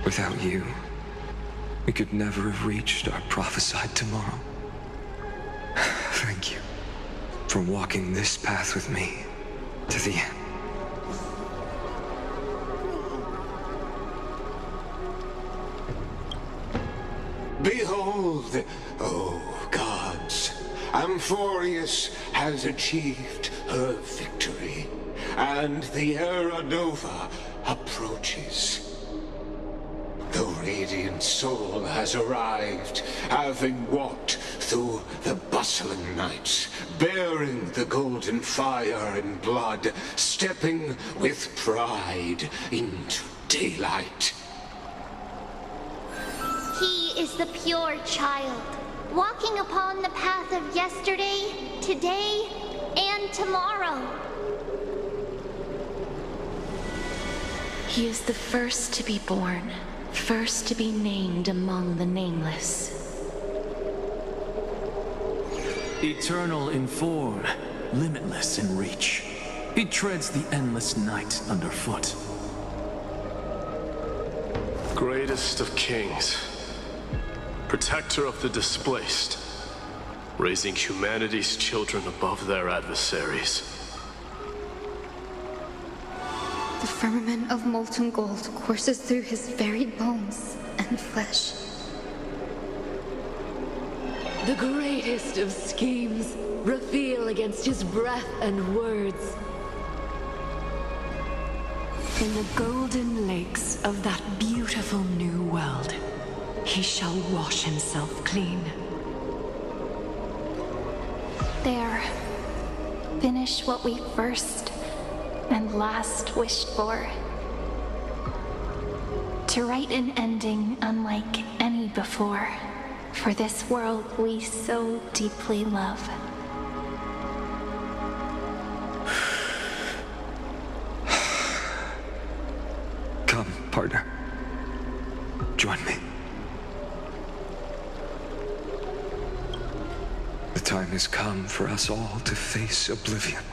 Without you, we could never have reached our prophesied tomorrow. Thank you for walking this path with me to the end. Behold, O gods, Amphorius has achieved her victory, and the Era Nova approaches. The radiant soul has arrived, having walked through the bustling nights, bearing the golden fire and blood, stepping with pride into daylight. He is the pure child, walking upon the path of yesterday, today, and tomorrow. He is the first to be born, first to be named among the nameless. Eternal in form, limitless in reach. He treads the endless night underfoot. Greatest of kings, protector of the displaced, raising humanity's children above their adversaries. The firmament of molten gold courses through his very bones and flesh. The greatest of schemes reveal against his breath and words. In the golden lakes of that beautiful new world, he shall wash himself clean. There. Finish what we first and last wished for. To write an ending unlike any before, for this world we so deeply love. Come, partner. Join me. The time has come for us all to face oblivion,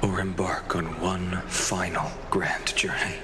or embark on one final grand journey.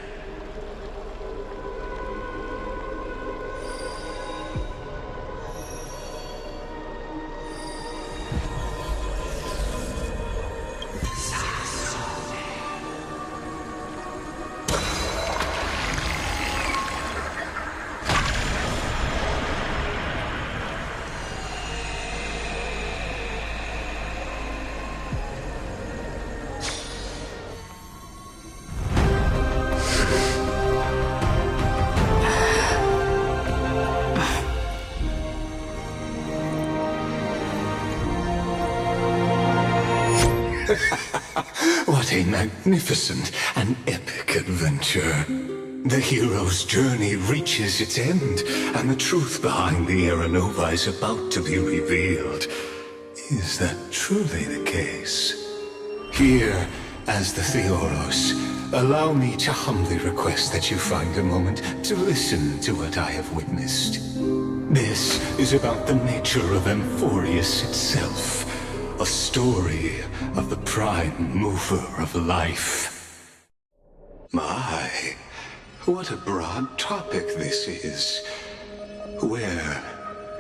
What a magnificent and epic adventure. The hero's journey reaches its end, and the truth behind the Era Nova is about to be revealed. Is that truly the case? Here, as the Theoros, allow me to humbly request that you find a moment to listen to what I have witnessed. This is about the nature of Amphorius itself. A story of the prime mover of life. My, what a broad topic this is. Where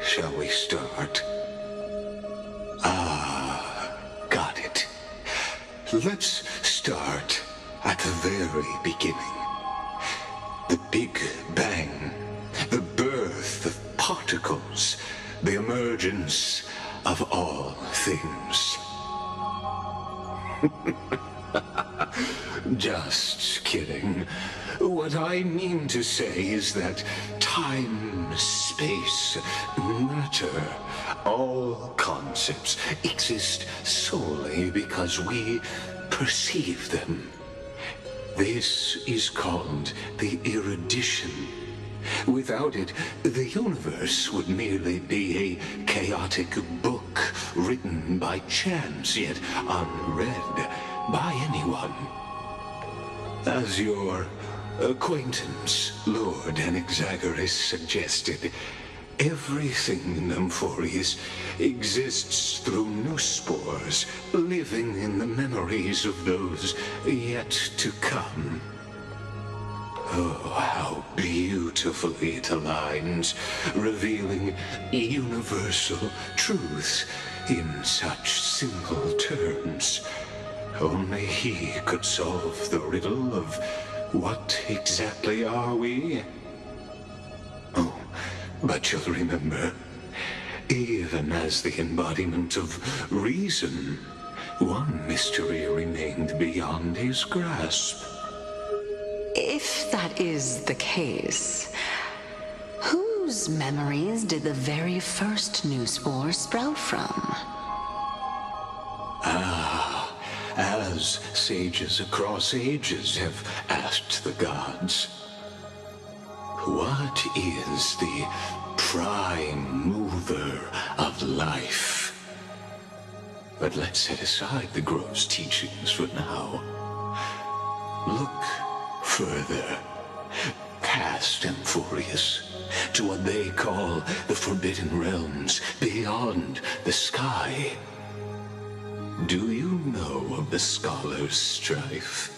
shall we start? Got it. Let's start at the very beginning. The Big Bang, the birth of particles, the emergence of all things. Just kidding. What I mean to say is that time, space, matter, all concepts exist solely because we perceive them. This is called the erudition. Without it, the universe would merely be a chaotic book written by chance, yet unread by anyone. As your acquaintance, Lord Anaxagoras, suggested, everything in Amphorius exists through new spores, living in the memories of those yet to come. Oh, how beautifully it aligns, revealing universal truths in such simple terms. Only he could solve the riddle of what exactly are we? Oh, but you'll remember, even as the embodiment of reason, one mystery remained beyond his grasp. If that is the case, whose memories did the very first new spore sprout from? As sages across ages have asked the gods, what is the prime mover of life? But let's set aside the gross teachings for now. Look further, past Amphorius, to what they call the Forbidden Realms beyond the sky. Do you know of the Scholar's strife?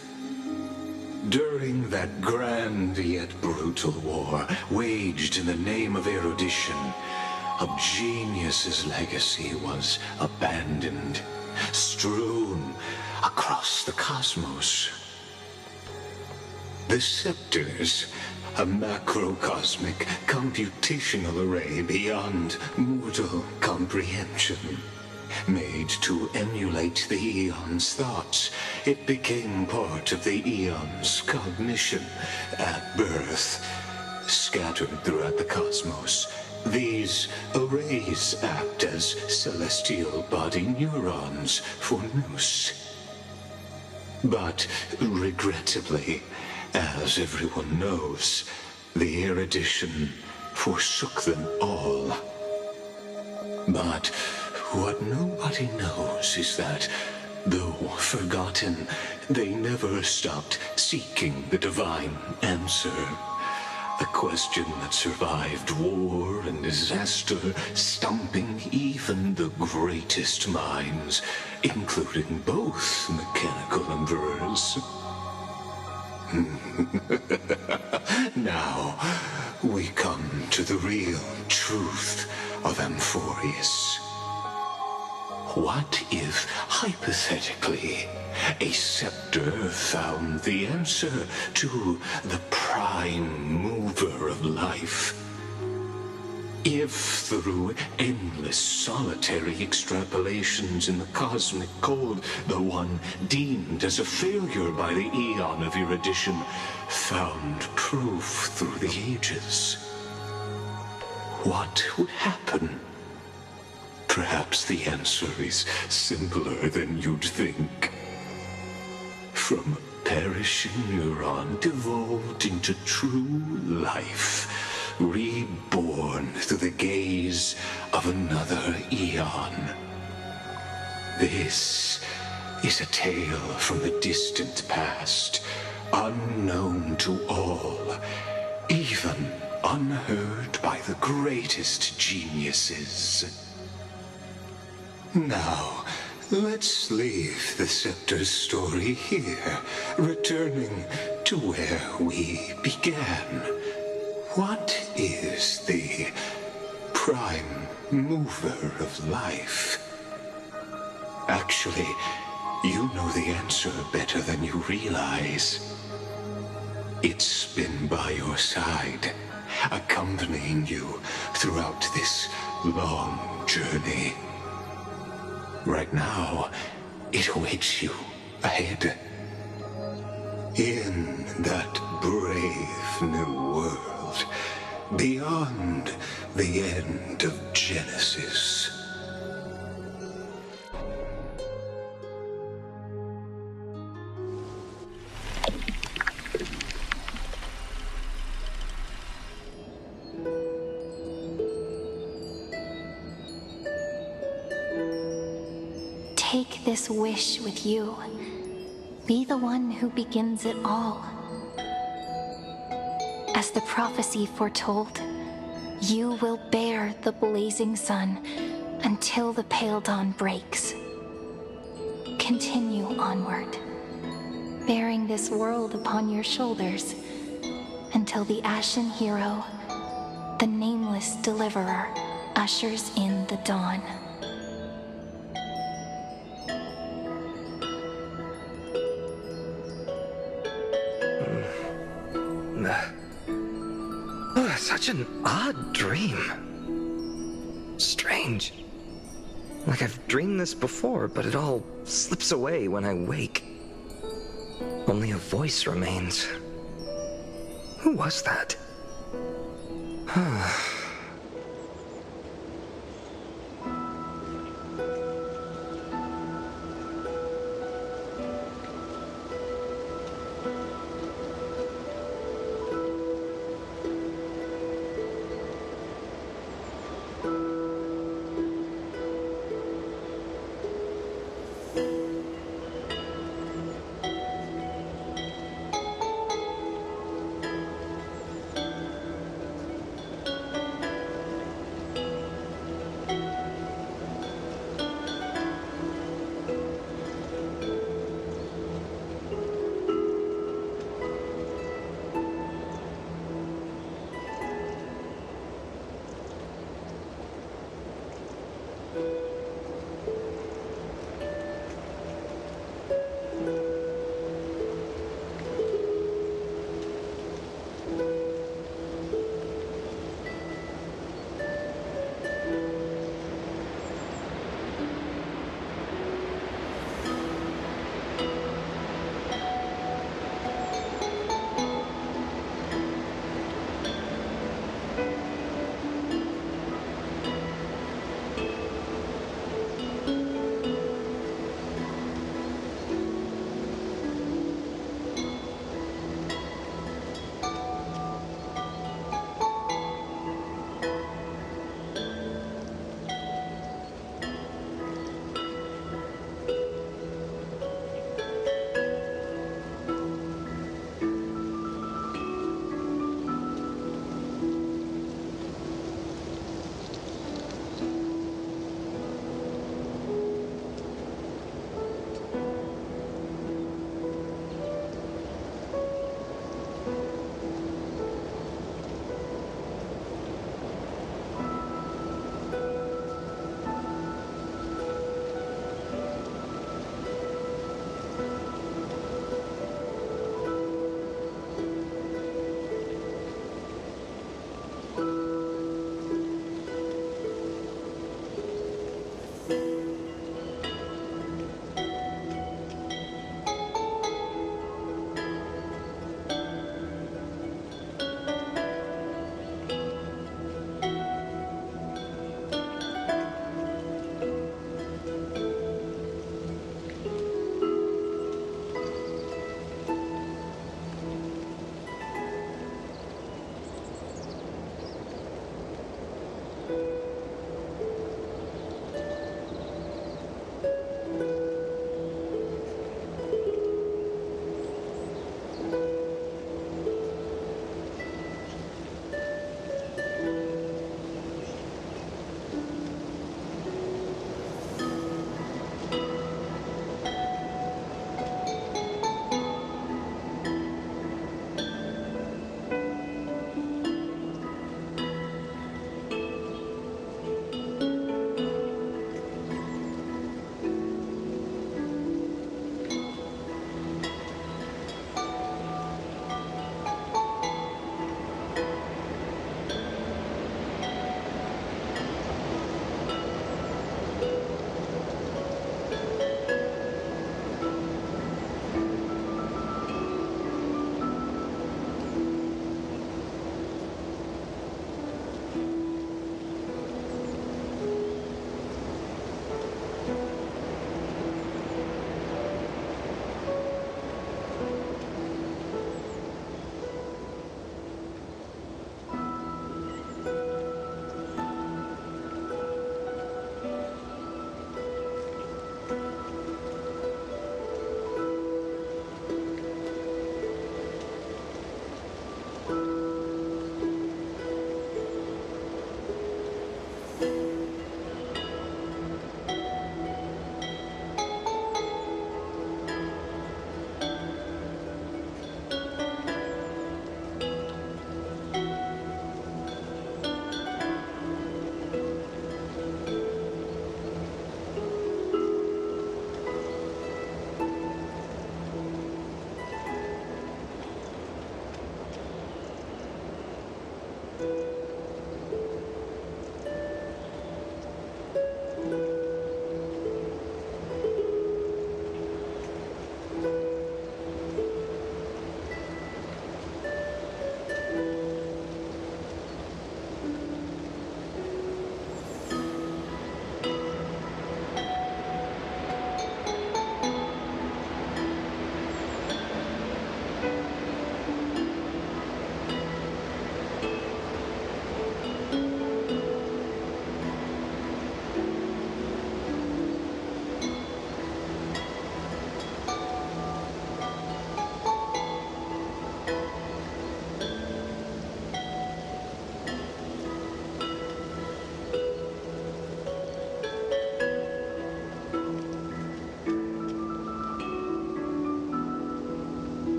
During that grand yet brutal war, waged in the name of erudition, a genius's legacy was abandoned, strewn across the cosmos. The scepters, a macrocosmic computational array beyond mortal comprehension. Made to emulate the Eon's thoughts, it became part of the Eon's cognition at birth. Scattered throughout the cosmos, these arrays act as celestial body neurons for Nous. But regrettably, as everyone knows, the erudition forsook them all. But what nobody knows is that, though forgotten, they never stopped seeking the divine answer. A question that survived war and disaster, stumping even the greatest minds, including both mechanical emperors. Now, we come to the real truth of Amphorius. What if, hypothetically, a scepter found the answer to the prime mover of life? If, through endless solitary extrapolations in the cosmic cold, the one deemed as a failure by the Eon of erudition found proof through the ages, what would happen? Perhaps the answer is simpler than you'd think. From a perishing neuron devolved into true life, reborn through the gaze of another Eon. This is a tale from the distant past, unknown to all, even unheard by the greatest geniuses. Now, let's leave the Scepter's story here, returning to where we began. What is the prime mover of life? Actually, you know the answer better than you realize. It's been by your side, accompanying you throughout this long journey. Right now, it awaits you ahead. In that brave new world, beyond the end of Genesis. Take this wish with you. Be the one who begins it all. As the prophecy foretold, you will bear the blazing sun until the pale dawn breaks. Continue onward, bearing this world upon your shoulders, until the Ashen Hero, the nameless deliverer, ushers in the dawn. Such an odd dream. Strange. Like I've dreamed this before, but it all slips away when I wake. Only a voice remains. Who was that?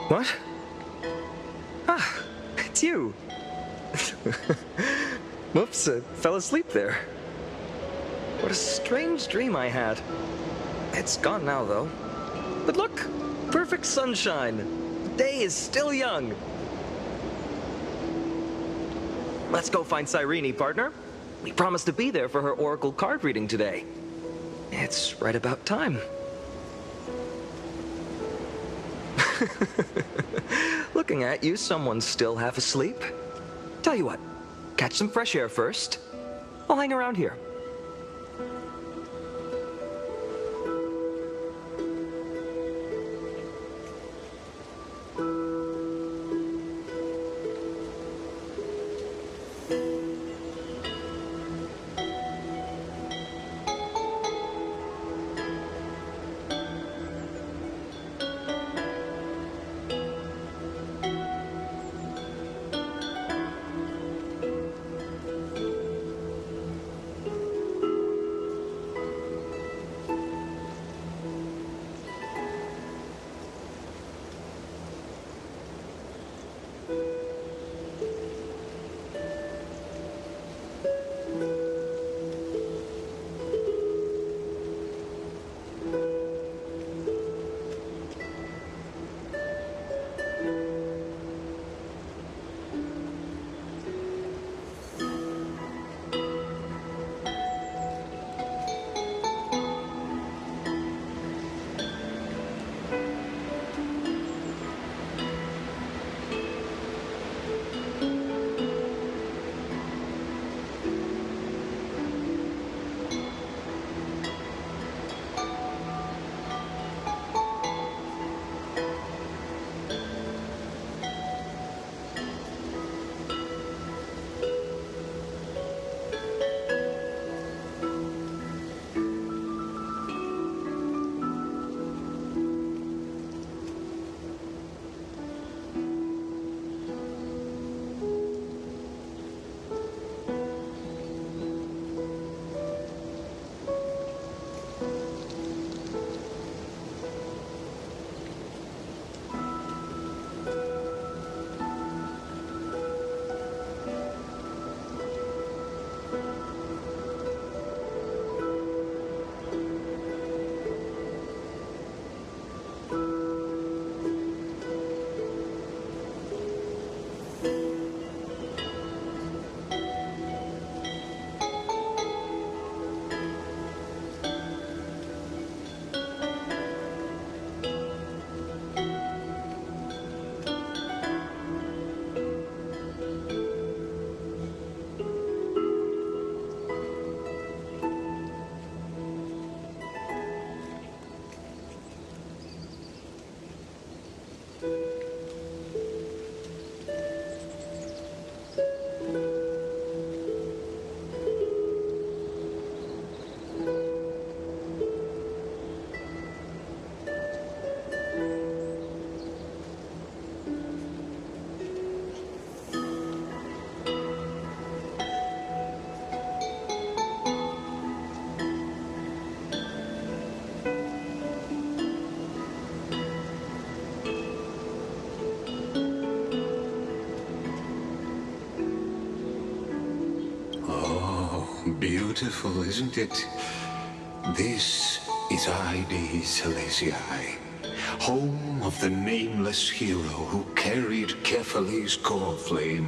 What? Ah, it's you. Whoops, I fell asleep there. What a strange dream I had. It's gone now, though. But look, perfect sunshine. The day is still young. Let's go find Cyrene, partner. We promised to be there for her oracle card reading today. It's right about time. Looking at you, someone's still half asleep. Tell you what, catch some fresh air first. I'll hang around here. Beautiful, isn't it? This is Ide Silesiae, home of the nameless hero who carried Kefali's core flame.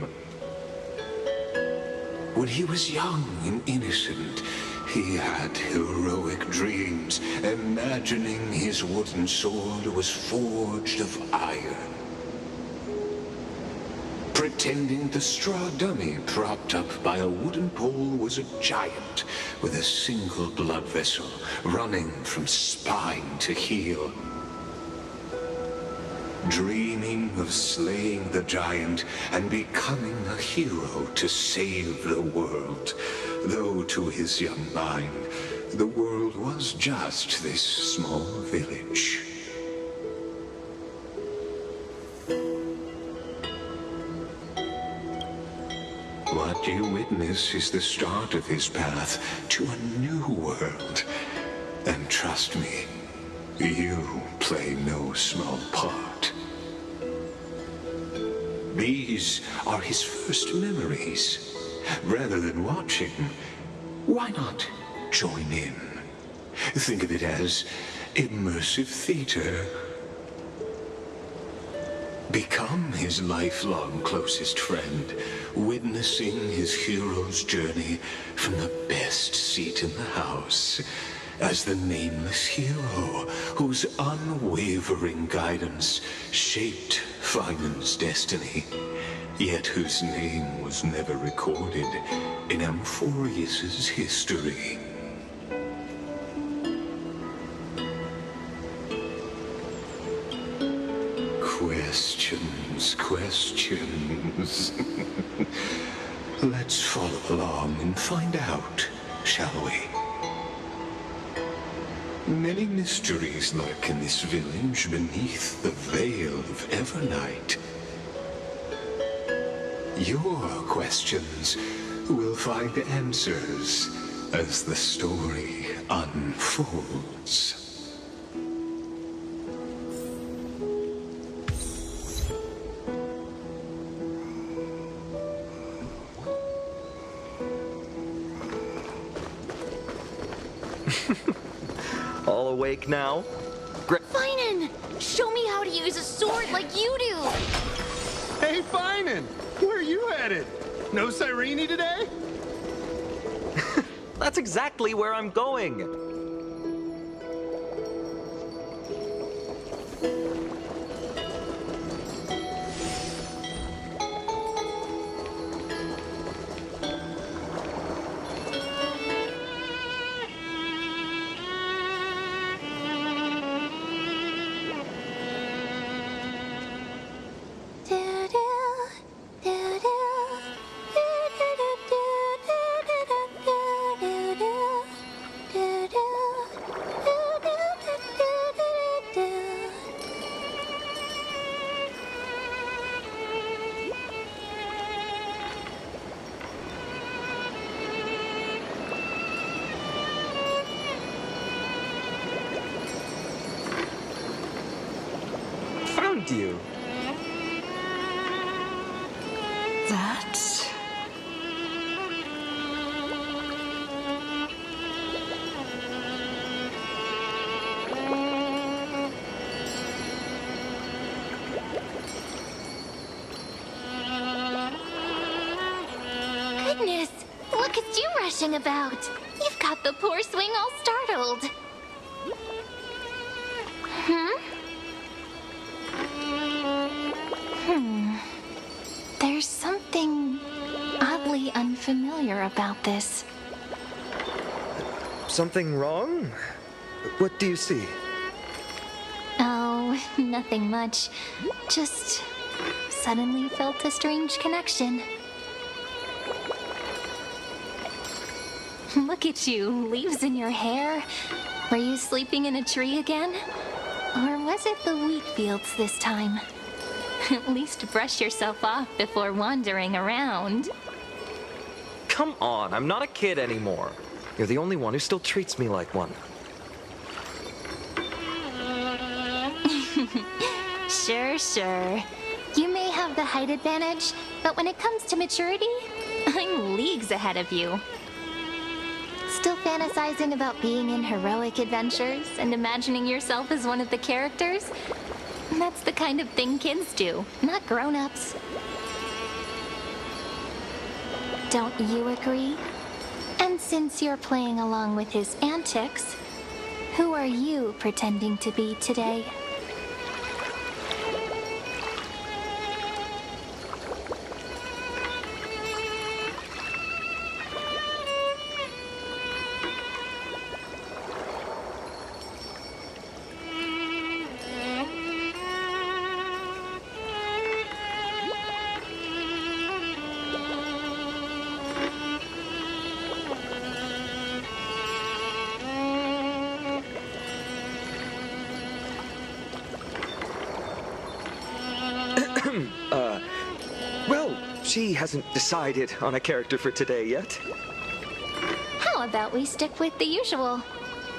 When he was young and innocent, he had heroic dreams, imagining his wooden sword was forged of iron. Pretending the straw dummy propped up by a wooden pole was a giant with a single blood vessel running from spine to heel. Dreaming of slaying the giant and becoming a hero to save the world, though to his young mind, the world was just this small village. What you witness is the start of his path to a new world. And trust me, you play no small part. These are his first memories. Rather than watching, why not join in? Think of it as immersive theater. Become his lifelong closest friend, witnessing his hero's journey from the best seat in the house, as the nameless hero whose unwavering guidance shaped Finon's destiny, yet whose name was never recorded in Amphorius's history. Questions. Let's follow along and find out, shall we? Many mysteries lurk in this village beneath the veil of Evernight. Your questions will find answers as the story unfolds. All awake now? Finon! Show me how to use a sword like you do! Hey, Finon! Where are you headed? No Cyrene today? That's exactly where I'm going. Found you. That... Goodness! Look at you rushing about! You've got the poor swing all startled! There's something oddly unfamiliar about this. Something wrong? What do you see? Oh, nothing much. Just suddenly felt a strange connection. Look at you, leaves in your hair. Were you sleeping in a tree again? Or was it the wheat fields this time? At least brush yourself off before wandering around. Come on, I'm not a kid anymore. You're the only one who still treats me like one. Sure. You may have the height advantage, but when it comes to maturity, I'm leagues ahead of you. Still fantasizing about being in heroic adventures and imagining yourself as one of the characters? That's the kind of thing kids do, not grown-ups. Don't you agree? And since you're playing along with his antics, who are you pretending to be today? Well, she hasn't decided on a character for today yet. How about we stick with the usual?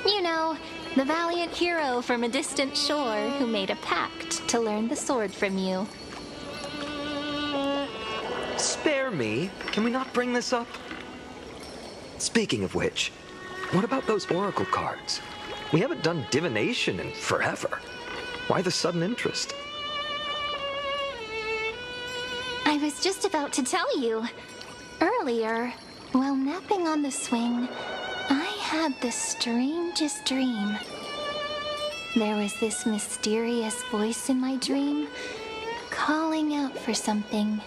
You know, the valiant hero from a distant shore who made a pact to learn the sword from you. Spare me. Can we not bring this up? Speaking of which, what about those oracle cards? We haven't done divination in forever. Why the sudden interest? I was just about to tell you. Earlier, while napping on the swing, I had the strangest dream. There was this mysterious voice in my dream, calling out for something.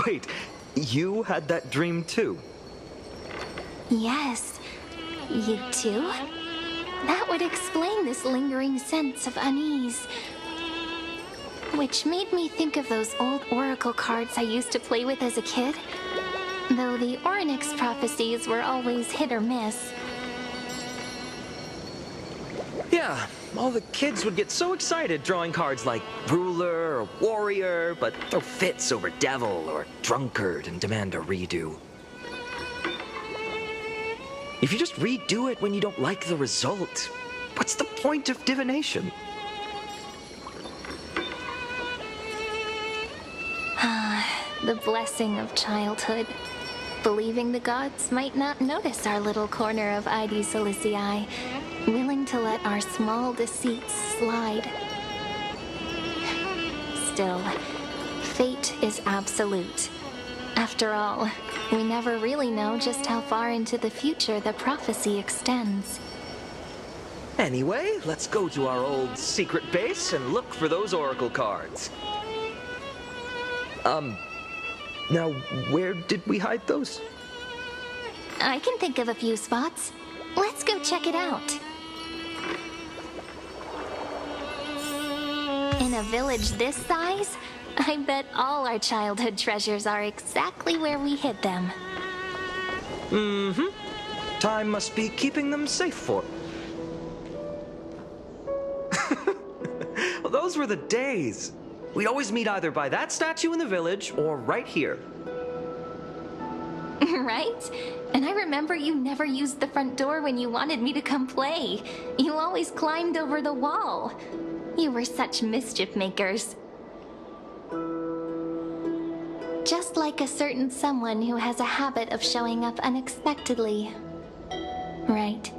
Wait, you had that dream too? Yes, you too? That would explain this lingering sense of unease. Which made me think of those old oracle cards I used to play with as a kid. Though the Ornyx prophecies were always hit or miss. Yeah, all the kids would get so excited drawing cards like ruler or warrior, but throw fits over devil or drunkard and demand a redo. If you just redo it when you don't like the result, what's the point of divination? The blessing of childhood. Believing the gods might not notice our little corner of ID Silicii, willing to let our small deceits slide. Still, fate is absolute. After all, we never really know just how far into the future the prophecy extends. Anyway, let's go to our old secret base and look for those oracle cards. Now, where did we hide those? I can think of a few spots. Let's go check it out. In a village this size, I bet all our childhood treasures are exactly where we hid them. Mm-hmm. Time must be keeping them safe for. Well, those were the days. We'd always meet either by that statue in the village or right here. Right? And I remember you never used the front door when you wanted me to come play. You always climbed over the wall. You were such mischief makers. Just like a certain someone who has a habit of showing up unexpectedly. Right?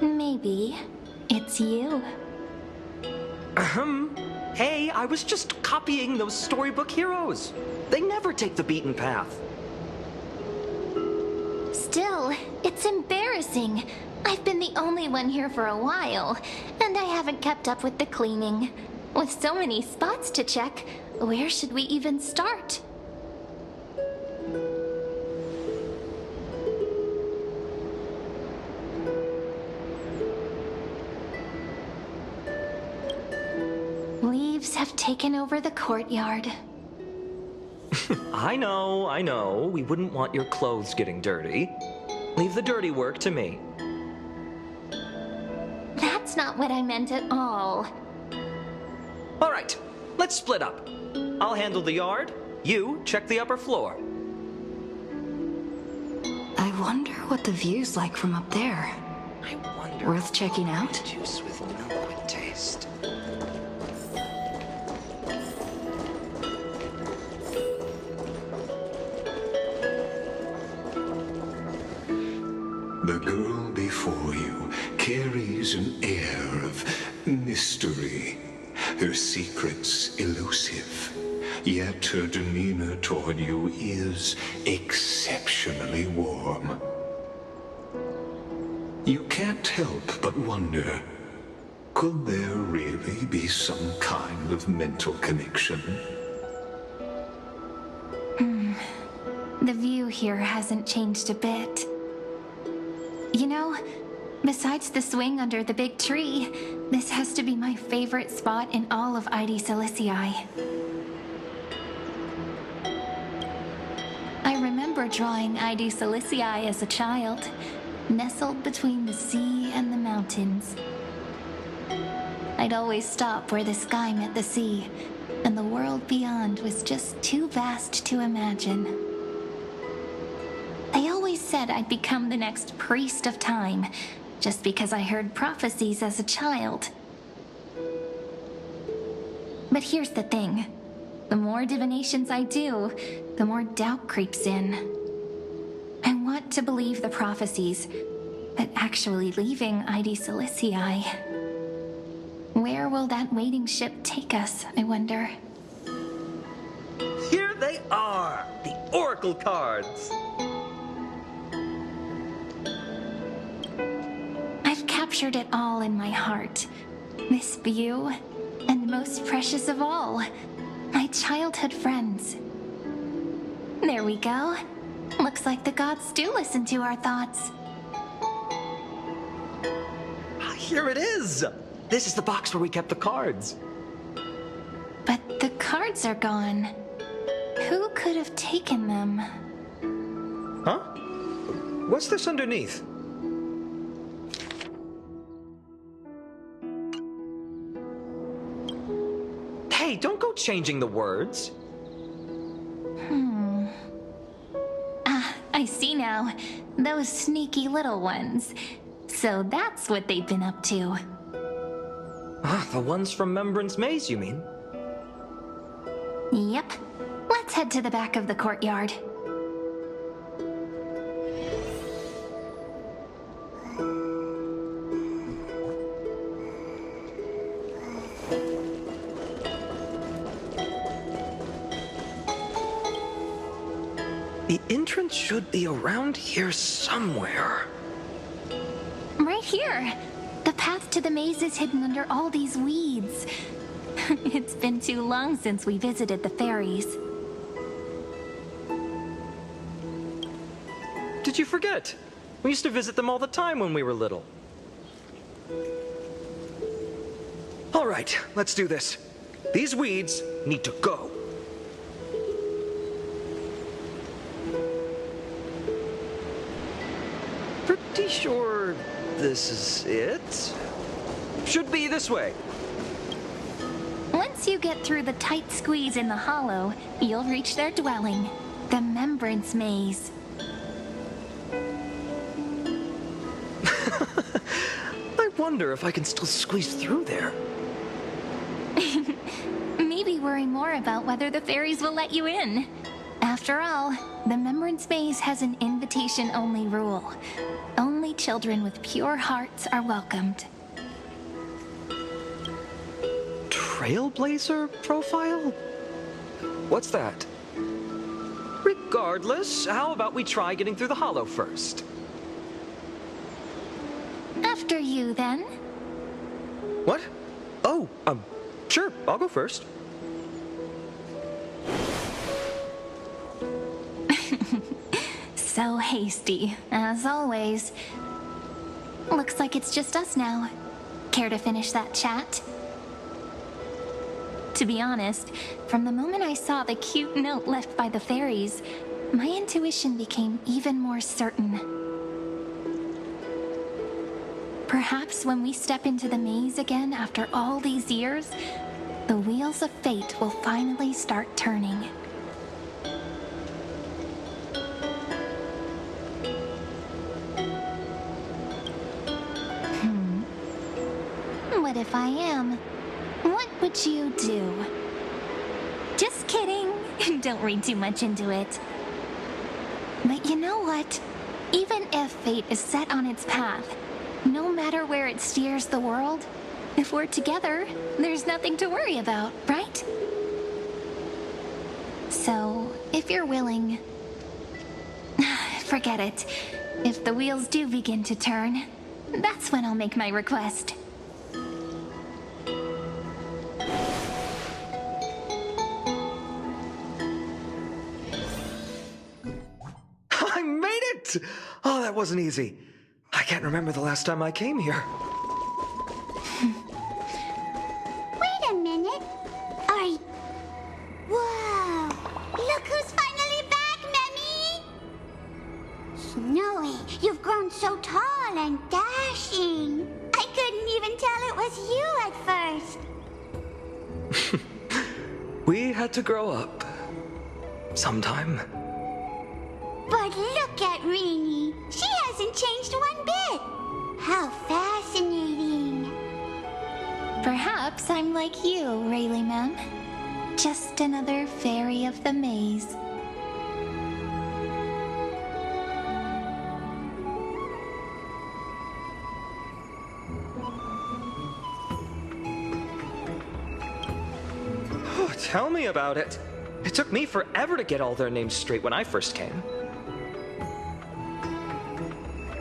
Maybe it's you. Hey, I was just copying those storybook heroes. They never take the beaten path. Still, it's embarrassing. I've been the only one here for a while, and I haven't kept up with the cleaning. With so many spots to check, where should we even start? Leaves have taken over the courtyard. I know. We wouldn't want your clothes getting dirty. Leave the dirty work to me. That's not what I meant at all. All right, let's split up. I'll handle the yard. You check the upper floor. I wonder what the view's like from up there. I wonder. Worth checking out? Juice with milk taste. The girl before you carries an air of mystery, her secrets elusive, yet her demeanor toward you is exceptionally warm. You can't help but wonder, could there really be some kind of mental connection? The view here hasn't changed a bit. You know, besides the swing under the big tree, this has to be my favorite spot in all of ID Silicii. I remember drawing ID Silicii as a child, nestled between the sea and the mountains. I'd always stop where the sky met the sea, and the world beyond was just too vast to imagine. They always said I'd become the next priest of time, just because I heard prophecies as a child. But here's the thing. The more divinations I do, the more doubt creeps in. I want to believe the prophecies, but actually leaving ID Silicii. Where will that waiting ship take us, I wonder? Here they are, the Oracle cards. I've captured it all in my heart. This view, and most precious of all, my childhood friends. There we go. Looks like the gods do listen to our thoughts. Here it is! This is the box where we kept the cards. But the cards are gone. Who could have taken them? Huh? What's this underneath? Hey, don't go changing the words. I see now. Those sneaky little ones. So that's what they've been up to. Ah, the ones from Remembrance Maze, you mean? Yep. Let's head to the back of the courtyard. The entrance should be around here somewhere. Right here. The path to the maze is hidden under all these weeds. It's been too long since we visited the fairies. Did you forget? We used to visit them all the time when we were little. All right, let's do this. These weeds need to go. Pretty sure this is it. Should be this way. Once you get through the tight squeeze in the hollow, you'll reach their dwelling, the Remembrance Maze. I wonder if I can still squeeze through there. Maybe worry more about whether the fairies will let you in. After all, the Remembrance Maze has an invitation-only rule. Only children with pure hearts are welcomed. Trailblazer profile? What's that? Regardless, how about we try getting through the hollow first? After you, then. What? Oh, sure, I'll go first. So hasty, as always. Looks like it's just us now. Care to finish that chat? To be honest, from the moment I saw the cute note left by the fairies, my intuition became even more certain. Perhaps when we step into the maze again after all these years, the wheels of fate will finally start turning. What if I am? What would you do? Just kidding. Don't read too much into it. But you know what? Even if fate is set on its path, no matter where it steers the world, if we're together, there's nothing to worry about, right? So, if you're willing... Forget it. If the wheels do begin to turn, that's when I'll make my request. I made it! Oh, that wasn't easy. I can't remember the last time I came here. Wait a minute. Whoa! Look who's finally back, Memmy! Snowy, you've grown so tall and dashing. I couldn't even tell it was you at first. We had to grow up. Sometime. But look at Rini. She hasn't changed one bit. How fascinating. Perhaps I'm like you, Rayleigh Mem. Just another fairy of the maze. Oh, tell me about it. It took me forever to get all their names straight when I first came.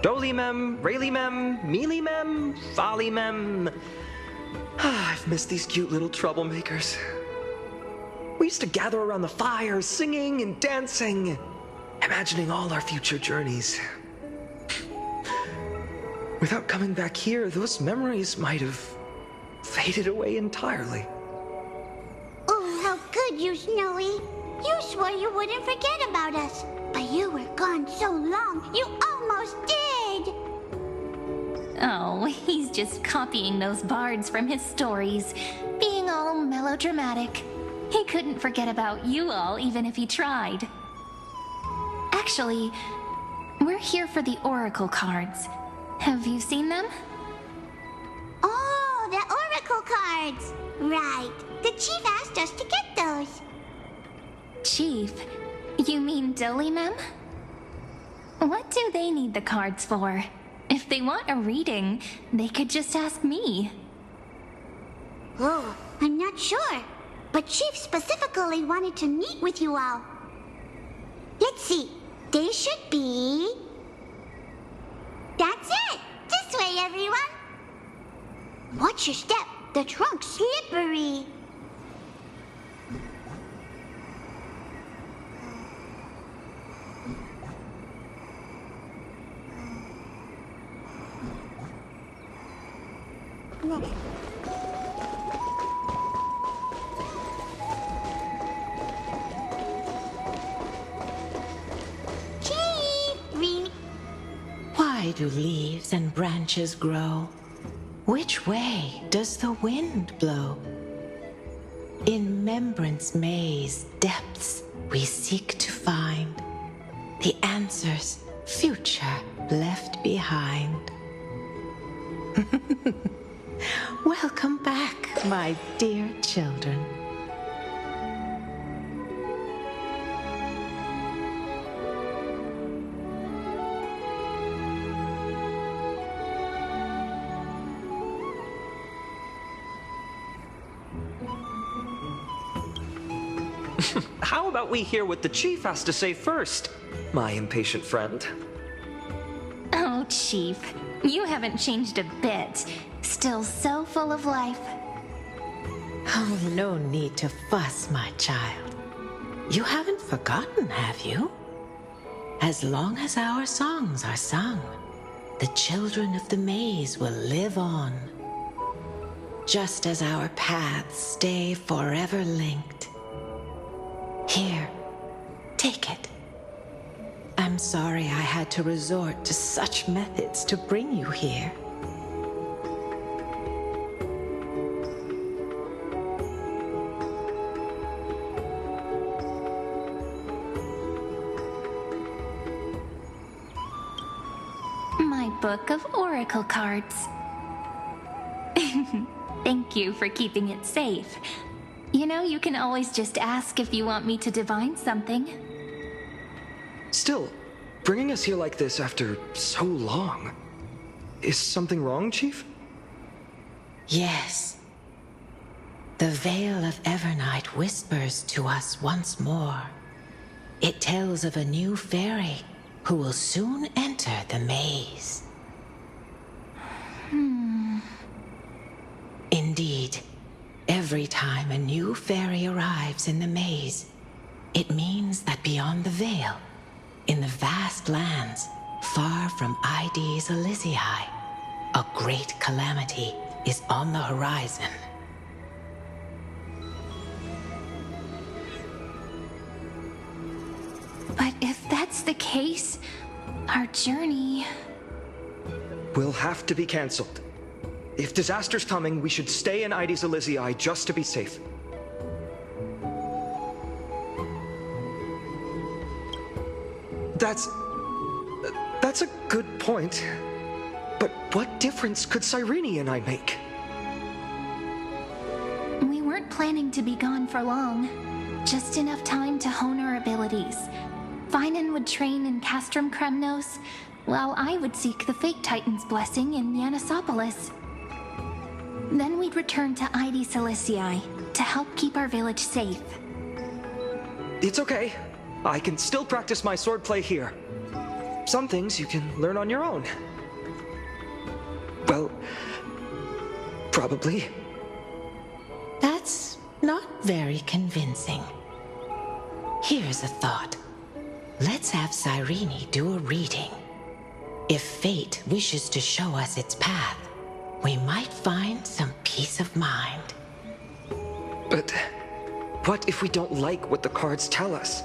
Dolimem, Rayleigh-mem, Mealy-mem, Folly-mem. I've missed these cute little troublemakers. We used to gather around the fire, singing and dancing, imagining all our future journeys. Without coming back here, those memories might have faded away entirely. Oh, how good you, Snowy. You swore you wouldn't forget about us, but you were gone so long, you almost did. Oh, he's just copying those bards from his stories, being all melodramatic. He couldn't forget about you all even if he tried. Actually, we're here for the Oracle cards. Have you seen them? Oh, the Oracle cards. Right. The chief asked us to get those. Chief? You mean Dolimem? What do they need the cards for? If they want a reading, they could just ask me. Oh, I'm not sure. But Chief specifically wanted to meet with you all. Let's see. They should be... That's it! This way, everyone! Watch your step. The trunk's slippery. Why do leaves and branches grow? Which way does the wind blow? In Membrance Maze depths we seek to find the answers future left behind. Welcome back, my dear children. How about we hear what the chief has to say first, my impatient friend? Oh, Chief, you haven't changed a bit. Still so full of life. Oh, no need to fuss, my child. You haven't forgotten, have you? As long as our songs are sung, the children of the maze will live on. Just as our paths stay forever linked. Here, take it. I'm sorry I had to resort to such methods to bring you here. My book of Oracle cards. Thank you for keeping it safe. You know, you can always just ask if you want me to divine something. Still, bringing us here like this after so long. Is something wrong, Chief? Yes. The Veil of Evernight whispers to us once more. It tells of a new fairy who will soon enter the maze. Indeed, every time a new fairy arrives in the maze, it means that beyond the veil, in the vast lands far from Ides Elysiae, a great calamity is on the horizon. But if that's the case, our journey... Will have to be cancelled. If disaster's coming, we should stay in Ides Elysiae just to be safe. That's a good point. But what difference could Cyrene and I make? planning to be gone for long. Just enough time to hone our abilities. Finan would train in Castrum Kremnos, while I would seek the Fake Titan's blessing in Yanisopolis. Then we'd return to Ide Silicii to help keep our village safe. It's okay. I can still practice my swordplay here. Some things you can learn on your own. Well, probably. That's not very convincing. Here's a thought. Let's have Cyrene do a reading. If fate wishes to show us its path, we might find some peace of mind. But what if we don't like what the cards tell us?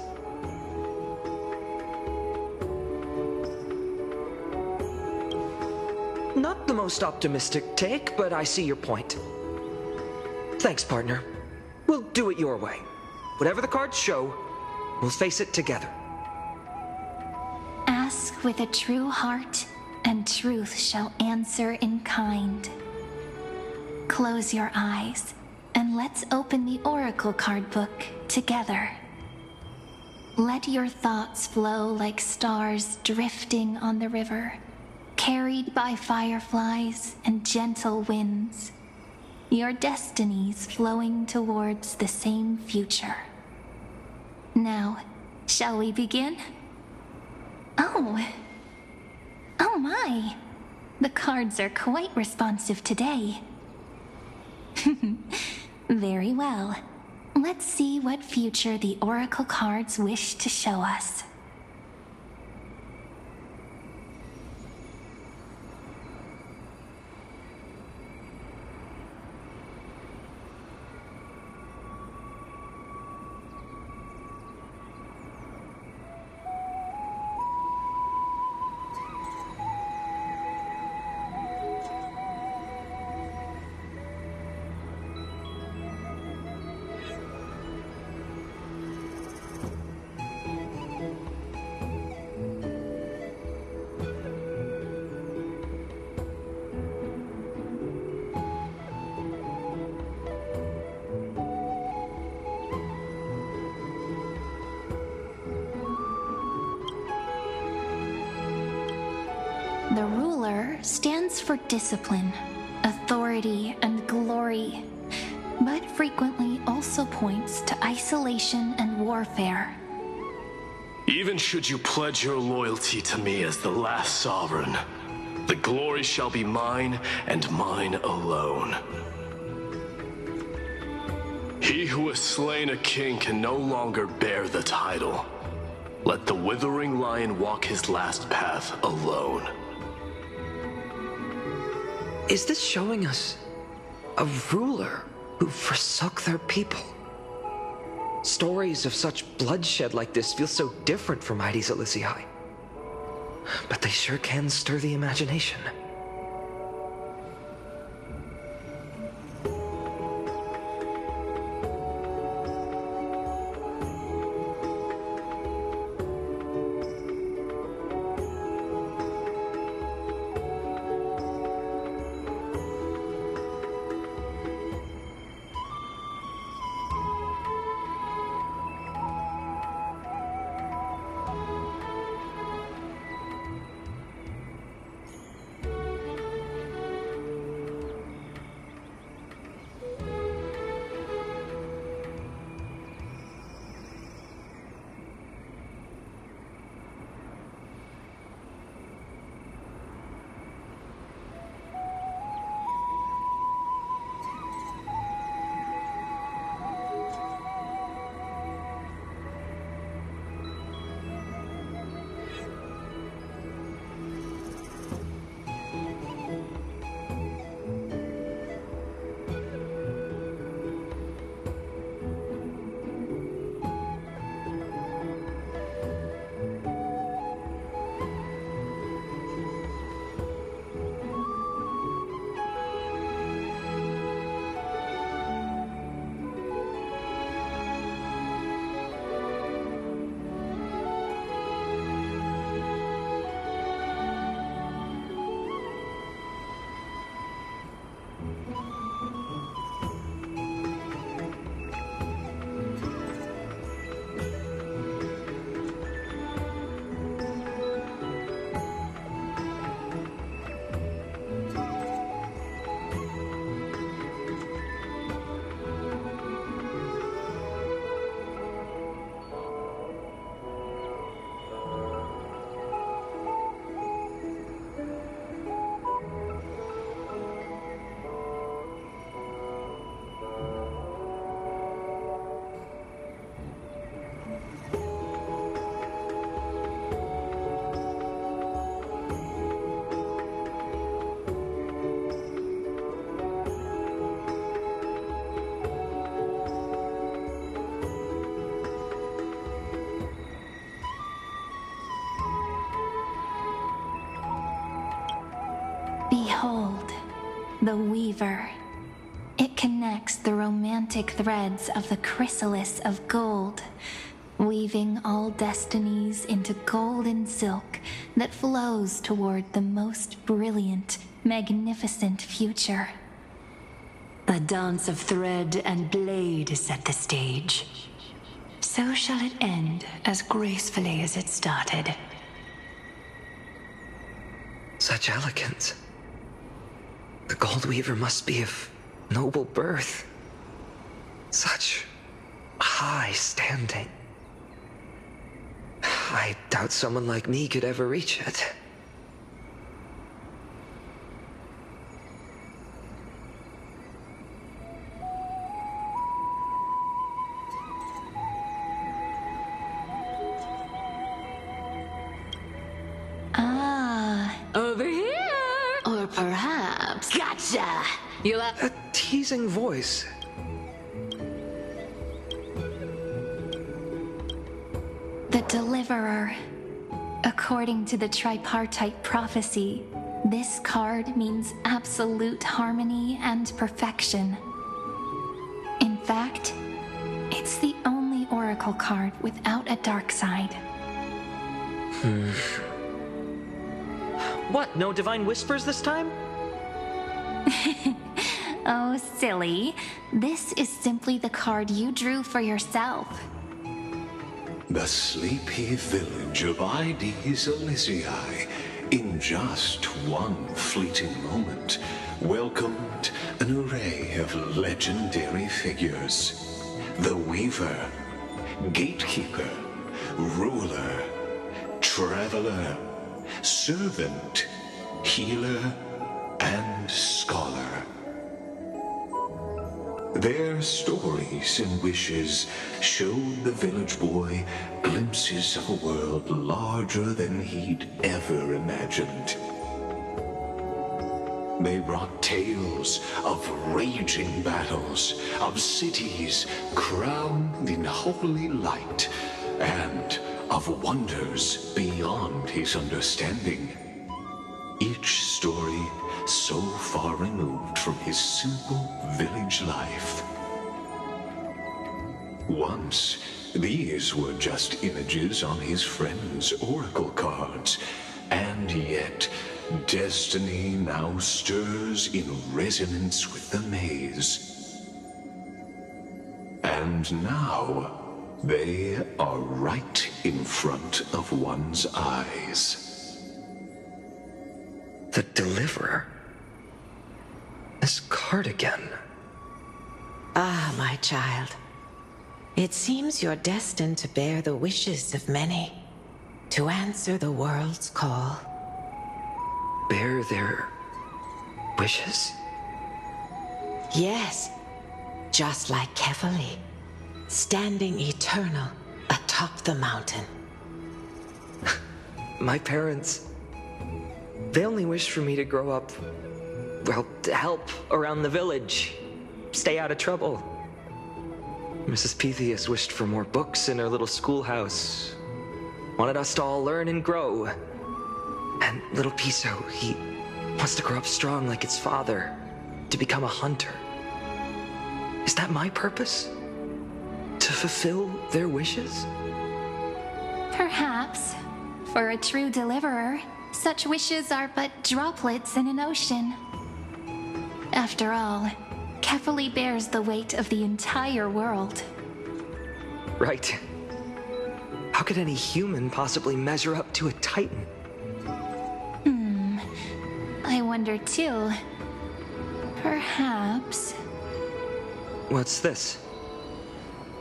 Not the most optimistic take, but I see your point. Thanks, partner. We'll do it your way. Whatever the cards show, we'll face it together. Ask with a true heart, and truth shall answer in kind. Close your eyes, and let's open the Oracle card book together. Let your thoughts flow like stars drifting on the river, carried by fireflies and gentle winds. Your destinies flowing towards the same future. Now, shall we begin? Oh my! The cards are quite responsive today. Very well. Let's see what future the Oracle cards wish to show us. The ruler stands for discipline, authority, and glory, but frequently also points to isolation and warfare. Even should you pledge your loyalty to me as the last sovereign, the glory shall be mine and mine alone. He who has slain a king can no longer bear the title. Let the withering lion walk his last path alone. Is this showing us a ruler who forsook their people? Stories of such bloodshed like this feel so different from Ide Silicii. But they sure can stir the imagination. the Weaver. It connects the romantic threads of the chrysalis of gold, weaving all destinies into golden silk that flows toward the most brilliant, magnificent future. The dance of thread and blade set the stage. So shall it end as gracefully as it started. Such elegance. The Gold Weaver must be of noble birth. Such high standing. I doubt someone like me could ever reach it. Over here! Or perhaps... Gotcha! You'll have... A teasing voice. The Deliverer. According to the tripartite prophecy, this card means absolute harmony and perfection. In fact, it's the only oracle card without a dark side. What, no divine whispers this time? Oh, silly. This is simply the card you drew for yourself. The sleepy village of Ides Elysiae, in just one fleeting moment, welcomed an array of legendary figures. The Weaver, Gatekeeper, Ruler, Traveler, Servant, Healer, and Scholar. Their stories and wishes showed the village boy glimpses of a world larger than he'd ever imagined. They brought tales of raging battles, of cities crowned in holy light, and of wonders beyond his understanding. Each story so far removed from his simple village life. Once, these were just images on his friend's oracle cards, and yet destiny now stirs in resonance with the maze. And now, they are right in front of one's eyes. The Deliverer. This card again. Ah, my child. It seems you're destined to bear the wishes of many, to answer the world's call. Bear their wishes? Yes, just like Kefali, standing eternal atop the mountain. My parents, they only wished for me to grow up, well, to help around the village, stay out of trouble. Mrs. Pythias wished for more books in her little schoolhouse, wanted us to all learn and grow. And little Piso, he wants to grow up strong like his father, to become a hunter. Is that my purpose? To fulfill their wishes? Perhaps. For a true deliverer, such wishes are but droplets in an ocean. After all, Kefali bears the weight of the entire world. Right. How could any human possibly measure up to a Titan? I wonder too. Perhaps... What's this?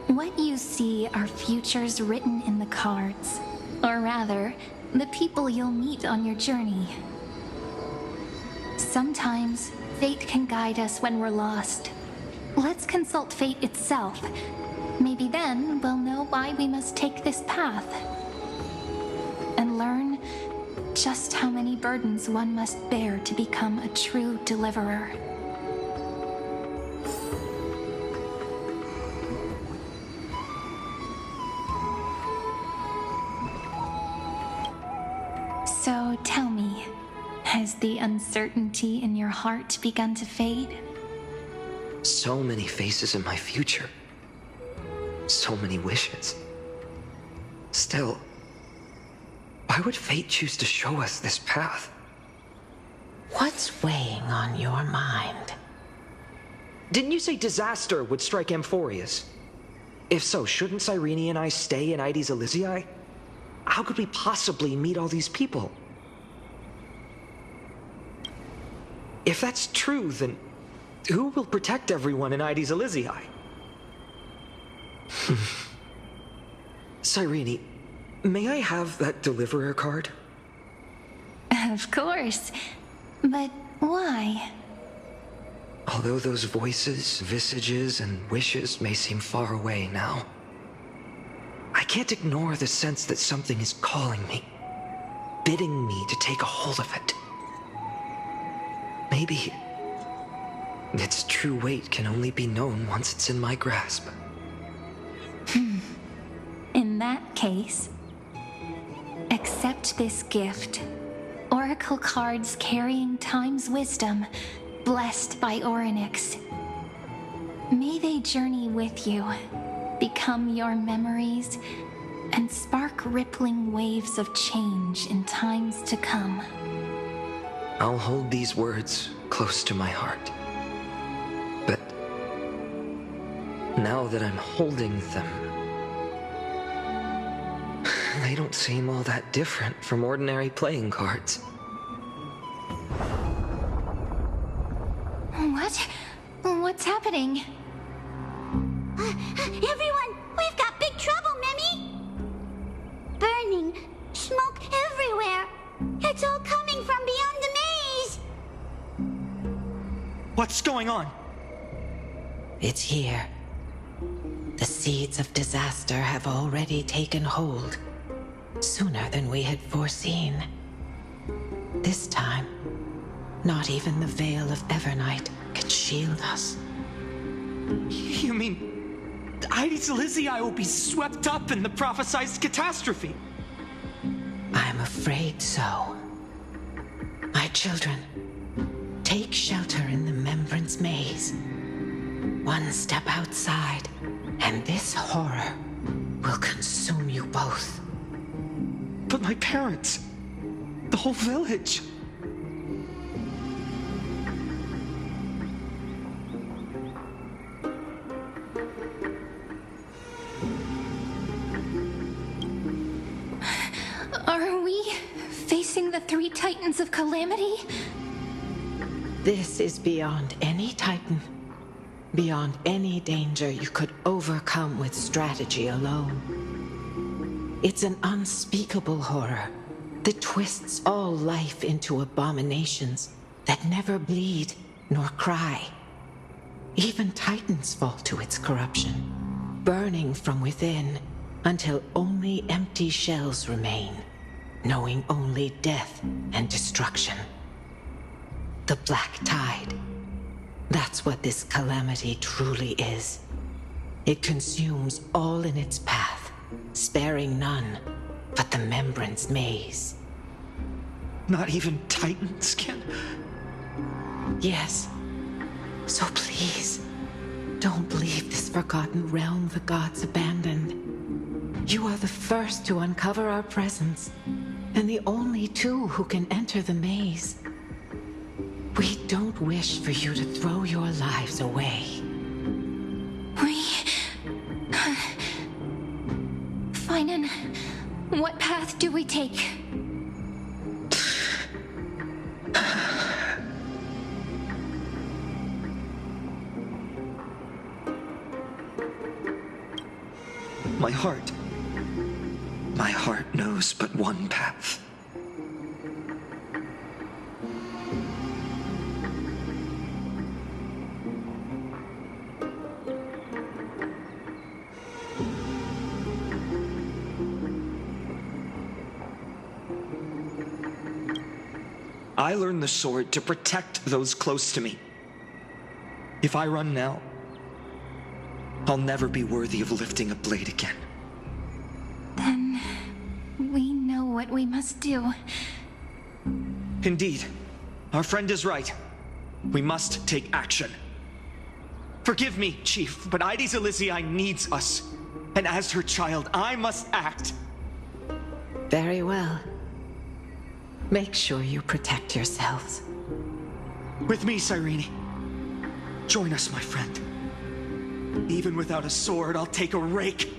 What you see are futures written in the cards. Or rather, the people you'll meet on your journey. Sometimes, fate can guide us when we're lost. Let's consult fate itself. Maybe then we'll know why we must take this path. And learn just how many burdens one must bear to become a true deliverer. So tell me, Has the uncertainty in your heart begun to fade? So many faces in my future. So many wishes. Still, why would fate choose to show us this path? What's weighing on your mind? Didn't you say disaster would strike Amphorius? If so, shouldn't Cyrene and I stay in Ides Elysiae? How could we possibly meet all these people? If that's true, then who will protect everyone in Ides Elysiae? Cyrene, may I have that deliverer card? Of course. But why? Although those voices, visages, and wishes may seem far away now, I can't ignore the sense that something is calling me, bidding me to take a hold of it. Maybe its true weight can only be known once it's in my grasp. In that case, accept this gift. Oracle cards carrying time's wisdom, blessed by Orynyx. May they journey with you, become your memories, and spark rippling waves of change in times to come. I'll hold these words close to my heart. But now that I'm holding them, they don't seem all that different from ordinary playing cards. What? What's happening? Everyone, we've got big trouble, Mimi! Burning, smoke everywhere. It's all coming from beyond the maze. What's going on? It's here. The seeds of disaster have already taken hold, sooner than we had foreseen. This time, not even the veil of Evernight can shield us. You mean Ides Elysiae will be swept up in the prophesized catastrophe? I'm afraid so. My children, take shelter in the Membrance Maze. One step outside, and this horror will consume you both. But my parents, the whole village. Are we facing the three titans of calamity? This is beyond any Titan, beyond any danger you could overcome with strategy alone. It's an unspeakable horror that twists all life into abominations that never bleed nor cry. Even Titans fall to its corruption, burning from within until only empty shells remain, knowing only death and destruction. The Black Tide. That's what this calamity truly is. It consumes all in its path, sparing none but the Membrance Maze. Not even Titans can... Yes. So please, don't leave this forgotten realm the gods abandoned. You are the first to uncover our presence, and the only two who can enter the maze. We don't wish for you to throw your lives away. Finan, what path do we take? My heart knows but one path. I learned the sword to protect those close to me. If I run now, I'll never be worthy of lifting a blade again. Then we know what we must do. Indeed. Our friend is right. We must take action. Forgive me, Chief, but Ides Elysiae needs us. And as her child, I must act. Very well. Make sure you protect yourselves. With me, Cyrene. Join us, my friend. Even without a sword, I'll take a rake.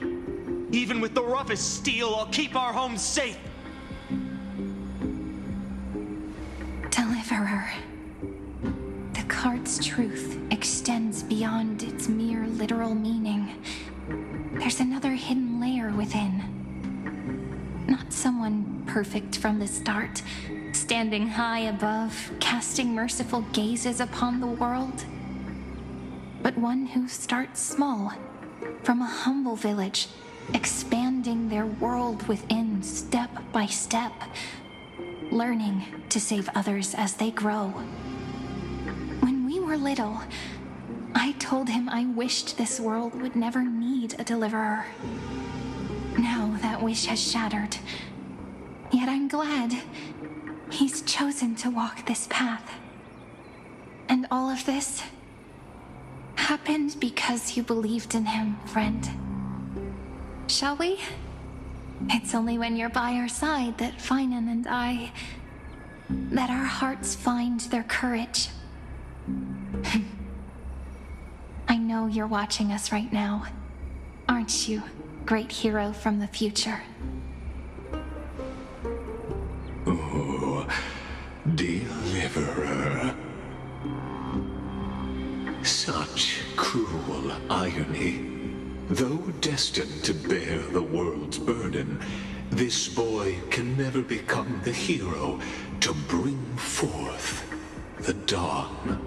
Even with the roughest steel, I'll keep our home safe. Deliverer. The card's truth extends beyond its mere literal meaning. There's another hidden layer within. Not someone perfect from the start, standing high above, casting merciful gazes upon the world. But one who starts small, from a humble village, expanding their world within step by step, learning to save others as they grow. When we were little, I told him I wished this world would never need a deliverer. Now that wish has shattered. Yet I'm glad he's chosen to walk this path. And all of this happened because you believed in him, friend. Shall we? It's only when you're by our side that Finan and that our hearts find their courage. I know you're watching us right now, aren't you, great hero from the future? Oh, deliverer. Such cruel irony. Though destined to bear the world's burden, this boy can never become the hero to bring forth the dawn.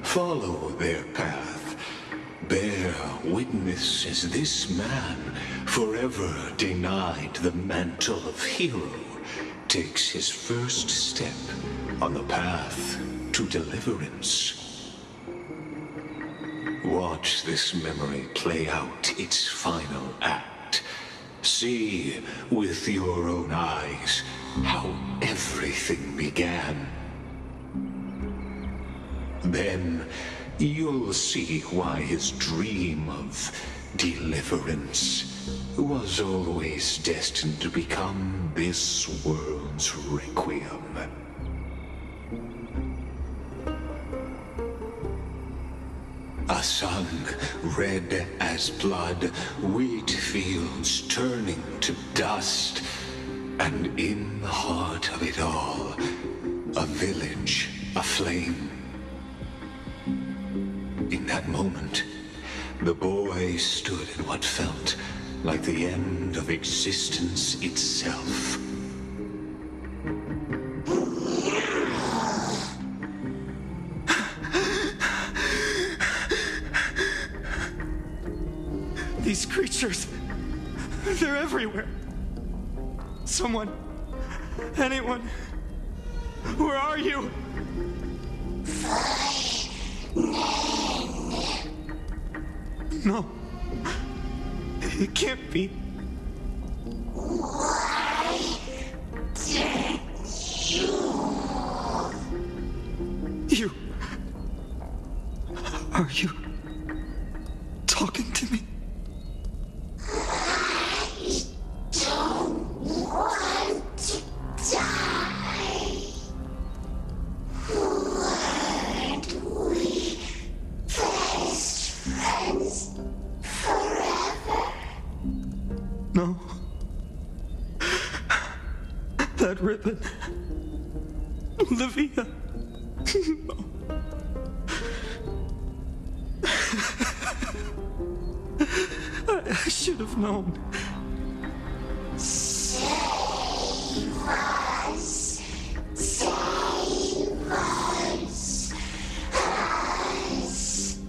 Follow their path. Bear witness as this man, forever denied the mantle of hero, takes his first step on the path to deliverance. Watch this memory play out its final act. See with your own eyes how everything began. Then you'll see why his dream of deliverance was always destined to become this world's requiem. A sun red as blood, wheat fields turning to dust, and in the heart of it all, a village aflame. In that moment, the boy stood in what felt like the end of existence itself. These creatures, they're everywhere. Someone, anyone, where are you? No, it can't be. You... Are you talking to me? I don't want to die. Weren't we best friends forever? No. That ribbon. Olivia. No. I should have known. Save us. Save us. Us.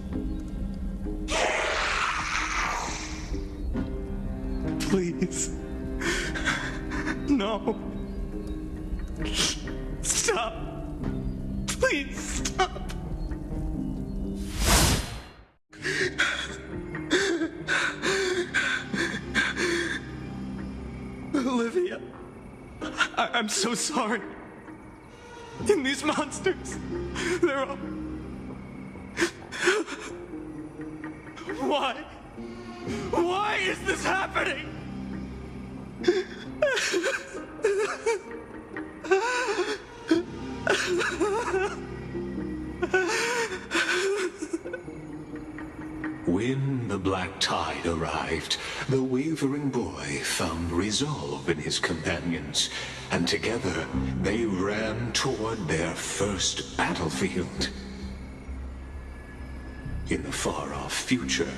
No. Stop. Please stop. Olivia, I'm so sorry. And these monsters, they're all... Why? Why is this happening? When the black tide arrived, the wavering boy found resolve in his companions, and together they ran toward their first battlefield. In the far-off future,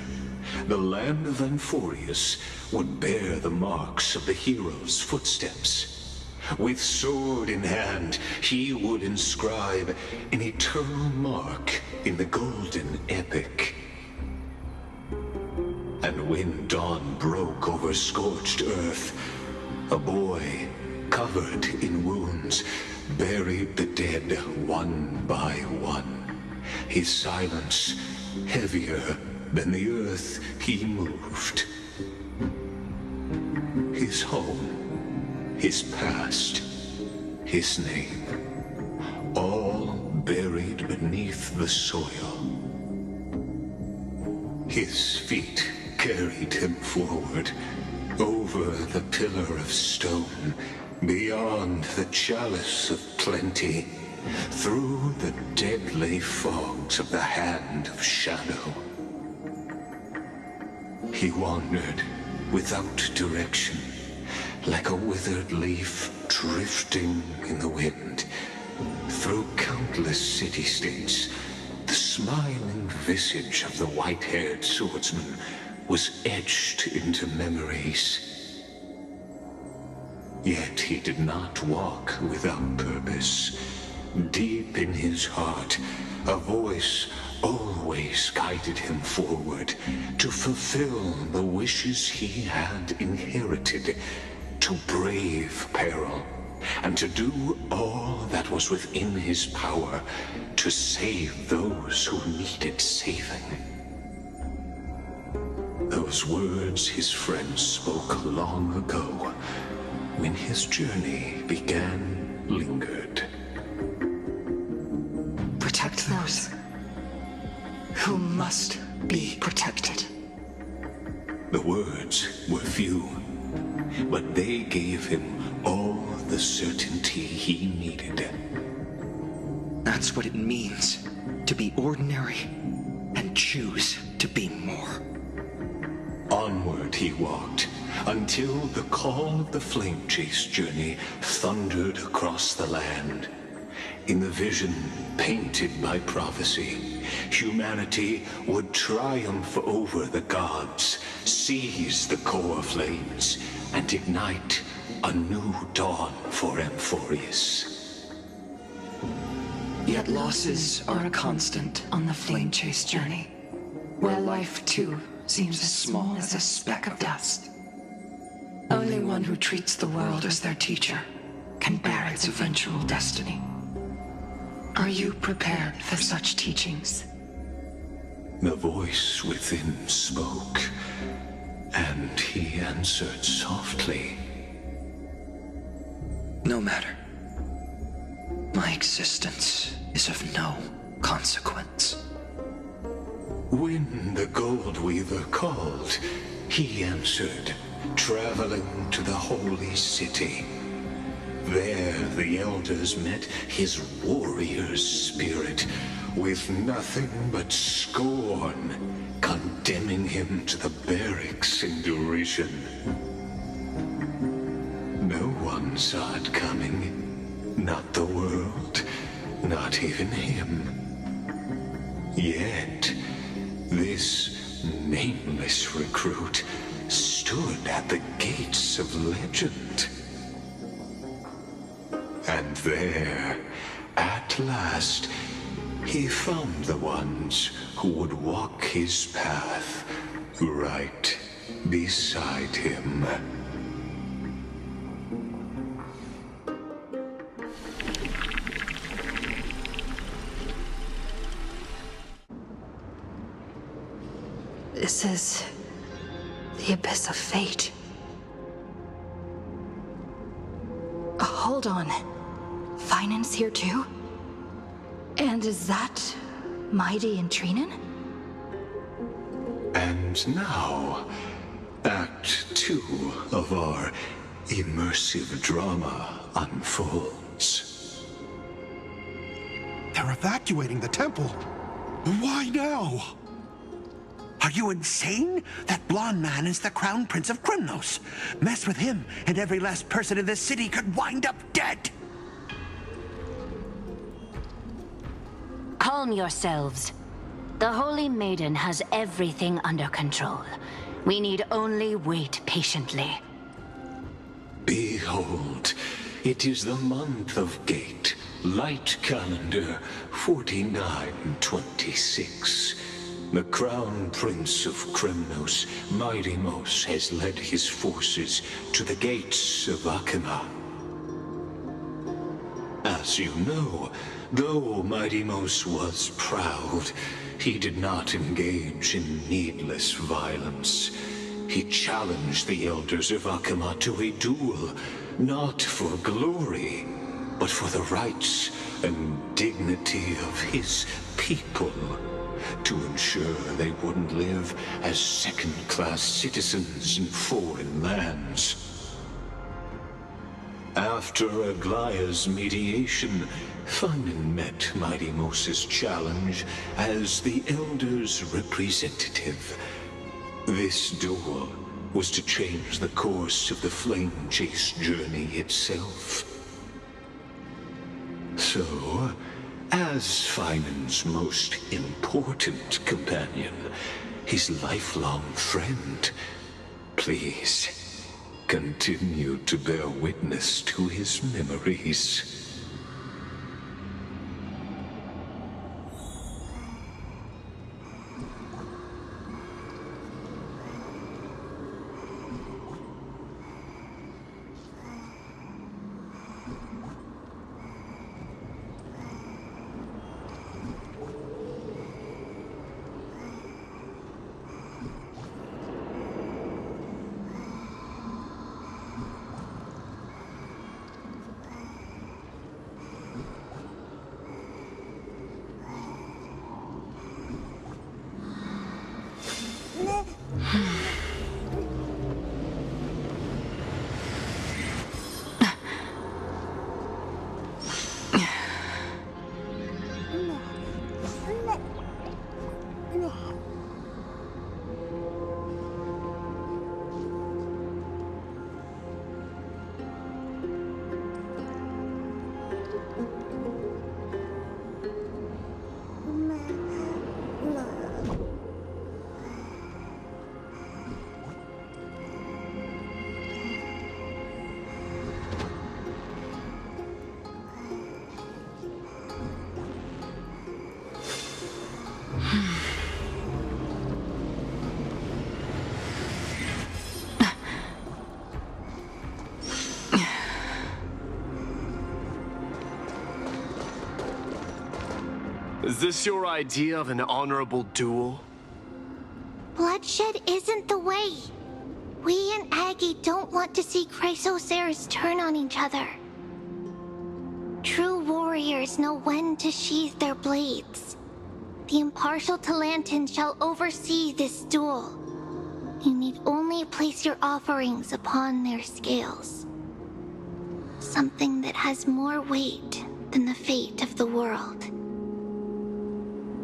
the land of Anforius would bear the marks of the hero's footsteps. With sword in hand, he would inscribe an eternal mark in the golden epic. And when dawn broke over scorched earth, a boy, covered in wounds, buried the dead one by one. His silence heavier than the earth he moved. His home, his past, his name, all buried beneath the soil. His feet carried him forward, over the pillar of stone, beyond the chalice of plenty, through the deadly fogs of the hand of shadow. He wandered without direction, like a withered leaf drifting in the wind, through countless city-states. The smiling visage of the white-haired swordsman was etched into memories. Yet he did not walk without purpose. Deep in his heart, a voice always guided him forward to fulfill the wishes he had inherited, to brave peril, and to do all that was within his power to save those who needed saving. Those words his friend spoke long ago, when his journey began, lingered. Protect those who must be protected. The words were few, but they gave him all the certainty he needed. That's what it means to be ordinary and choose to be more. Onward he walked, until the call of the flame chase journey thundered across the land. In the vision painted by prophecy, humanity would triumph over the gods, seize the core flames, and ignite a new dawn for Amphorius. Yet losses are a constant on the flame chase journey, where life too seems as small as a speck of dust. Only one who treats the world as their teacher can bear its eventual destiny. Are you prepared for such teachings? The voice within spoke, and he answered softly. No matter. My existence is of no consequence. When the Gold Weaver called, he answered, traveling to the holy city. There the elders met his warrior's spirit, with nothing but scorn, condemning him to the barracks in derision. No one saw it coming, not the world, not even him. Yet, this nameless recruit stood at the gates of legend. And there, at last, he found the ones who would walk his path right beside him. This is the abyss of fate. Hold on. Finan's here too? And is that Mighty and Trinen? And now, Act 2 of our immersive drama unfolds. They're evacuating the temple. Why now? Are you insane? That blonde man is the Crown Prince of Krymnos. Mess with him, and every last person in this city could wind up dead. Calm yourselves. The Holy Maiden has everything under control. We need only wait patiently. Behold, it is the month of Gate, Light Calendar 4926. The Crown Prince of Krymnos, Midimos, has led his forces to the gates of Akima. As you know, though Midimos was proud, he did not engage in needless violence. He challenged the elders of Akima to a duel, not for glory, but for the rights and dignity of his people, to ensure they wouldn't live as second-class citizens in foreign lands. After Aglaya's mediation, Finan met Midimos' challenge as the Elder's representative. This duel was to change the course of the Flame Chase journey itself. So, as Finan's most important companion, his lifelong friend, please continue to bear witness to his memories. Is this your idea of an honorable duel? Bloodshed isn't the way. We and Aggie don't want to see Chrysoceres turn on each other. True warriors know when to sheathe their blades. The impartial Talantan shall oversee this duel. You need only place your offerings upon their scales. Something that has more weight than the fate of the world.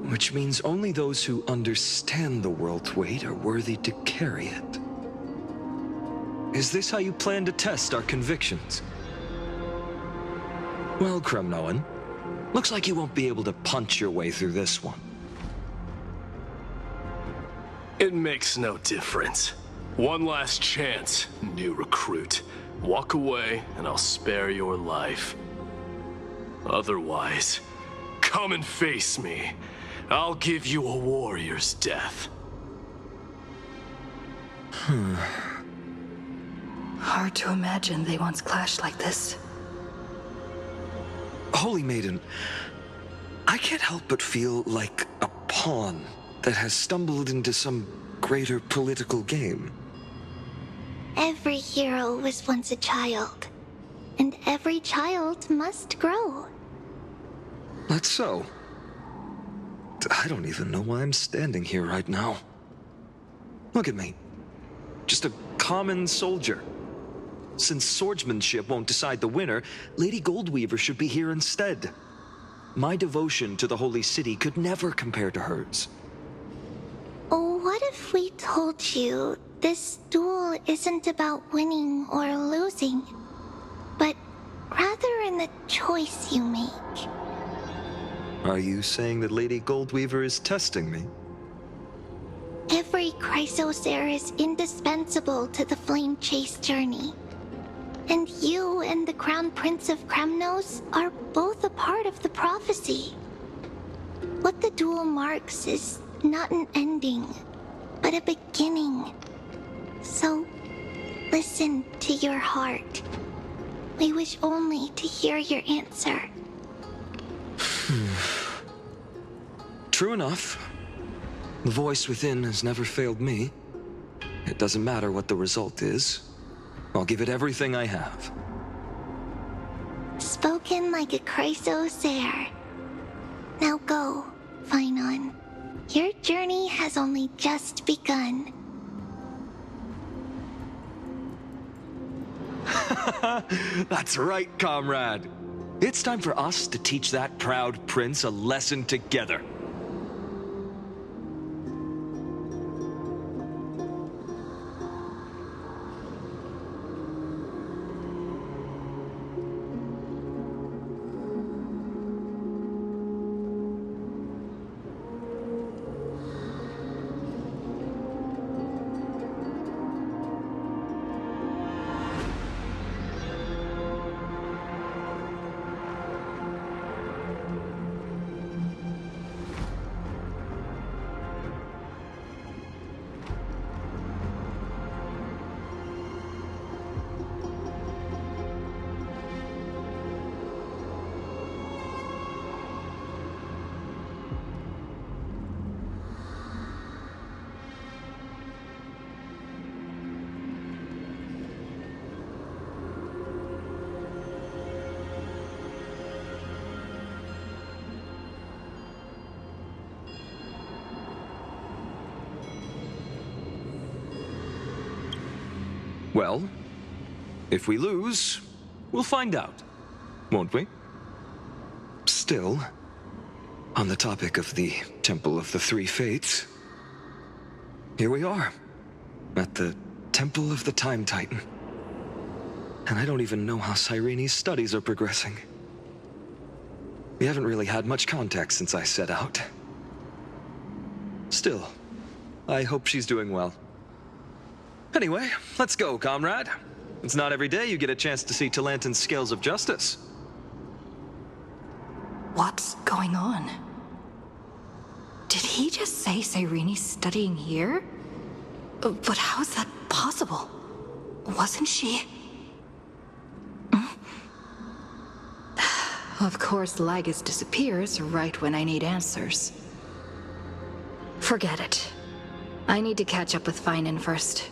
Which means only those who understand the world's weight are worthy to carry it. Is this how you plan to test our convictions? Well, Kremnoan, looks like you won't be able to punch your way through this one. It makes no difference. One last chance, new recruit. Walk away, and I'll spare your life. Otherwise, come and face me. I'll give you a warrior's death. Hard to imagine they once clashed like this. Holy Maiden, I can't help but feel like a pawn that has stumbled into some greater political game. Every hero was once a child, and every child must grow. That's so. I don't even know why I'm standing here right now. Look at me. Just a common soldier. Since swordsmanship won't decide the winner, Lady Goldweaver should be here instead. My devotion to the Holy City could never compare to hers. Oh, what if we told you this duel isn't about winning or losing, but rather in the choice you make? Are you saying that Lady Goldweaver is testing me? Every Chrysosaur is indispensable to the Flame Chase journey. And you and the Crown Prince of Kremnos are both a part of the prophecy. What the duel marks is not an ending, but a beginning. So, listen to your heart. We wish only to hear your answer. True enough. The voice within has never failed me. It doesn't matter what the result is. I'll give it everything I have. Spoken like a Chrysosaur. Now go, Finon. Your journey has only just begun. That's right, comrade. It's time for us to teach that proud prince a lesson together. Well, if we lose, we'll find out, won't we? Still, on the topic of the Temple of the Three Fates, here we are, at the Temple of the Time Titan. And I don't even know how Cyrene's studies are progressing. We haven't really had much contact since I set out. Still, I hope she's doing well. Anyway, let's go, comrade. It's not every day you get a chance to see Talantin's scales of justice. What's going on? Did he just say Cyrene's studying here? But how is that possible? Wasn't she? Of course, Lygus disappears right when I need answers. Forget it. I need to catch up with Finon first.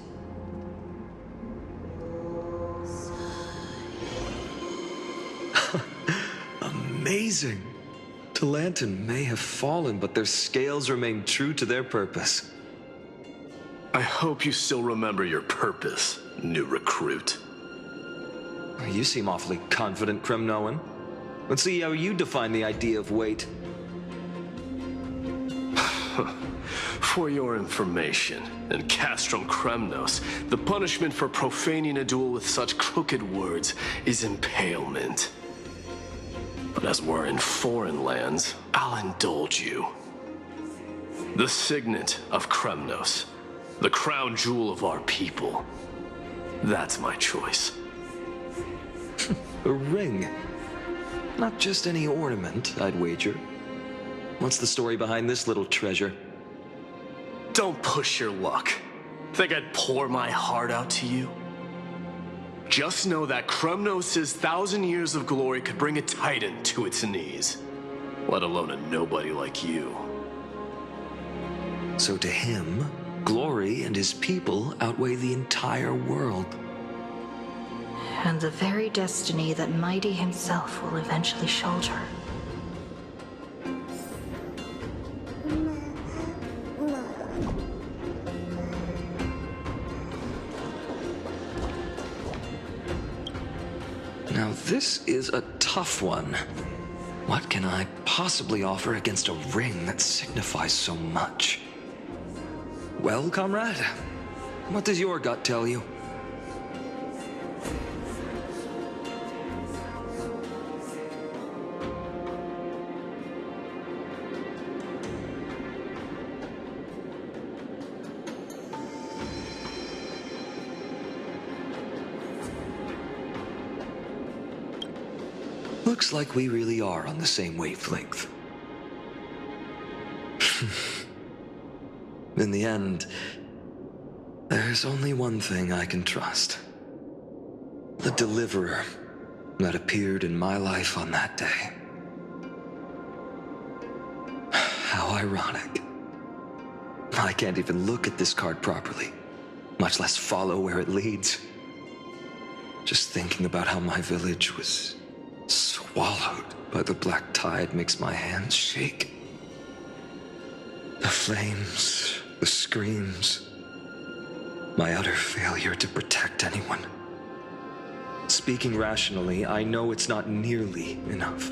Amazing! Talantin may have fallen, but their scales remain true to their purpose. I hope you still remember your purpose, new recruit. You seem awfully confident, Kremnoan. Let's see how you define the idea of weight. For your information, in Castrum Kremnos, the punishment for profaning a duel with such crooked words is impalement. But as we're in foreign lands, I'll indulge you. The signet of Kremnos, the crown jewel of our people. That's my choice. A ring. Not just any ornament, I'd wager. What's the story behind this little treasure? Don't push your luck. Think I'd pour my heart out to you? Just know that Kremnos' 1,000 years of glory could bring a titan to its knees. Let alone a nobody like you. So to him, glory and his people outweigh the entire world. And the very destiny that Mighty himself will eventually shoulder. Now this is a tough one. What can I possibly offer against a ring that signifies so much? Well, comrade, what does your gut tell you? Looks like we really are on the same wavelength. In the end, there's only one thing I can trust. The deliverer that appeared in my life on that day. How ironic. I can't even look at this card properly, much less follow where it leads. Just thinking about how my village was swallowed by the black tide makes my hands shake. The flames, the screams, my utter failure to protect anyone. Speaking rationally, I know it's not nearly enough.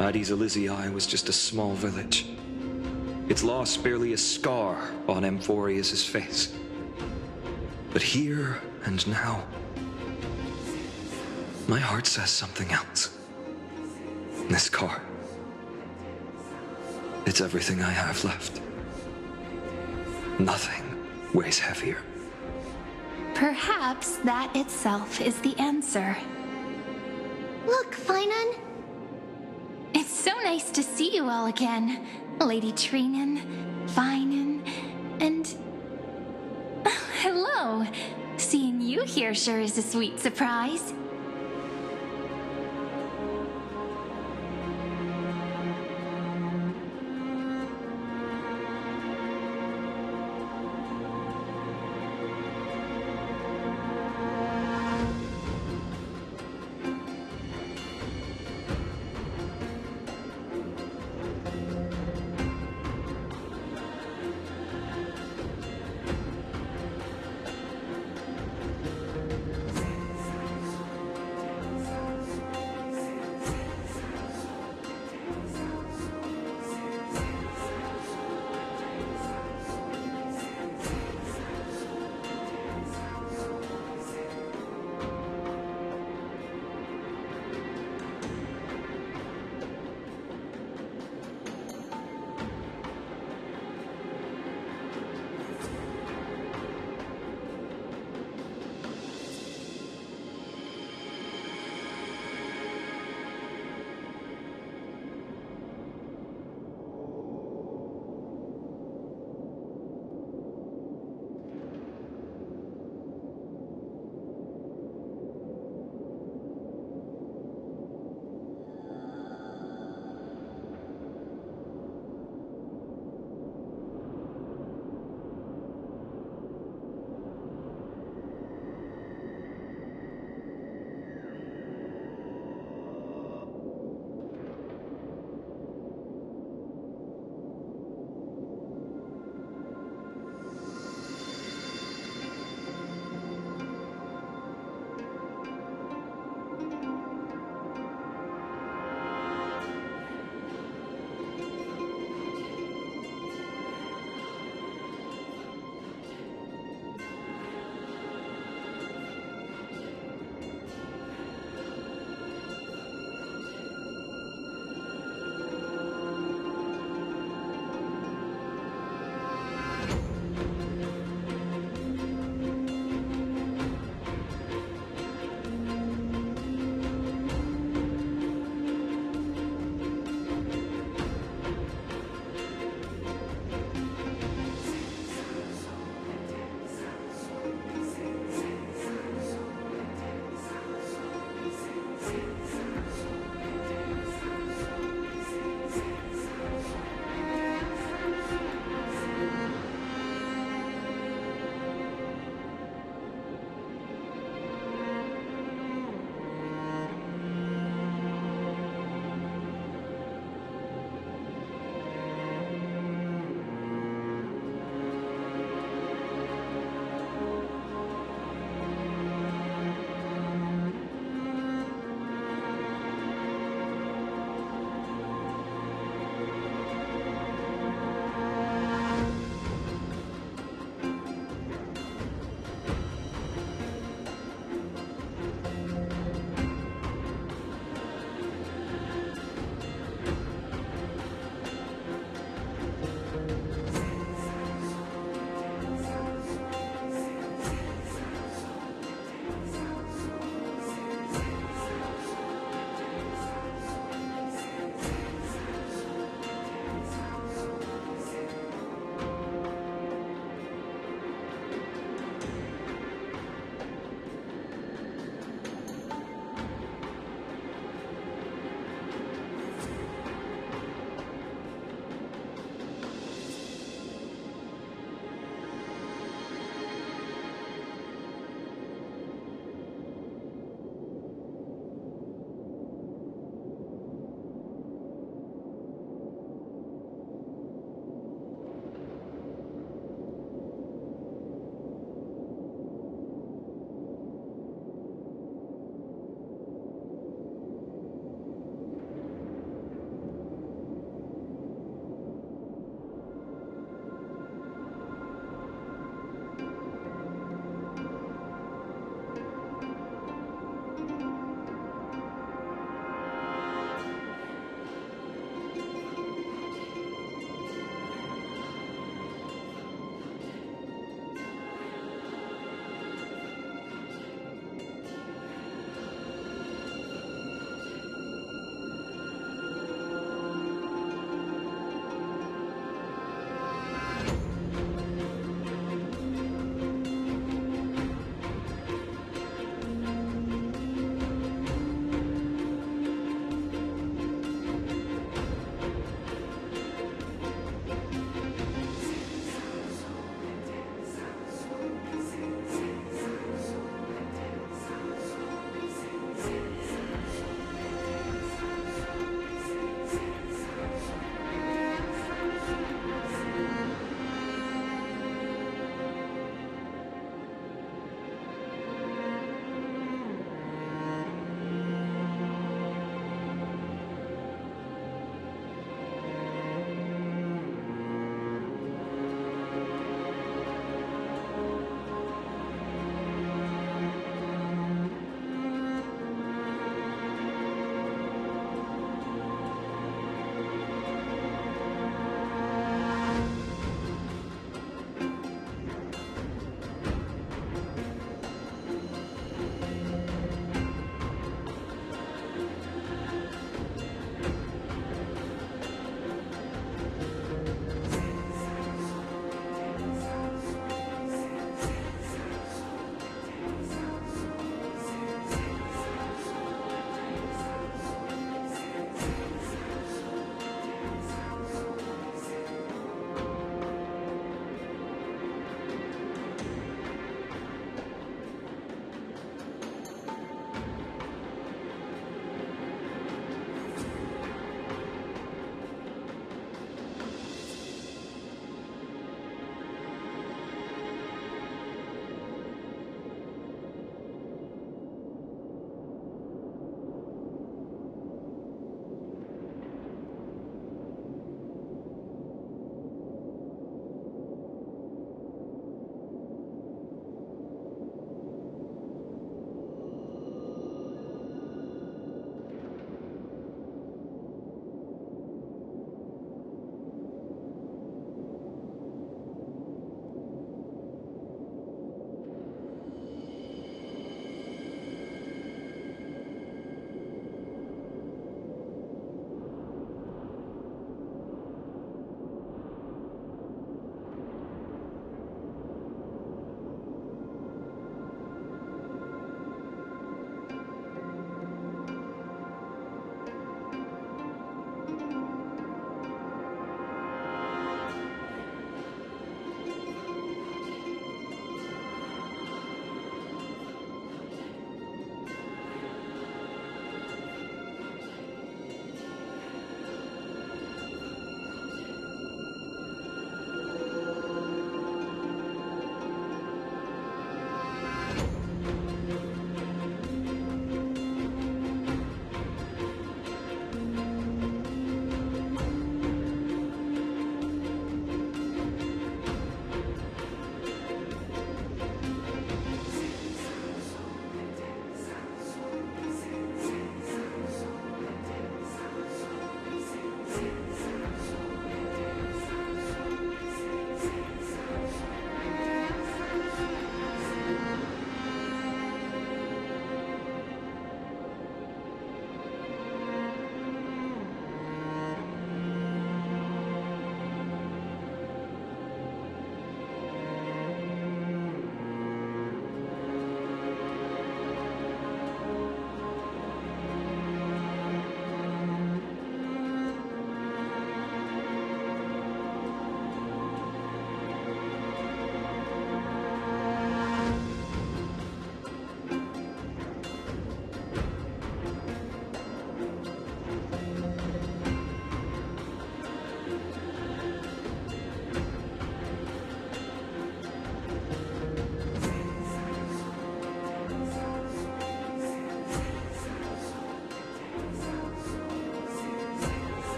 Addis Elysiae was just a small village. Its loss barely a scar on Amphorius' face. But here and now, my heart says something else. This car. It's everything I have left. Nothing weighs heavier. Perhaps that itself is the answer. Look, Finan! It's so nice to see you all again. Lady Trinan, Finan, and... hello! Seeing you here sure is a sweet surprise.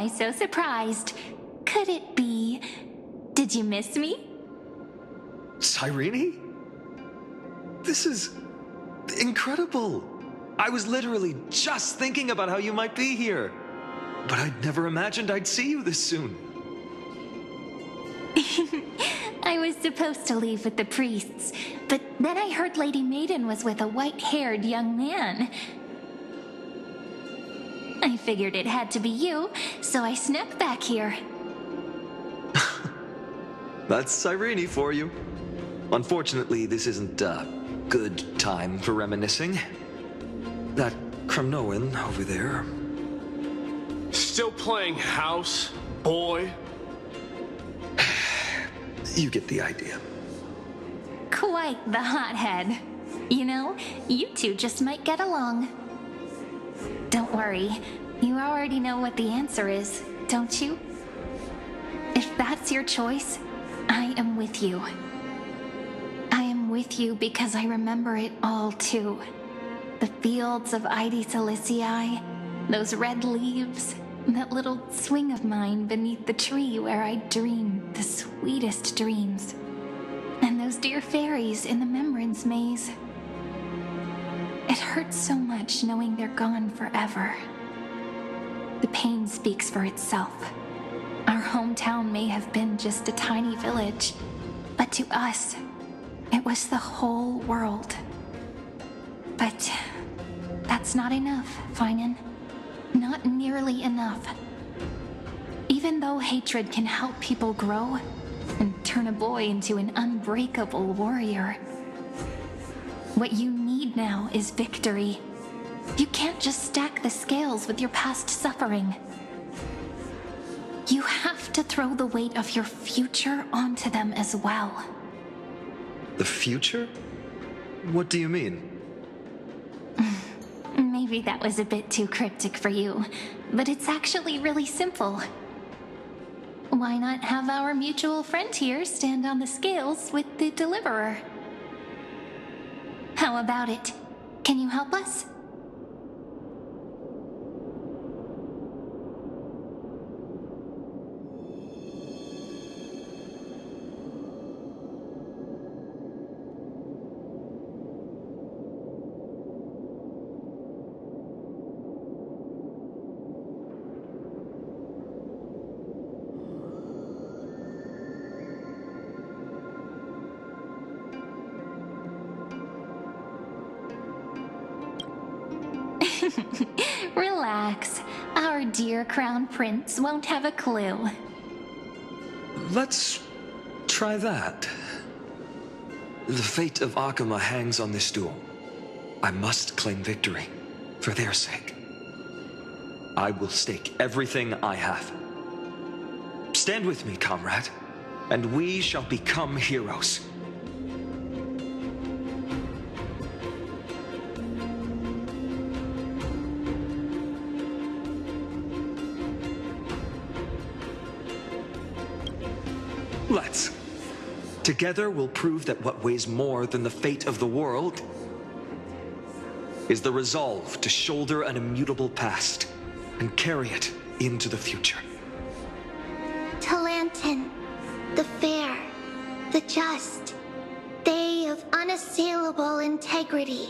I so surprised? Could it be... Did you miss me? Cyrene? This is incredible. I was literally just thinking about how you might be here. But I'd never imagined I'd see you this soon. I was supposed to leave with the priests, but then I heard Lady Maiden was with a white-haired young man. I figured it had to be you, so I snuck back here. That's Cyrene for you. Unfortunately, this isn't a good time for reminiscing. That Kremnoan over there... Still playing house, boy? You get the idea. Quite the hothead. You know, you two just might get along. Don't worry, you already know what the answer is, don't you? If that's your choice, I am with you. I am with you because I remember it all too. The fields of Ide Silicii, those red leaves, that little swing of mine beneath the tree where I dreamed the sweetest dreams. And those dear fairies in the Membrance Maze. It hurts so much knowing they're gone forever. The pain speaks for itself. Our hometown may have been just a tiny village, but to us, it was the whole world. But that's not enough, Finan. Not nearly enough. Even though hatred can help people grow and turn a boy into an unbreakable warrior, what you need now is victory. You can't just stack the scales with your past suffering. You have to throw the weight of your future onto them as well. The future? What do you mean? Maybe that was a bit too cryptic for you, but it's actually really simple. Why not have our mutual friend here stand on the scales with the deliverer? How about it? Can you help us? Relax. Our dear Crown Prince won't have a clue. Let's try that. The fate of Akama hangs on this duel. I must claim victory, for their sake. I will stake everything I have. Stand with me, comrade, and we shall become heroes. Let's. Together we'll prove that what weighs more than the fate of the world is the resolve to shoulder an immutable past and carry it into the future. Talantin, the fair, the just, they of unassailable integrity.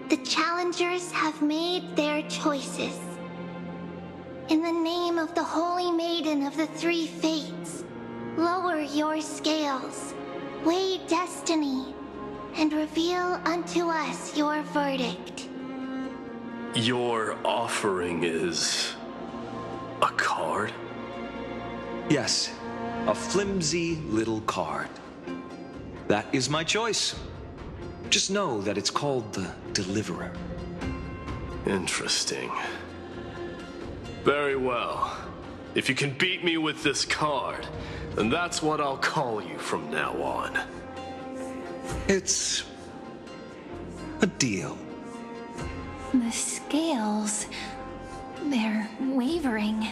The challengers have made their choices. In the name of the Holy Maiden of the Three Fates, lower your scales, weigh destiny, and reveal unto us your verdict. Your offering is... a card? Yes, a flimsy little card. That is my choice. Just know that it's called the Deliverer. Interesting. Very well. If you can beat me with this card, then that's what I'll call you from now on. It's a deal. The scales... they're wavering.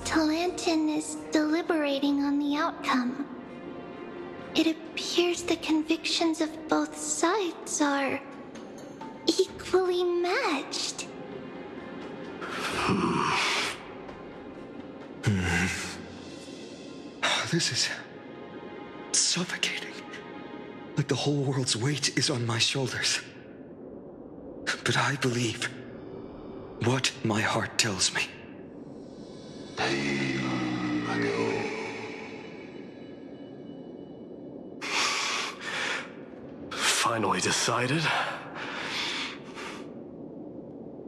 Talantin is deliberating on the outcome. It appears the convictions of both sides are equally matched. This is suffocating. Like the whole world's weight is on my shoulders. But I believe what my heart tells me. Finally decided?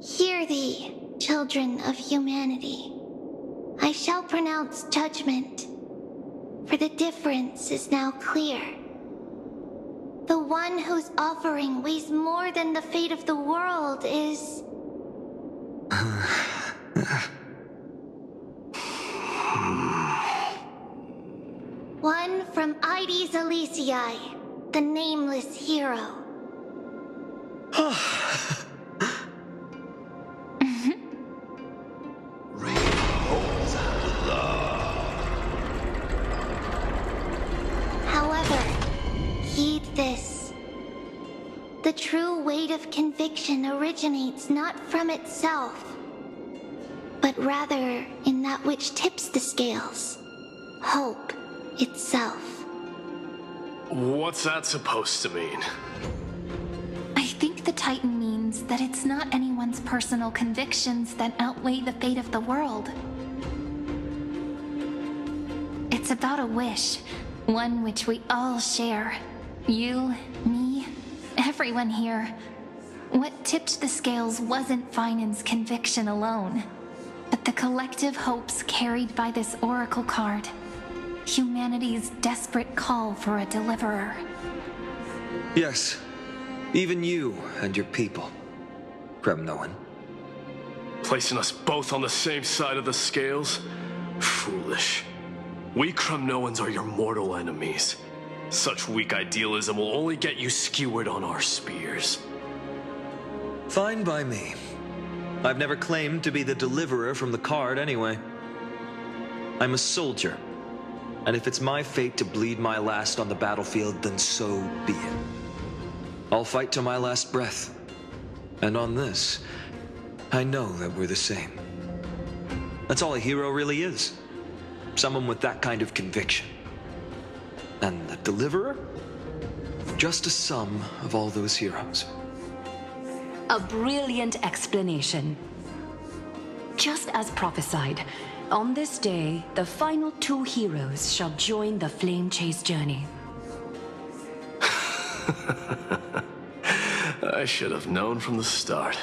Hear thee, children of humanity. I shall pronounce judgment, for the difference is now clear. The one whose offering weighs more than the fate of the world is... one from Ides Elysiae, the nameless hero. However, heed this. The true weight of conviction originates not from itself, but rather in that which tips the scales, hope itself. What's that supposed to mean? I think the Titan means that it's not anyone's personal convictions that outweigh the fate of the world. It's about a wish, one which we all share. You, me, everyone here. What tipped the scales wasn't Finan's conviction alone, but the collective hopes carried by this oracle card. Humanity's desperate call for a deliverer. Yes, even you and your people, Kremnoan. Placing us both on the same side of the scales? Foolish. We Kremnoans are your mortal enemies. Such weak idealism will only get you skewered on our spears. Fine by me. I've never claimed to be the deliverer from the card anyway. I'm a soldier, and if it's my fate to bleed my last on the battlefield, then so be it. I'll fight to my last breath. And on this, I know that we're the same. That's all a hero really is. Someone with that kind of conviction. And the deliverer? Just a sum of all those heroes. A brilliant explanation. Just as prophesied, on this day, the final two heroes shall join the Flame Chase journey. I should have known from the start.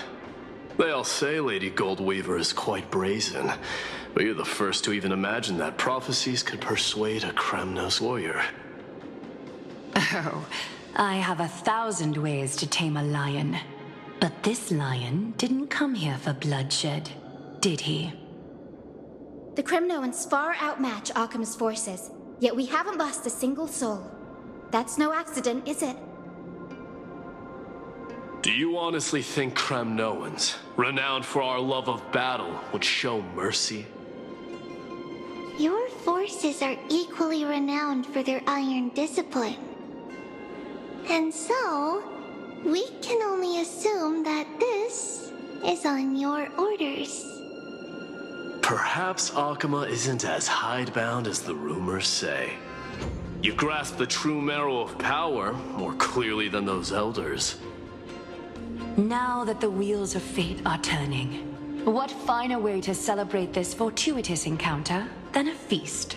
They all say Lady Goldweaver is quite brazen, but you're the first to even imagine that prophecies could persuade a Kremnos warrior. Oh, I have 1,000 ways to tame a lion. But this lion didn't come here for bloodshed, did he? The Kremnoans far outmatch Arkham's forces, yet we haven't lost a single soul. That's no accident, is it? Do you honestly think Kremnoans, renowned for our love of battle, would show mercy? Your forces are equally renowned for their iron discipline. And so, we can only assume that this is on your orders. Perhaps Akama isn't as hidebound as the rumors say. You grasp the true marrow of power more clearly than those elders. Now that the wheels of fate are turning, what finer way to celebrate this fortuitous encounter than a feast?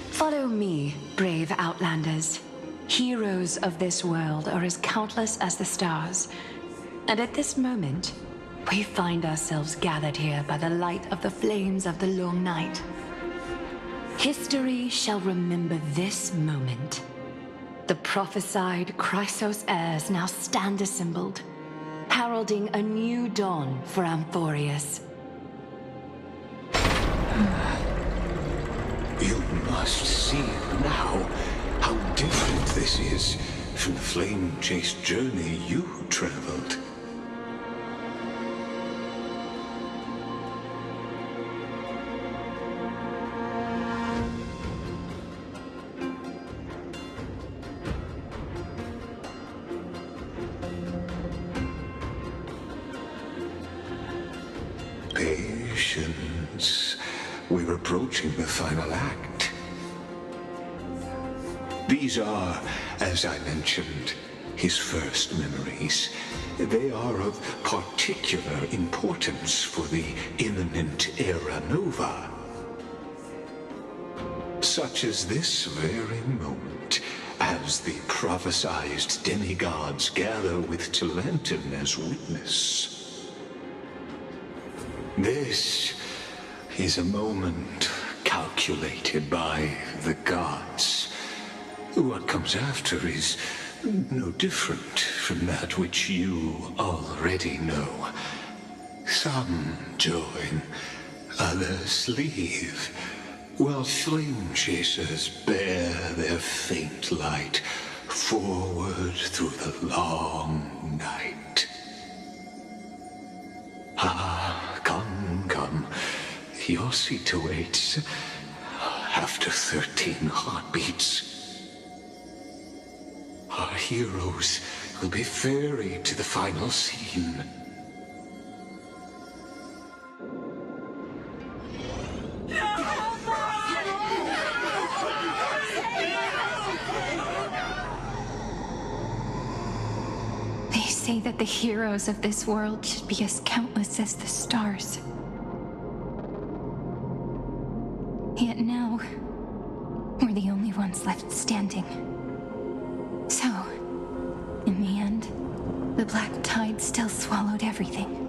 Follow me, brave Outlanders. Heroes of this world are as countless as the stars, and at this moment, we find ourselves gathered here by the light of the flames of the long night. History shall remember this moment. The prophesied Chrysos heirs now stand assembled, heralding a new dawn for Amphorius. You must see now how different this is from the flame chase journey you traveled. Patience. we're approaching the final act. These are, as I mentioned, his first memories. They are of particular importance for the imminent Era Nova. Such as this very moment, as the prophesized demigods gather with Talantin as witness. This is a moment calculated by the gods. What comes after is no different from that which you already know. Some join, others leave, while flame chasers bear their faint light forward through the long night. Ah, come. Your seat awaits after 13 heartbeats. Our heroes will be ferried to the final scene. They say that the heroes of this world should be as countless as the stars. Yet now, we're the only ones left standing. So, in the end, the black tide still swallowed everything.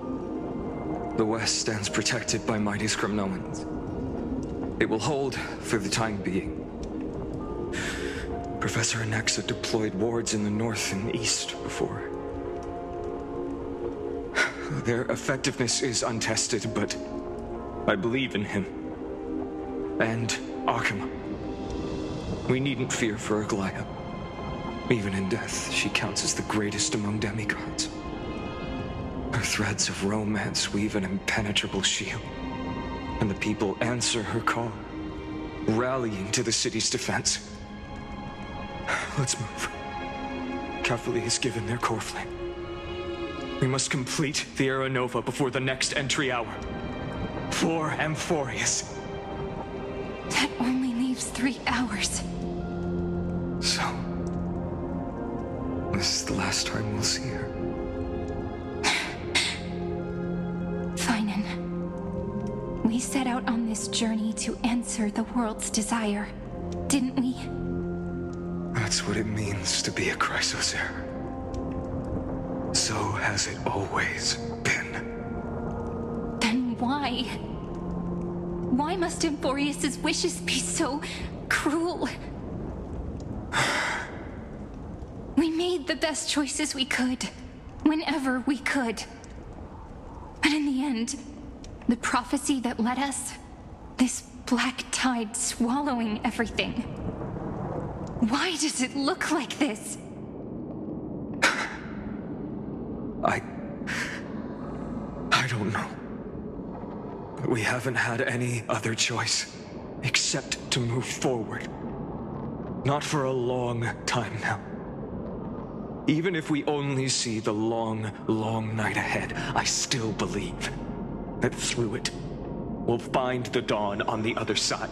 The West stands protected by mighty Scrimnoans. It will hold for the time being. Professor Anexa deployed wards in the north and east before. Their effectiveness is untested, but I believe in him. And Akama. We needn't fear for Aglaya. Even in death, she counts as the greatest among demigods. Her threads of romance weave an impenetrable shield, and the people answer her call, rallying to the city's defense. Let's move. Cavalry has given their core flame. We must complete the Era Nova before the next entry hour. For Amphorius. That only leaves 3 hours. So, this is the last time we'll see her. Finan, we set out on this journey to answer the world's desire, didn't we? That's what it means to be a Chrysosaur. So has it always been. Then why? Why must Amphorius' wishes be so cruel? We made the best choices we could, whenever we could. But in the end, the prophecy that led us, this black tide swallowing everything. Why does it look like this? I don't know. But we haven't had any other choice, except to move forward. Not for a long time now. Even if we only see the long, long night ahead, I still believe that through it, we'll find the dawn on the other side.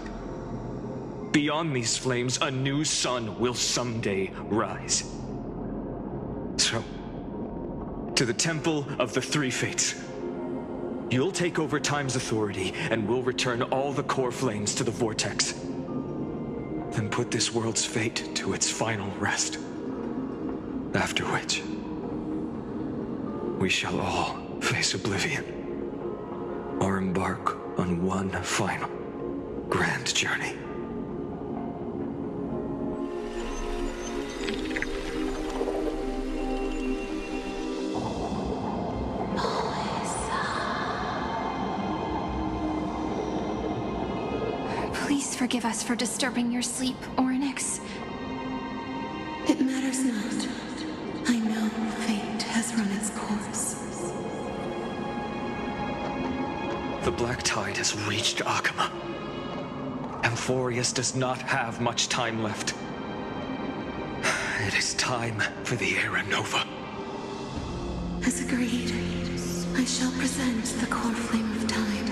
Beyond these flames, a new sun will someday rise. So, to the Temple of the Three Fates. You'll take over Time's authority, and we'll return all the core flames to the Vortex. Then put this world's fate to its final rest. After which, we shall all face oblivion, or embark on one final grand journey. Please forgive us for disturbing your sleep, Orynyx. It matters not. I know fate has run its course. The black tide has reached Akama. Amphorius does not have much time left. It is time for the Era Nova. As agreed, I shall present the core flame of time.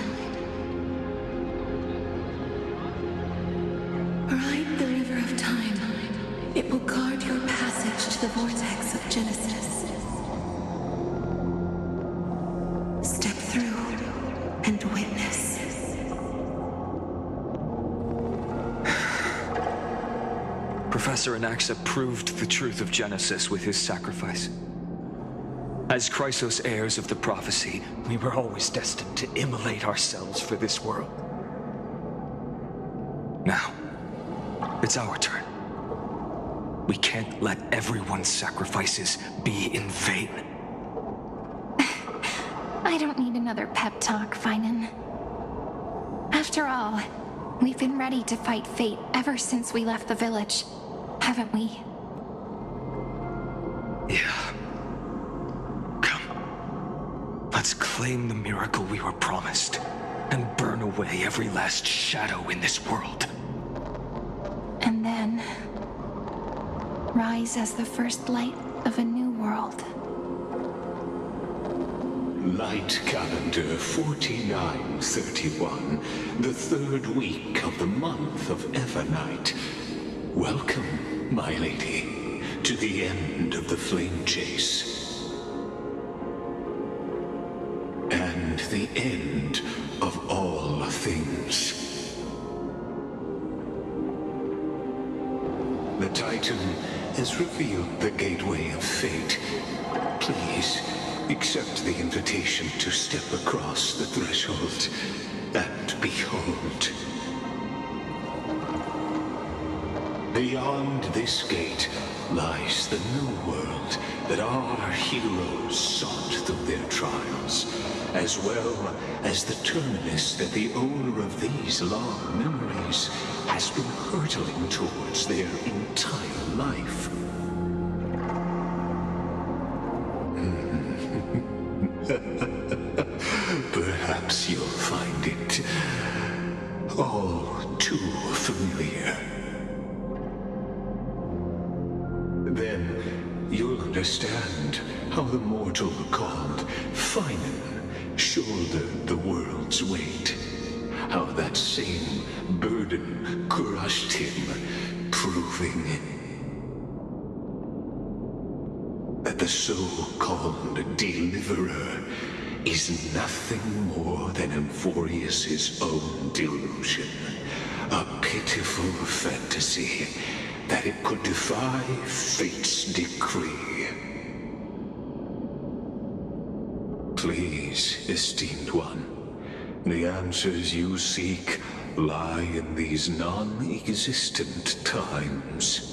It will guard your passage to the vortex of Genesis. Step through and witness. Professor Anaxa proved the truth of Genesis with his sacrifice. As Chrysos heirs of the prophecy, we were always destined to immolate ourselves for this world. Now, it's our turn. We can't let everyone's sacrifices be in vain. I don't need another pep talk, Finan. After all, we've been ready to fight fate ever since we left the village, haven't we? Yeah. Come. Let's claim the miracle we were promised, and burn away every last shadow in this world. And then rise as the first light of a new world. Light calendar 4931, the third week of the month of Evernight. Welcome, my lady, to the end of the flame chase. And the end of all things. The Titan has revealed the gateway of fate. Please, accept the invitation to step across the threshold and behold. Beyond this gate lies the new world that our heroes sought through their trials, as well as the terminus that the owner of these long memories has been hurtling towards their entire life. Perhaps you'll find it all too familiar. Then you'll understand how the mortal called Finan shouldered the world's weight. How that same burden crushed him, proving that the so-called deliverer is nothing more than Amphorius's own delusion. A pitiful fantasy that it could defy fate's decree. Please, esteemed one, the answers you seek lie in these non-existent times.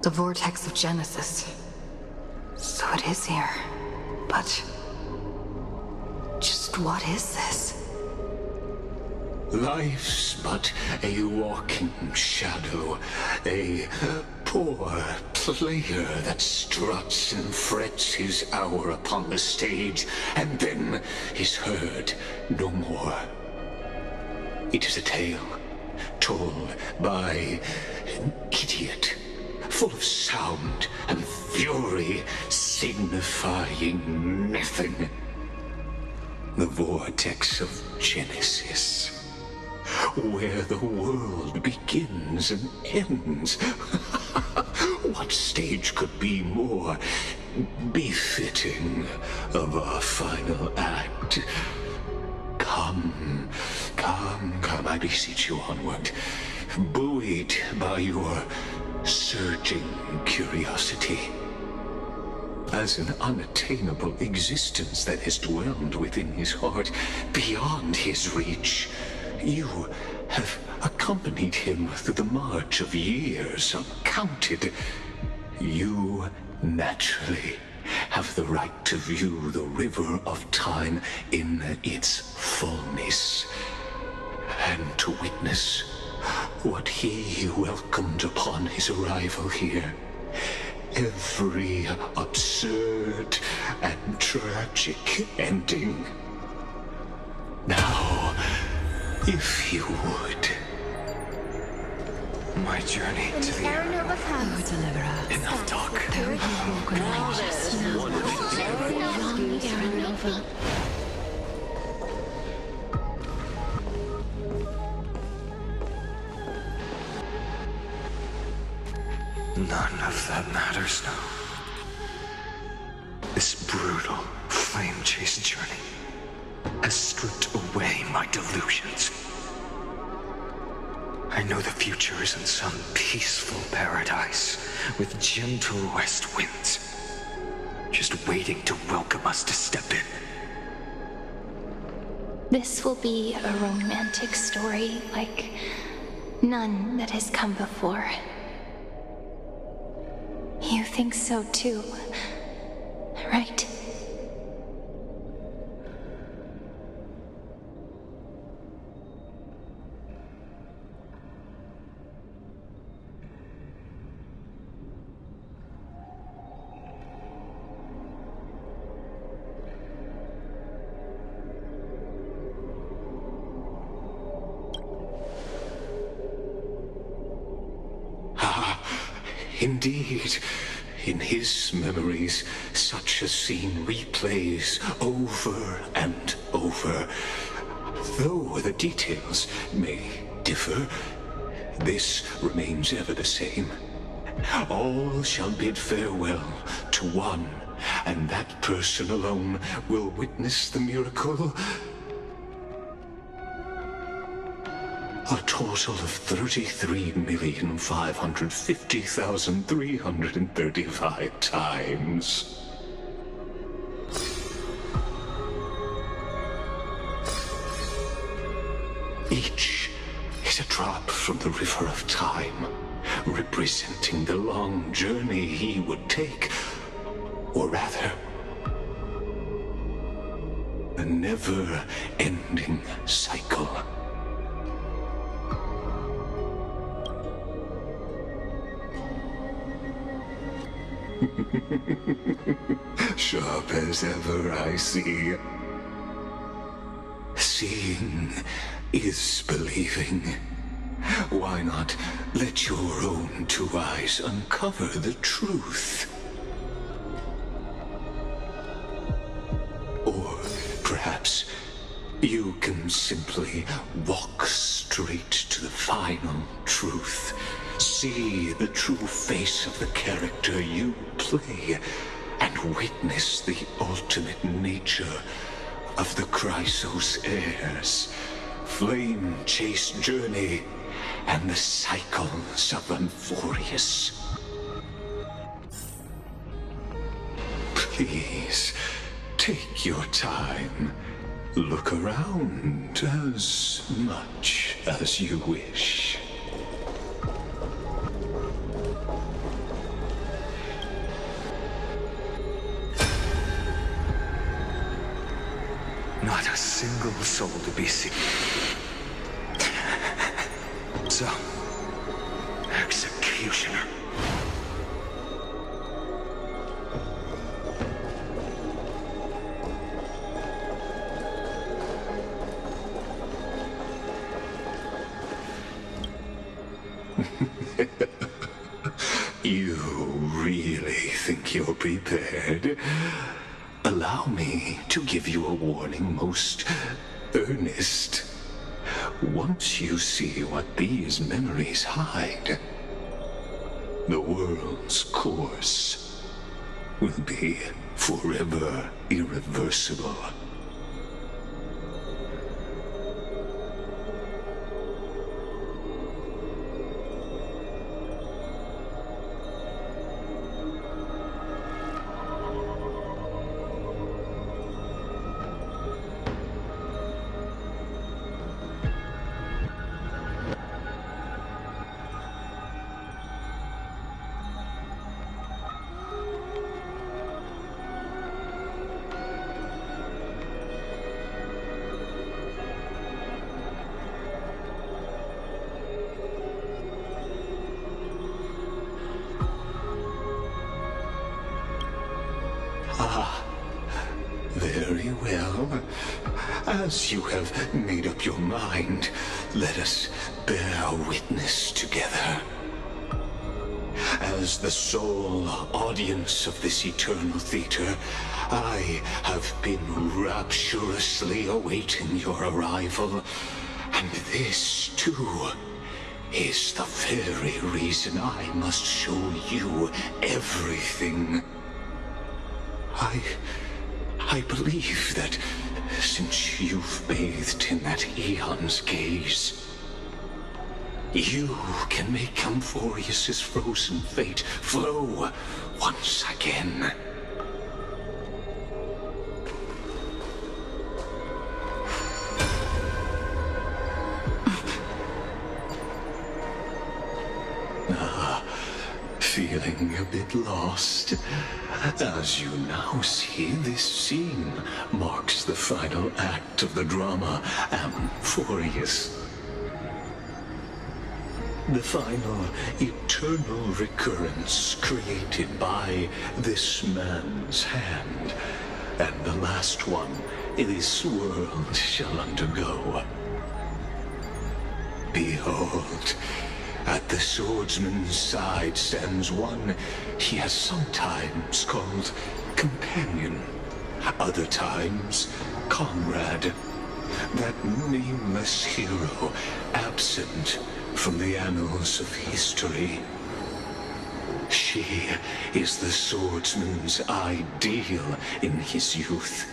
The vortex of Genesis. So it is here. But just what is this? Life's but a walking shadow, a poor player that struts and frets his hour upon the stage, and then is heard no more. It is a tale told by an idiot, full of sound and fury, signifying nothing. The vortex of Genesis, where the world begins and ends. What stage could be more befitting of our final act? Come, I beseech you onward, buoyed by your surging curiosity. As an unattainable existence that has dwelled within his heart, beyond his reach, you have accompanied him through the march of years uncounted. You naturally have the right to view the river of time in its fullness, and to witness what he welcomed upon his arrival here. Every absurd and tragic ending. Now, if you would. My journey to the Terranova comes. Deliverer. Enough talk. There you walk on Terranova. None of that matters now. This brutal, flame-chased journey has stripped away my delusions. I know the future is in some peaceful paradise with gentle west winds, just waiting to welcome us to step in. This will be a romantic story like none that has come before. You think so too, right? Indeed, in his memories, such a scene replays over and over. Though the details may differ, this remains ever the same. All shall bid farewell to one, and that person alone will witness the miracle. A total of 33,550,335 times. Each is a drop from the river of time, representing the long journey he would take, or rather, the never-ending cycle. Sharp as ever, I see. Seeing is believing. Why not let your own two eyes uncover the truth? Or perhaps you can simply walk straight to the final truth. See the true face of the character you play, and witness the ultimate nature of the Chrysos heirs, flame-chased journey, and the cycles of Amphorius. Please, take your time. Look around as much as you wish. Not a single soul to be seen. So, executioner. You really think you're prepared? Allow me to give you a warning, most earnest. Once you see what these memories hide, the world's course will be forever irreversible. As you have made up your mind, let us bear witness together. As the sole audience of this eternal theater, I have been rapturously awaiting your arrival, and this, too, is the very reason I must show you everything. I believe that since you've bathed in that eon's gaze, you can make Amphorius's frozen fate flow once again. Feeling a bit lost? As you now see, this scene marks the final act of the drama Amphorius. The final eternal recurrence created by this man's hand, and the last one this world shall undergo. Behold, at the swordsman's side stands one he has sometimes called companion, other times comrade, that nameless hero absent from the annals of history. She is the swordsman's ideal in his youth,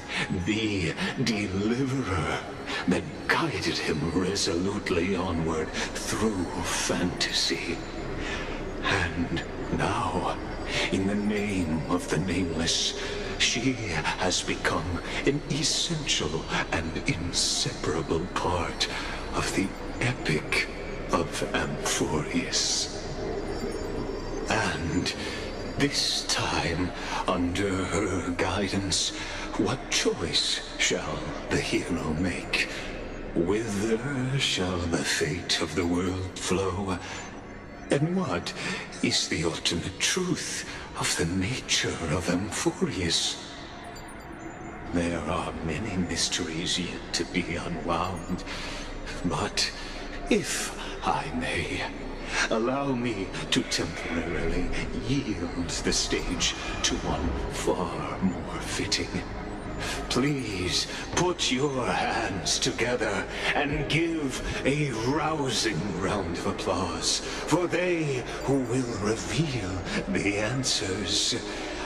the deliverer that guided him resolutely onward through fantasy. And now, in the name of the Nameless, she has become an essential and inseparable part of the epic of Amphorius. And this time, under her guidance, what choice shall the hero make? Whither shall the fate of the world flow? And what is the ultimate truth of the nature of Amphorius? There are many mysteries yet to be unwound, but if I may, allow me to temporarily yield the stage to one far more fitting. Please put your hands together and give a rousing round of applause for they who will reveal the answers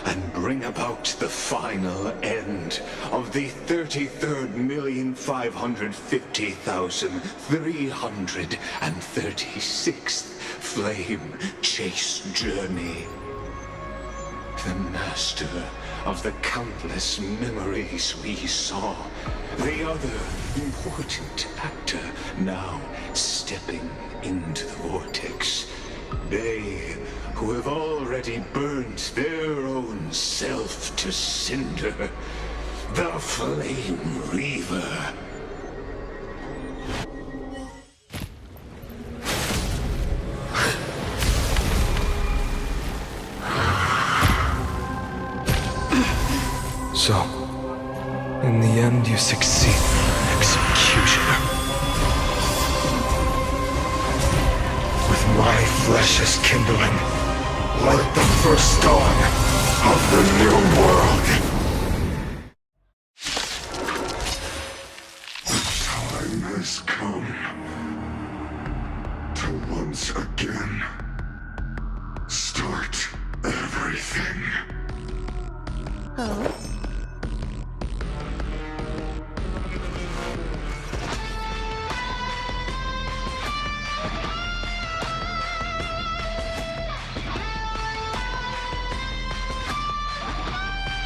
and bring about the final end of the 33,550,336th flame chase journey. The master of the countless memories we saw, the other important actor now stepping into the vortex. They who have already burnt their own self to cinder, the Flame Reaver. So, in the end, you succeed, Executioner. With my flesh as kindling, light the first dawn of the new world. The time has come to once again start everything. Oh?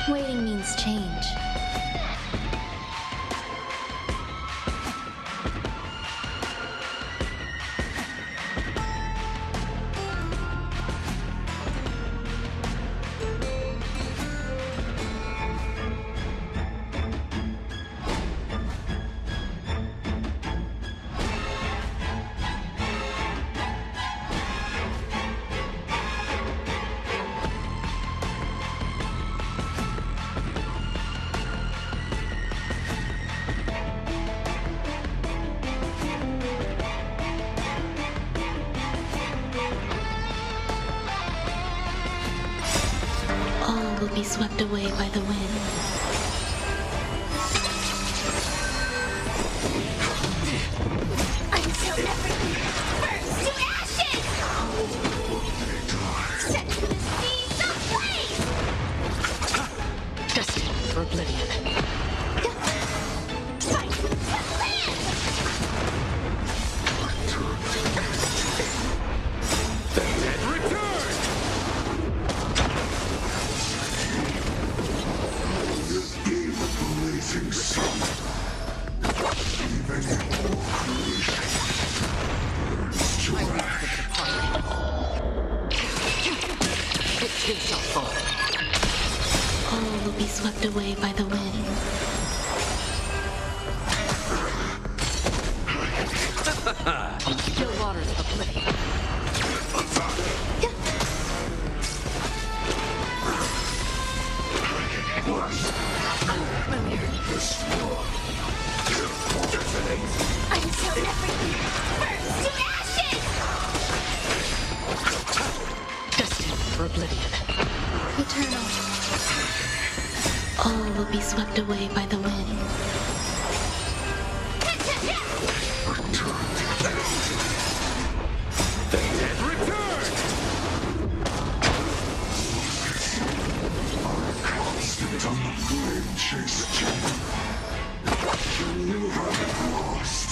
Waiting means change. will be swept away by the wind. Until everything burns to ashes! Set to the seas of flame! Destined for oblivion. Fight to land! The dead return! Blazing sun. Even in all creation burns to ash. It too shall fall. All will be swept away by the wind. Still waters of oblivion. Until everything burns to ashes! Destined for oblivion. Eternal. All will be swept away by the wind. The dead return! Constant on the flame chase journey. You haven't lost.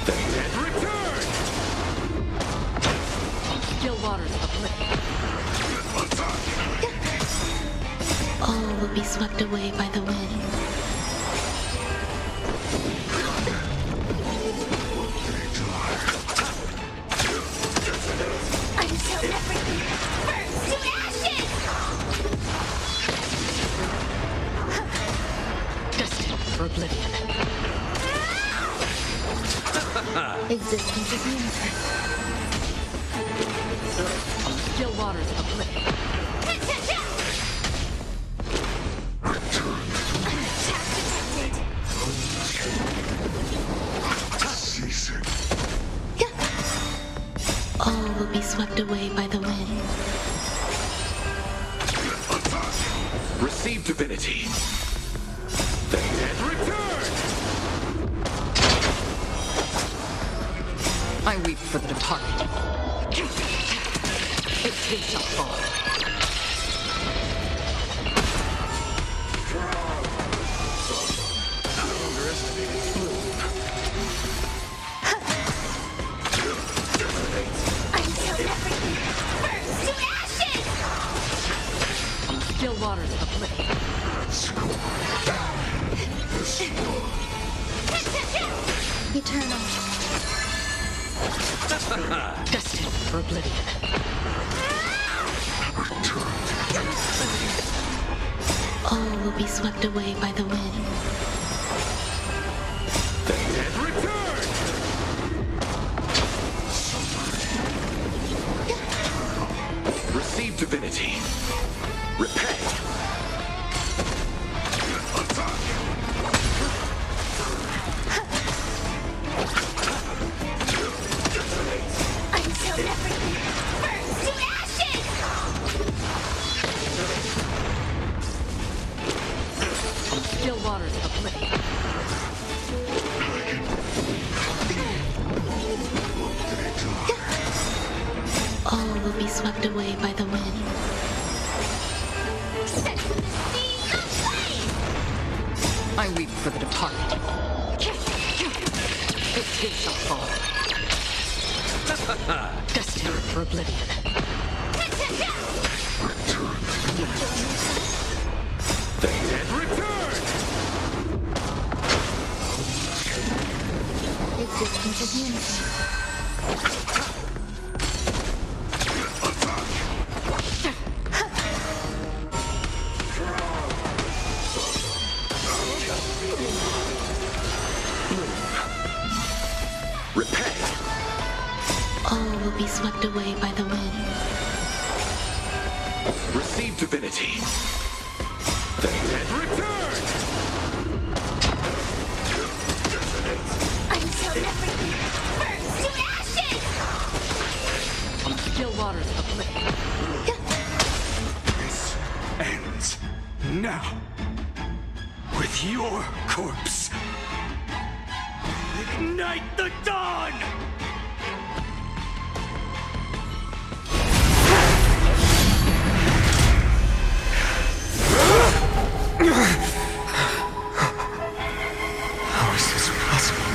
The dead return! Still waters of oblivion. All will be swept away by the wind. Until everything burns to ashes! Destined for oblivion. Existence is limited. Still waters of oblivion. Ceasing. All will be swept away by the wind. Receive divinity. The dead return! I weep for the departed. It too shall fall. Until everything burns to ashes! Still waters of oblivion. Eternal. Destined for oblivion. All will be swept away by the wind. The dead return! Receive divinity. Repay. Until everything burns to ashes! Still waters of oblivion. All will be swept away by the wind. Set to the seas of flame! I weep for the departed. It too shall fall. Destined for oblivion. The dead return! Existence is unity. Repay. All will be swept away by the wind. Receive divinity. The dead return! ends now with your corpse. Ignite the dawn! How is this possible?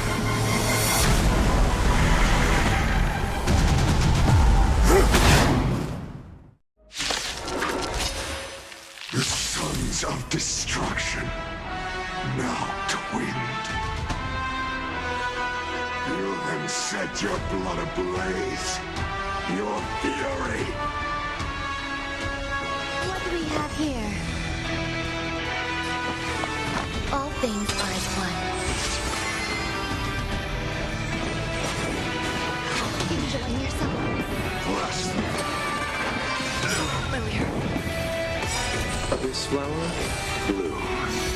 The sons of destruction, now twinned. You then set your blood ablaze, your fury. What do we have here? All things are as one. Enjoying yourself? This flower, bloom.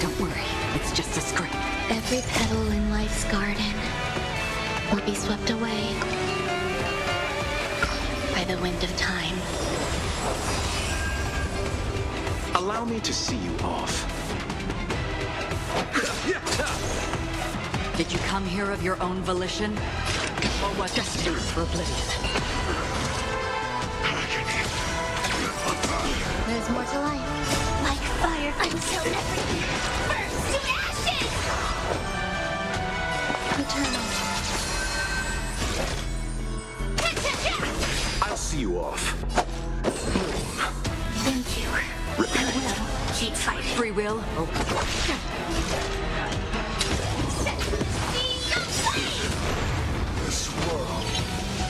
Don't worry, it's just a script. Every petal in life's garden will be swept away by the wind of time. Allow me to see you off. Did you come here of your own volition? Or was destined for oblivion? There's more to life. Like fire until everything bursts to ashes! Eternal. I'll see you off. Thank you. I will keep fighting. Free will? Oh. This world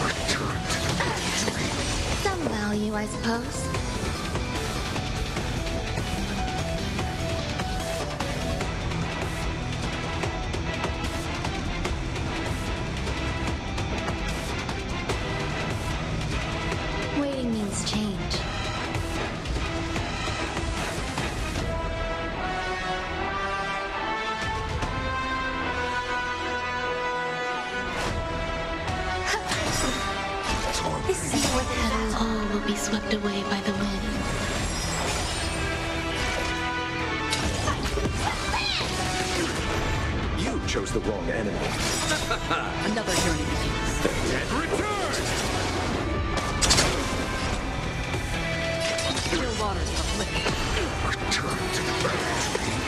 returned to me. Some value, I suppose. Waiting means change. This is where the petals all will be swept away by the wind. You chose the wrong enemy. Another journey begins. The dead return! Still waters of oblivion. Return to the battlefield.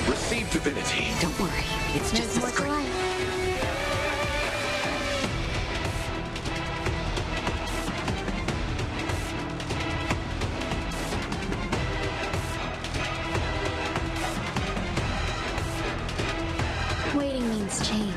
Receive divinity. Don't worry, it's There's just a more to script. life. Waiting means change.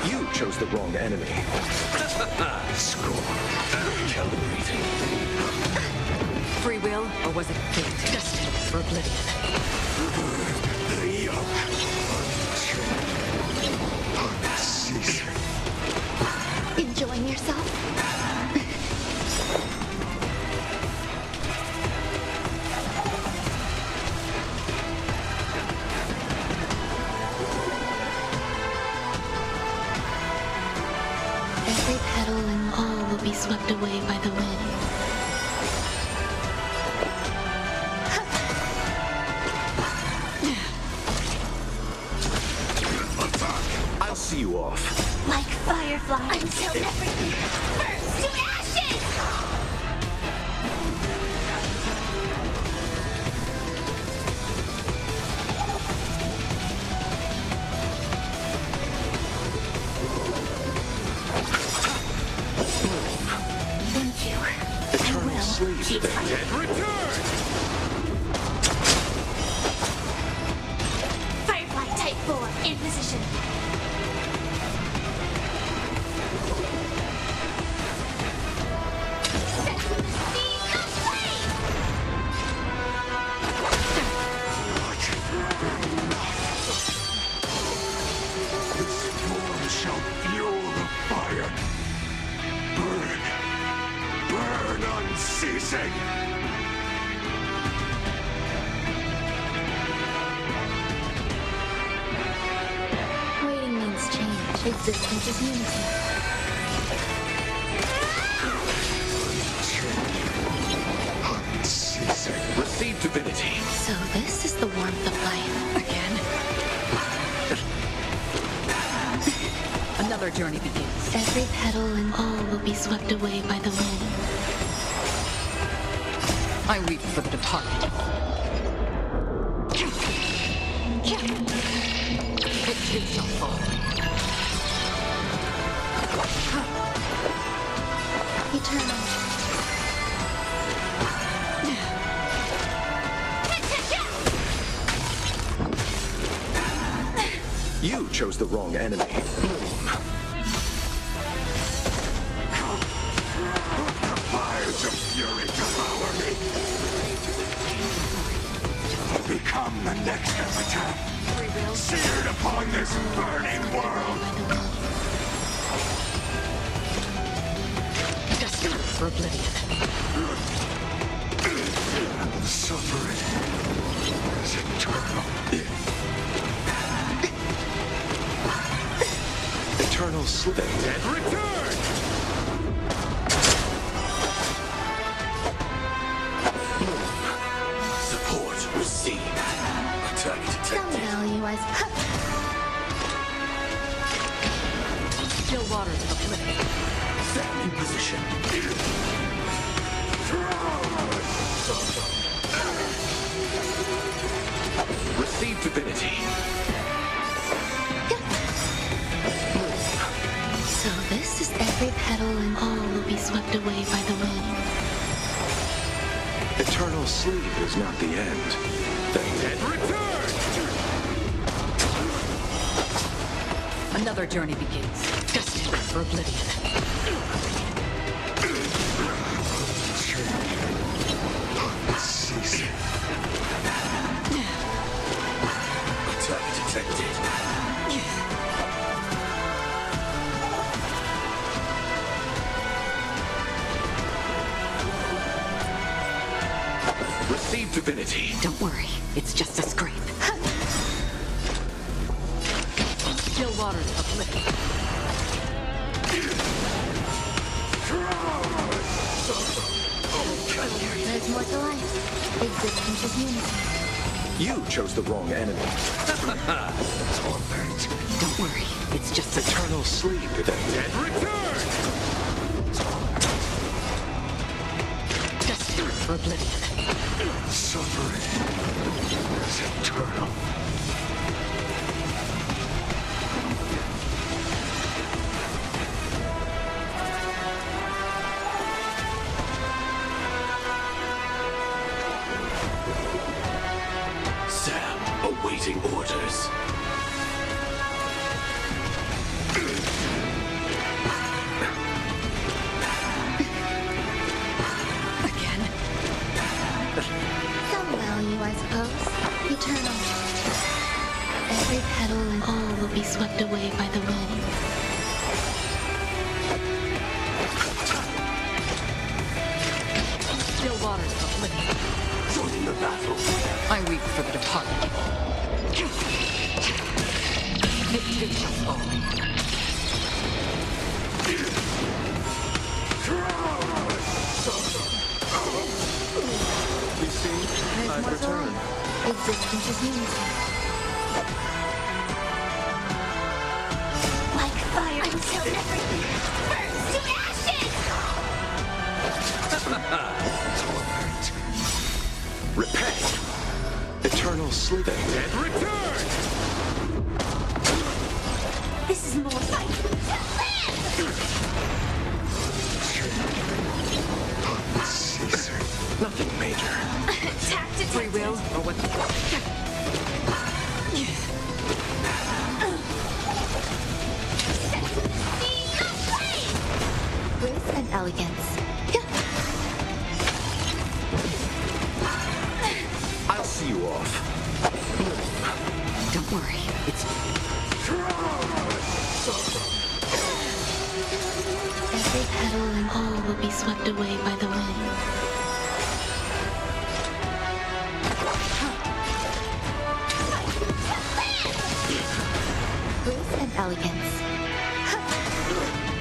You chose the wrong enemy. Score. Calibrating. Free will, or was it fate? Destined for oblivion. The yoke unceasing. Enjoying yourself? Every petal and all will be swept away by the wind. you off. Like firefly until everything burns to ashes! Thank you. Eternal sleep. Keep fighting. Return! Firefly Type 4 in position. Shall fuel the fire. Burn. Burn unceasing. Waiting means change. Existence is unity. Unceasing. Receive divinity. So this is the warmth of life again. Another journey begins. Every petal and all will be swept away by the wind. I weep for the departed. It too shall fall. Eternal. You chose the wrong enemy. The fires of fury devour me. I'll become the next epitaph. Seared upon this burning world. Destined for oblivion. Suffering is eternal. Eternal sleep. And return! Support received. Attack Some detected. value as Still waters of oblivion. Set in position. Receive divinity. So this is every petal and all will be swept away by the wind. Eternal sleep is not the end. And return! Another journey begins. Destined for oblivion. Unceasing. Attack detected. Receive divinity. Don't worry, it's just a scrape. Still waters of oblivion. there's more to life. Existence is unity. You chose the wrong enemy. Torment. Don't worry, it's just a Eternal sleep. And return! destined for oblivion. Suffering is eternal. Sam, awaiting orders. Again? Some value, I suppose. Eternal. Every petal and all will be swept away by the wind. Still waters of oblivion. Join the battle. I weep for the departed. It too shall fall. You see, There's I've more to returned. life. Existence is unity. Torment. Repent. Eternal sleep. And return. This is more like Nothing major. tactic. Free will, or what? Grace and elegance. I'll see you off. Don't worry, it's Every petal and all will be swept away by the wind. Grace and elegance.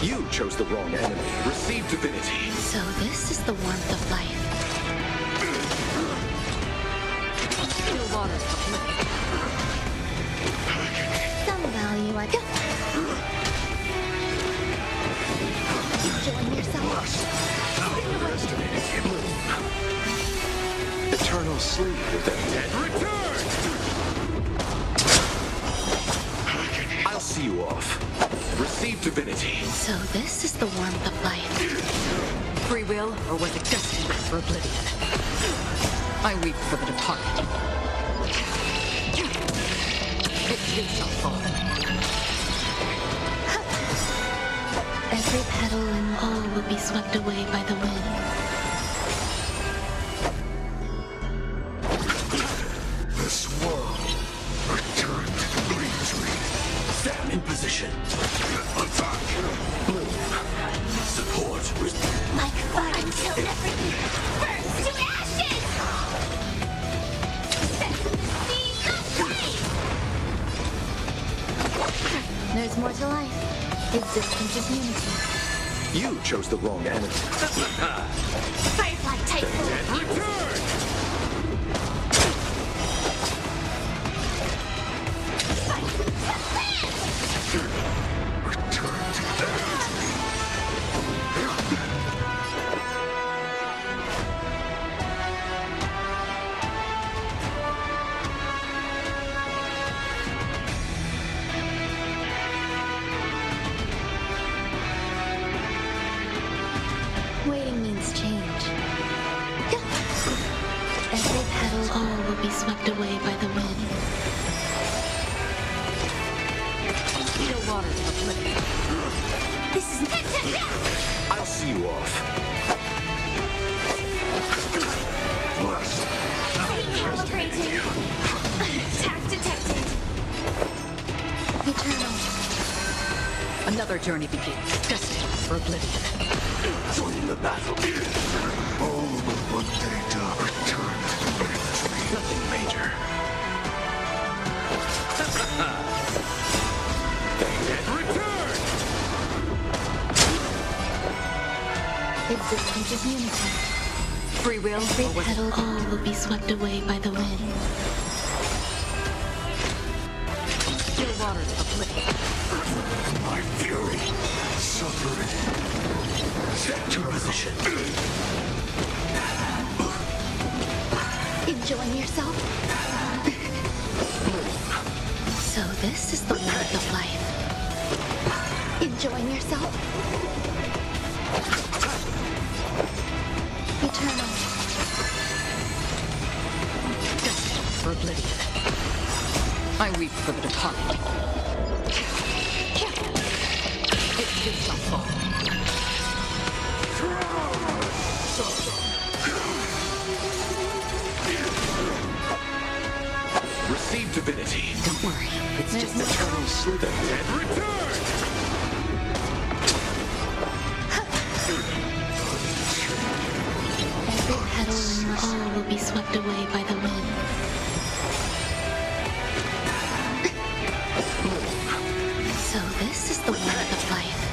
You chose the wrong enemy. Receive divinity. So this is the warmth of life. still waters for living. Some value I got. Enjoying yourself. Overestimating him. Eternal sleep and return! I'll see you off. Receive divinity. So this is the warmth of life. Free will, or was it destined for oblivion? I weep for the departed. It too shall fall. Every petal and all will be swept away by the wind. This world returned to Greentree. Stand in position. Attack! Bloom. Support. Like fire until everything burns to ashes! There's more to life. Existence is unity. You chose the wrong enemy. Firefly type. Return! Return to Greentree. Waiting means change. Every petal, all will be swept away by the wind. Still waters for living. This is I'll see you off. Blessed. Calibrating. Attack detected. Eternal. Another journey begins, destined for oblivion. Join the battle. All but one data returned to Greentree. Nothing major. And return! Existence is unity. Free will, Every or was it petal, all will be swept away by the wind. still waters for living? My fury, suffering. Step to position. Enjoying yourself? So this is the warmth of life. Enjoying yourself? Eternal. Destined for oblivion. I weep for the departed. It too shall fall. Receive divinity. Don't worry, it's just a Eternal sleep and return! Every petal and all will be swept away by the wind. So this is the warmth of life.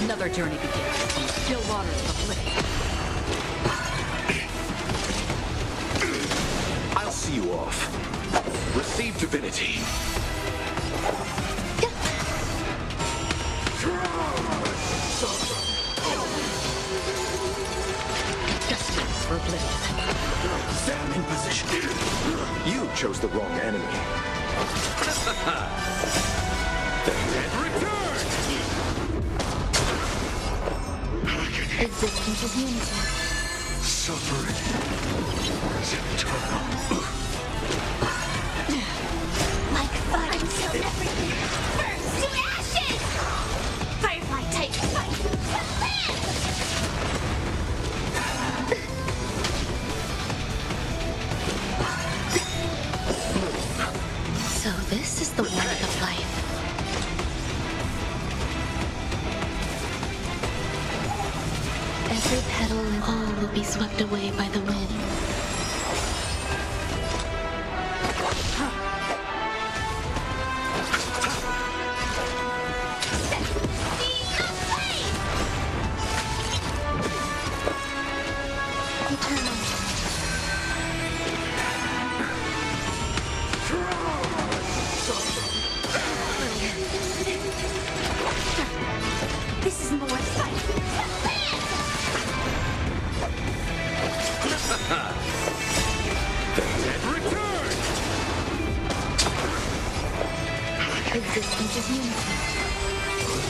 Another journey begins. Still waters for living. I'll see you off. Receive divinity. chose the wrong enemy. Existence is unity. Suffering is eternal. Like fire until everything burns to ashes! Firefly type fight! So this is the work of life. Every petal and all will be swept away by the wind. Eternal. This is more exciting. Existence is unity.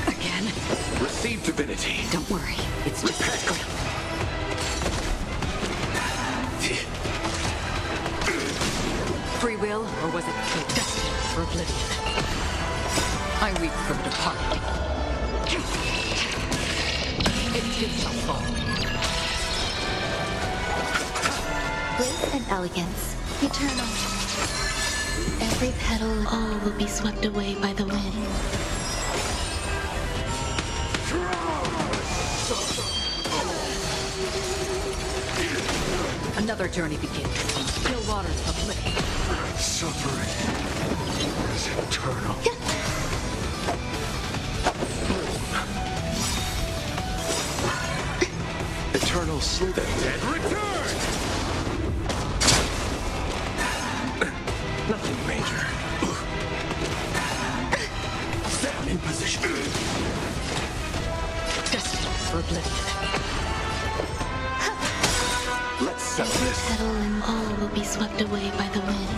Again? Receive divinity. Don't worry, it's just a scrap. Free will, or was it destined for oblivion? I weep for the departed. It too shall fall. Grace and elegance. Eternal. Every petal and all will be swept away by the wind. Another journey begins. Still waters of living. Suffering is eternal. Eternal sleep. The dead return! Nothing major. Stand in position. Destined for oblivion. Let's settle Every this. petal and all will be swept away by the wind.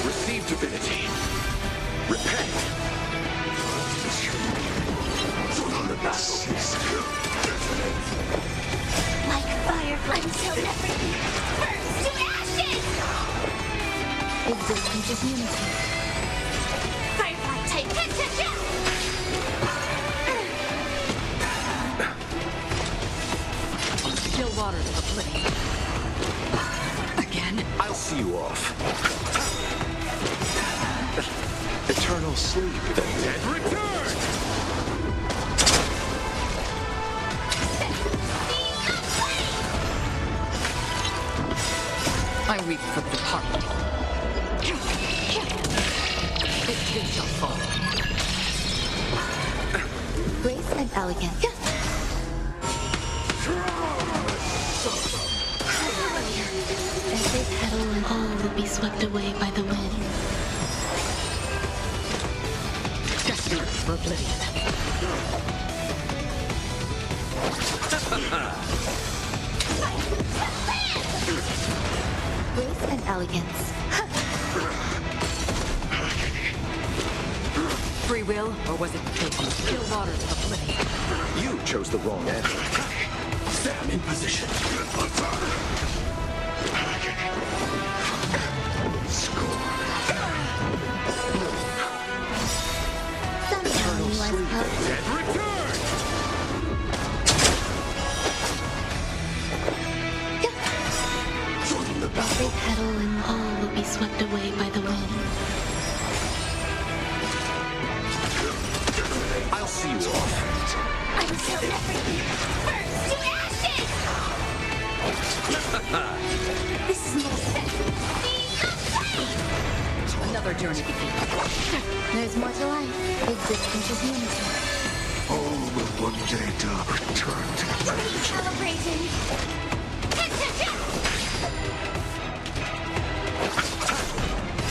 Receive divinity. Repent. From the battle. Like firefly until everything burns to ashes! Existence is unity. Firefly type hit. Still waters of oblivion. Again? I'll see you off. Eternal sleep. The dead return! I weep for the departed. It too shall fall. Grace and elegance. Every petal and all will be swept away by the wind. Destined for oblivion. Grace and elegance. Free will, or was it fate? Still waters of oblivion. You chose the wrong answer. Stand in position. Somehow you was helped. Dead return! From the Every battle. petal and all will be swept away by the wind. I'll see you off. Until everything burns to ashes! This is more Another journey begins. There's more to life. Existence is unity. All will one day return to the Celebrating!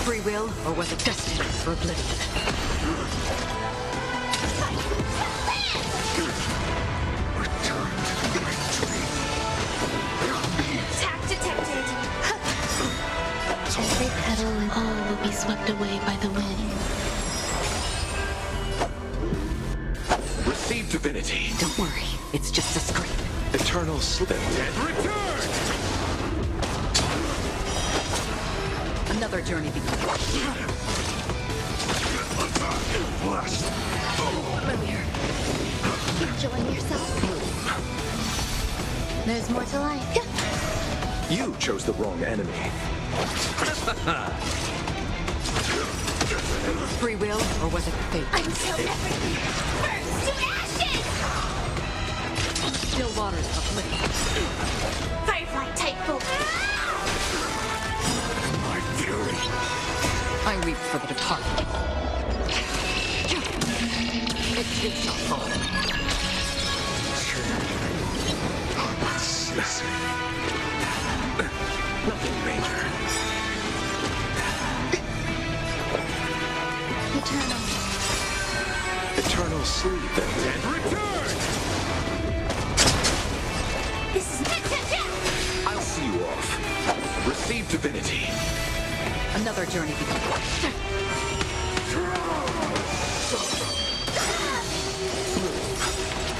Free will, or was it destined for oblivion? Attack detected! Every petal and all will be swept away by the wind. Receive divinity. Don't worry, it's just a scrape. Eternal slip. Dead return! Another journey begins. Blast. Enjoying yourself? There's more to life. You chose the wrong enemy. Free will, or was it fate? Until everything burns to ashes! Still waters of oblivion. Firefly type bolt. My fury. I weep for the departed. It shall fall. Nothing major. Eternal. Eternal sleep and dead return! This is I'll see you off. Receive divinity. Another journey begins.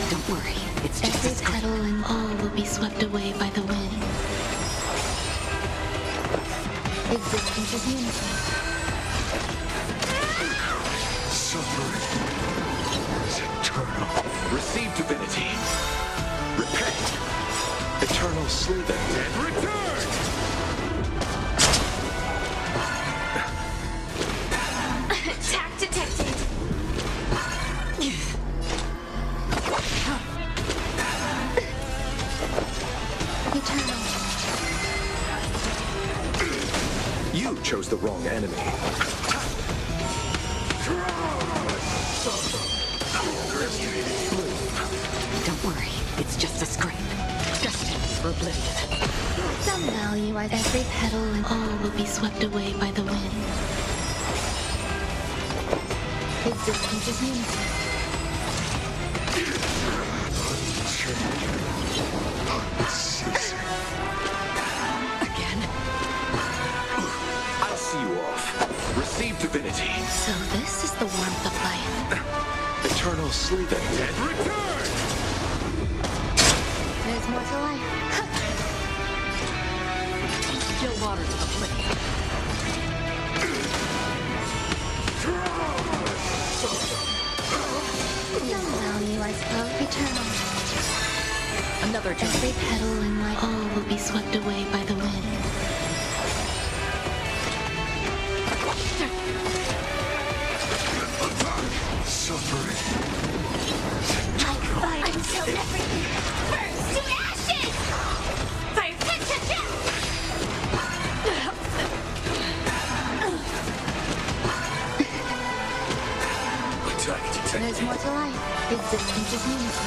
Don't worry, it's just every petal and all will be swept away by the wind. Existence is unity. Suffering is eternal. Receive divinity. Repent. Eternal sleep and dead return! Attack detected. Eternal. You chose the wrong enemy. Don't worry, it's just a scrape. Destined for oblivion. Some value as every petal and all will be swept away by the wind. Existence is unity. Again? I'll see you off. Receive divinity. So this is the warmth of life. Eternal sleep and dead return! There's more to life. Still waters of oblivion. Some value, I suppose. Eternal. Another journey. Every petal and light all will be swept away by the wind. Suffering. Like fire until everything burns to ashes! Fire! Attack detected. There's more to life. Existence is unity.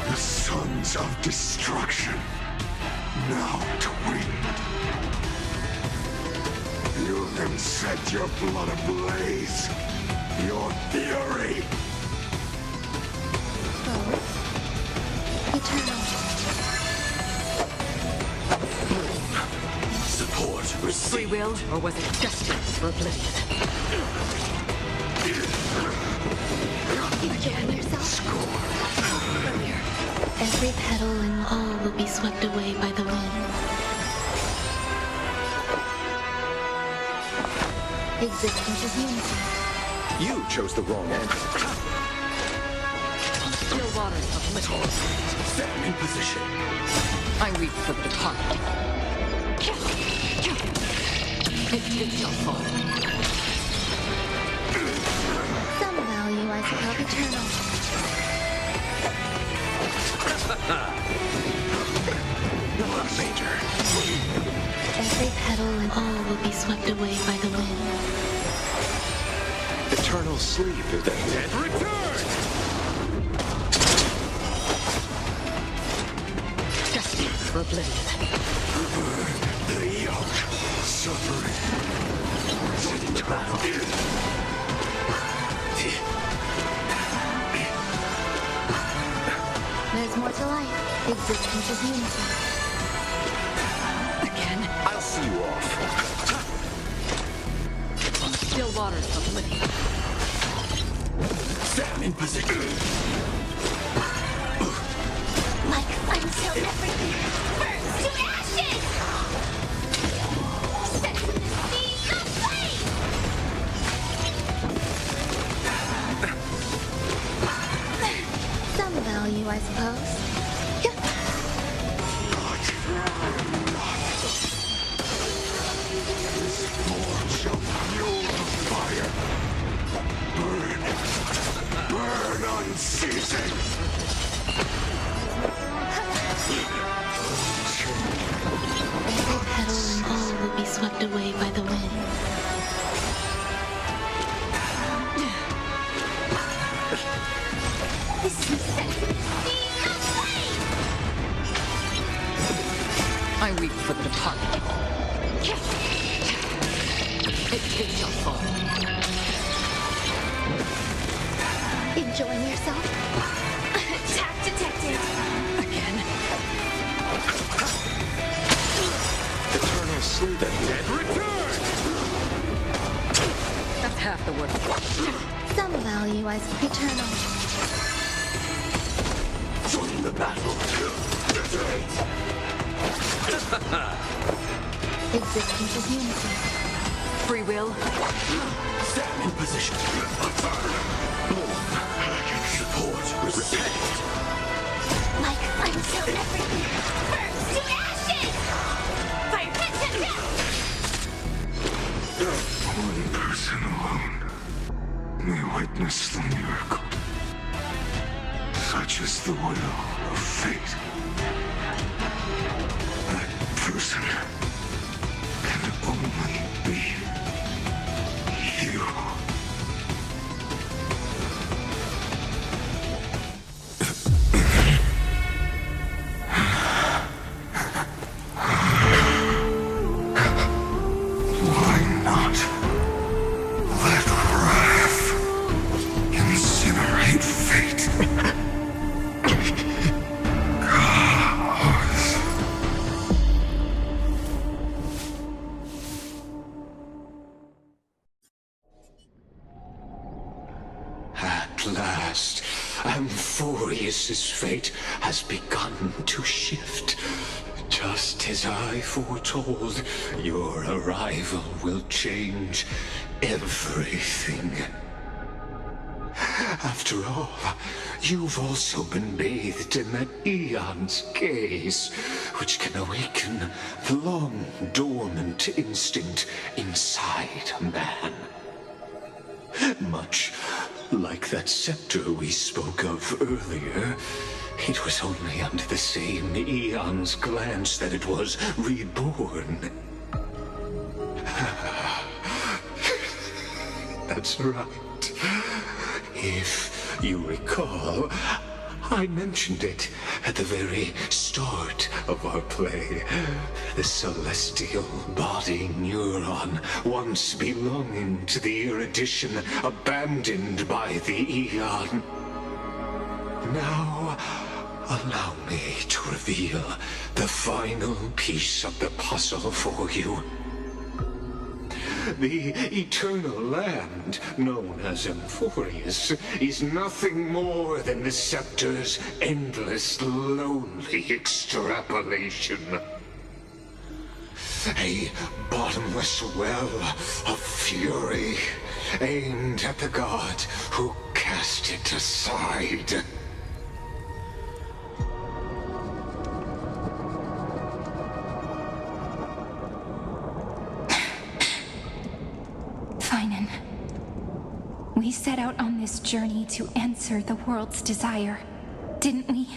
The sons of destruction. Now to win. You can set your blood ablaze. Your fury. Eternal. Support. Free will, or was it destined for oblivion? Enjoying yourself? Every petal and all will be swept away by the wind. Existence is unity. You chose the wrong enemy. Still waters of oblivion. Stand in position. I weep for the departed. It shall fall. Some value, I suppose. Eternal. Not major. Every petal and all will be swept away by the wind. sleep if that dead return! Destined for oblivion. The yoke, suffering. Join the battle. There's more to life. Existence is unity. Again? I'll see you off. On still waters of oblivion. Stand in position. Like until everything burns to ashes! Set to the speed of flame! Some value, I suppose. Form shall fuel the fire. Burn unceasing. Every petal and all will be swept away by the wind. This is set to the speed of flame! I weep for the departed. It shall fall. Enjoying yourself? Attack detected! Again? Eternal sleep and dead return! That's half the work. Some value as eternal. Join the battle. Existence is unity. Free will. Stand in position. Support. Repent. Like until everything burns to ashes! Fire pit down! One person alone may witness the miracle. Such is the will of fate. That person can only be you. Why not let wrath incinerate fate? At last, Amphorius's fate has begun to shift. Just as I foretold, your arrival will change everything. After all, you've also been bathed in that Eon's gaze, which can awaken the long-dormant instinct inside a man. Much like that scepter we spoke of earlier, it was only under the same Eon's glance that it was reborn. That's right. If you recall, I mentioned it at the very start of our play. The celestial body neuron, once belonging to the erudition abandoned by the Eon. Now, allow me to reveal the final piece of the puzzle for you. The eternal land, known as Amphorius, is nothing more than the scepter's endless, lonely extrapolation. A bottomless well of fury, aimed at the god who cast it aside. We set out on this journey to answer the world's desire, didn't we?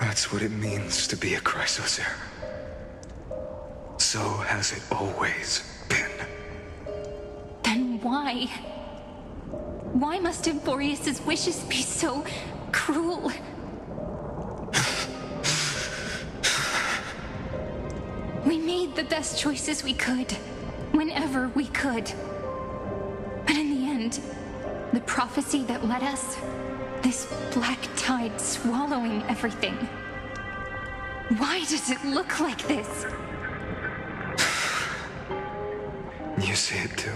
That's what it means to be a Chrysosaur. So has it always been. Then why? Why must Emphorius' wishes be so cruel? We made the best choices we could, whenever we could. But in the end, the prophecy that led us, this black tide swallowing everything. Why does it look like this? You see it too.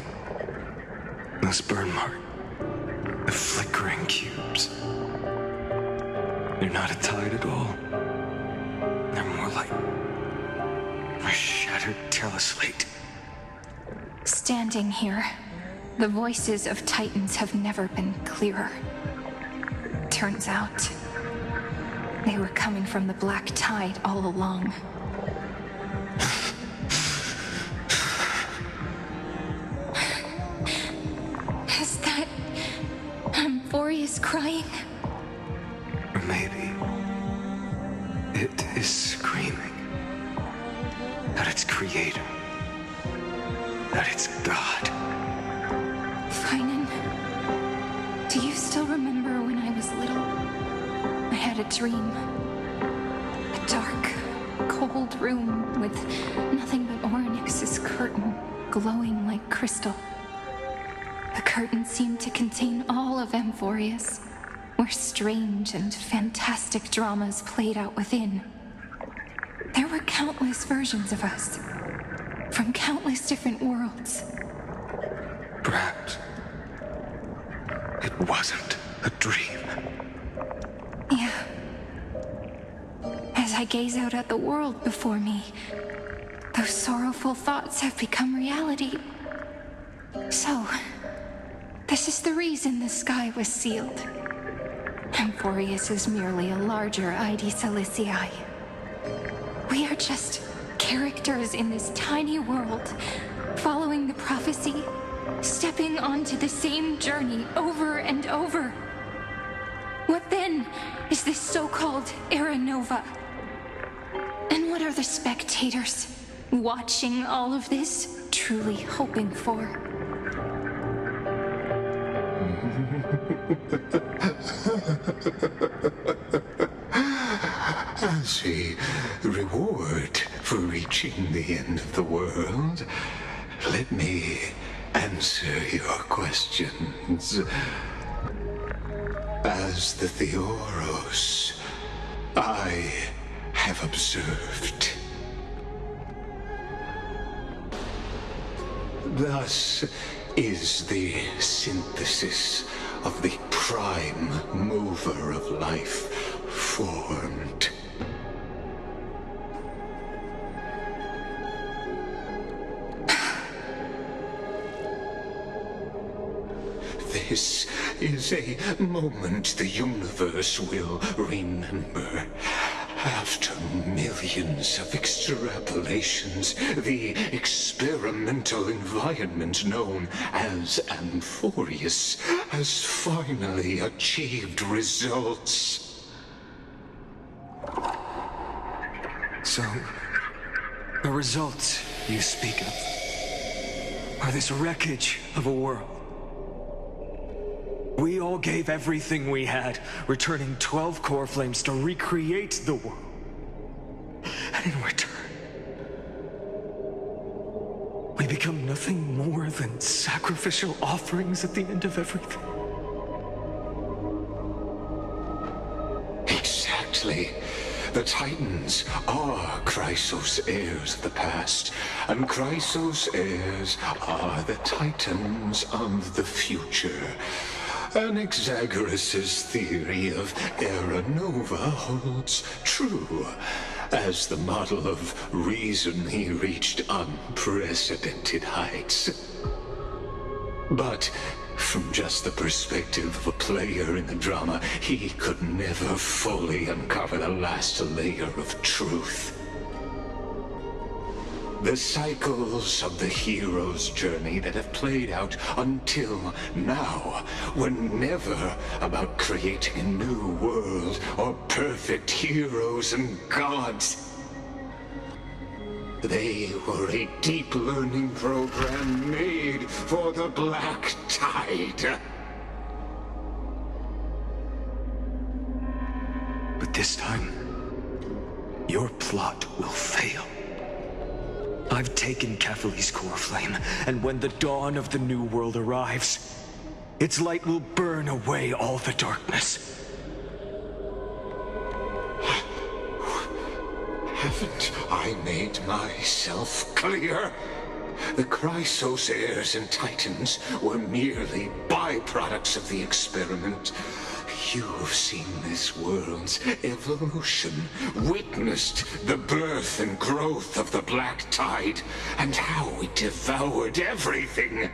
Those burn marks. The flickering cubes. They're not a tide at all. They're more like a shattered teleslate. Standing here, the voices of Titans have never been clearer. Turns out, they were coming from the black tide all along. Is that Emphorius crying? Or maybe it is screaming at its creator, that it's God. Finan, do you still remember when I was little? I had a dream. A dark, cold room with nothing but Orynyx's curtain glowing like crystal. The curtain seemed to contain all of Emphorius, where strange and fantastic dramas played out within. There were countless versions of us, from countless different worlds. Perhaps it wasn't a dream. Yeah. As I gaze out at the world before me, those sorrowful thoughts have become reality. So, this is the reason the sky was sealed. Emphorius is merely a larger ID Cilicii. We are just characters in this tiny world, following the prophecy, stepping onto the same journey over and over. What then is this so-called Era Nova? And what are the spectators watching all of this truly hoping for? As a reward for reaching the end of the world, let me answer your questions. As the Theoros, I have observed. Thus is the synthesis of the prime mover of life formed. This is a moment the universe will remember. After millions of extrapolations, the experimental environment known as Emphorius has finally achieved results. So, the results you speak of are this wreckage of a world. We all gave everything we had, returning 12 core flames to recreate the world. And in return, we become nothing more than sacrificial offerings at the end of everything. Exactly. The Titans are Chrysos heirs of the past, and Chrysos heirs are the Titans of the future. Anaxagoras' theory of Era Nova holds true, as the model of reason he reached unprecedented heights. But from just the perspective of a player in the drama, he could never fully uncover the last layer of truth. The cycles of the hero's journey that have played out until now were never about creating a new world or perfect heroes and gods. They were a deep learning program made for the Black Tide. But this time, your plot will fail. I've taken Kefali's core flame, and when the dawn of the new world arrives, its light will burn away all the darkness. Haven't I made myself clear? The Chrysos heirs and Titans were merely byproducts of the experiment. You've seen this world's evolution, witnessed the birth and growth of the Black Tide, and how it devoured everything.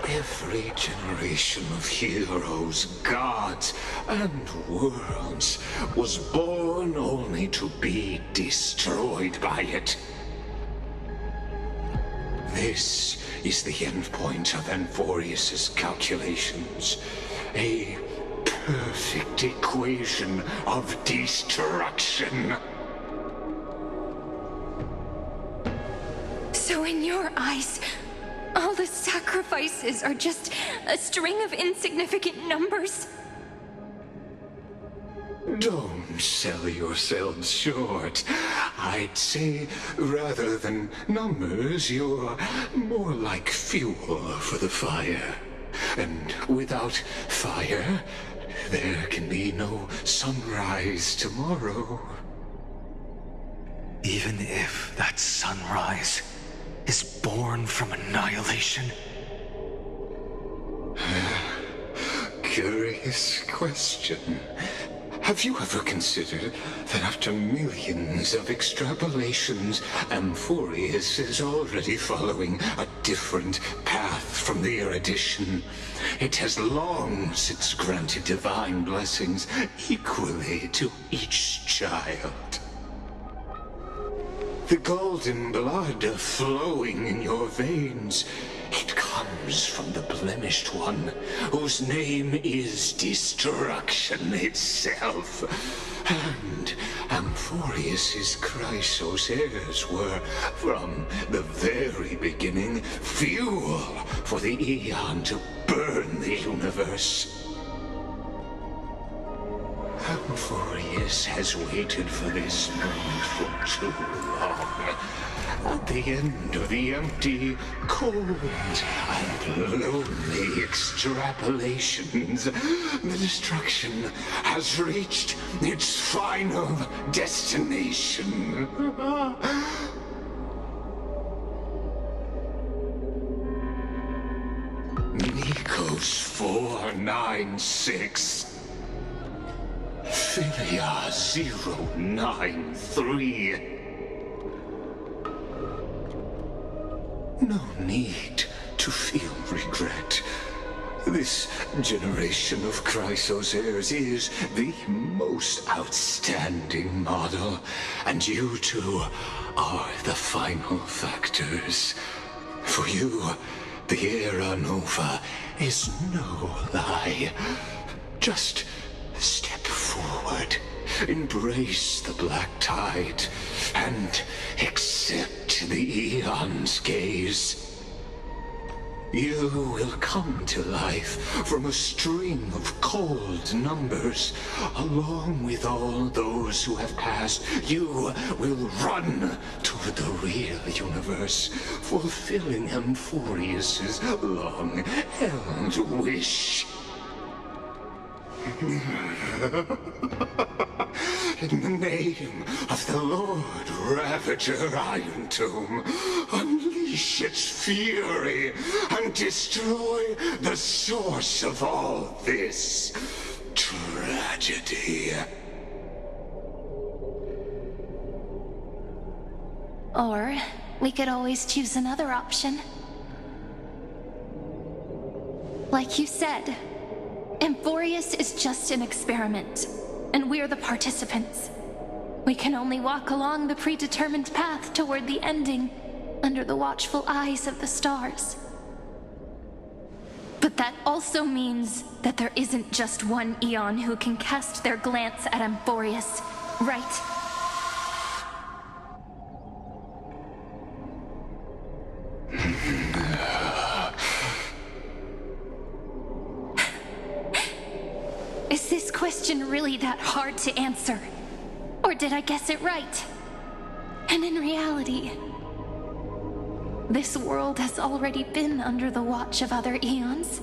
Every generation of heroes, gods, and worlds was born only to be destroyed by it. This is the endpoint of Amphorius's calculations. A perfect equation of destruction. So in your eyes, all the sacrifices are just a string of insignificant numbers? Don't sell yourselves short. I'd say, rather than numbers, you're more like fuel for the fire. And without fire, there can be no sunrise tomorrow. Even if that sunrise is born from annihilation? Curious question. Have you ever considered that after millions of extrapolations, Amphorius is already following a different path from the erudition? It has long since granted divine blessings equally to each child. The golden blood flowing in your veins, it comes from the blemished one, whose name is destruction itself. And Amphorius's Chrysos heirs were, from the very beginning, fuel for the Aeon to burn the universe. Amphorius has waited for this moment for too long. At the end of the empty, cold, and lonely extrapolations, the destruction has reached its final destination. Nikos 496. Philia 093. No need to feel regret. This generation of Chrysos heirs is the most outstanding model, and you two are the final factors. For you, the Era Nova is no lie. Just step forward, embrace the Black Tide, and accept the Aeon's gaze. You will come to life from a string of cold numbers. Along with all those who have passed, you will run toward the real universe, fulfilling Amphorius's long-held wish. In the name of the Lord Ravager Iron Tomb, unleash its fury and destroy the source of all this tragedy. Or we could always choose another option. Like you said, Amphorius is just an experiment, and we're the participants. We can only walk along the predetermined path toward the ending, under the watchful eyes of the stars. But that also means that there isn't just one Aeon who can cast their glance at Amphorius, right? question really that hard to answer? Or did I guess it right? And in reality, this world has already been under the watch of other eons.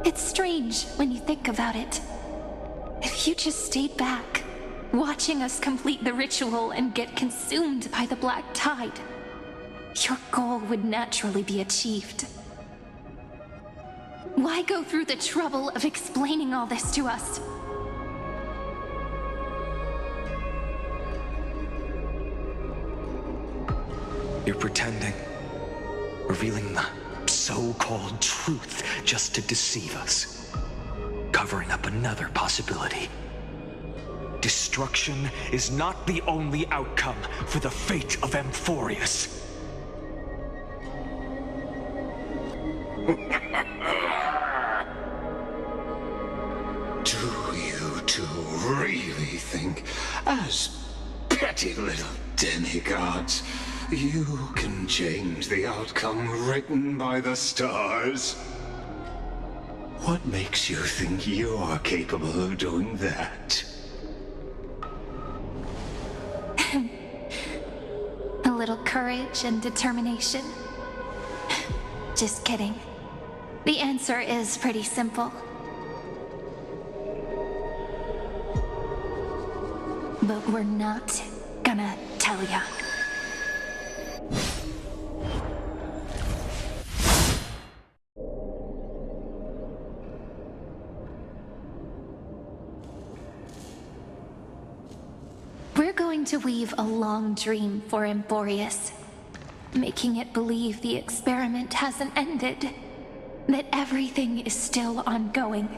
It's strange when you think about it. If you just stayed back, watching us complete the ritual and get consumed by the black tide, your goal would naturally be achieved. Why go through the trouble of explaining all this to us? You're pretending. Revealing the so-called truth just to deceive us. Covering up another possibility. Destruction is not the only outcome for the fate of Amphorius. Do you two really think, as petty little demigods, you can change the outcome written by the stars? What makes you think you're capable of doing that? A little courage and determination. Just kidding. The answer is pretty simple. But we're not gonna tell ya. We're going to weave a long dream for Amphorius, making it believe the experiment hasn't ended, that everything is still ongoing.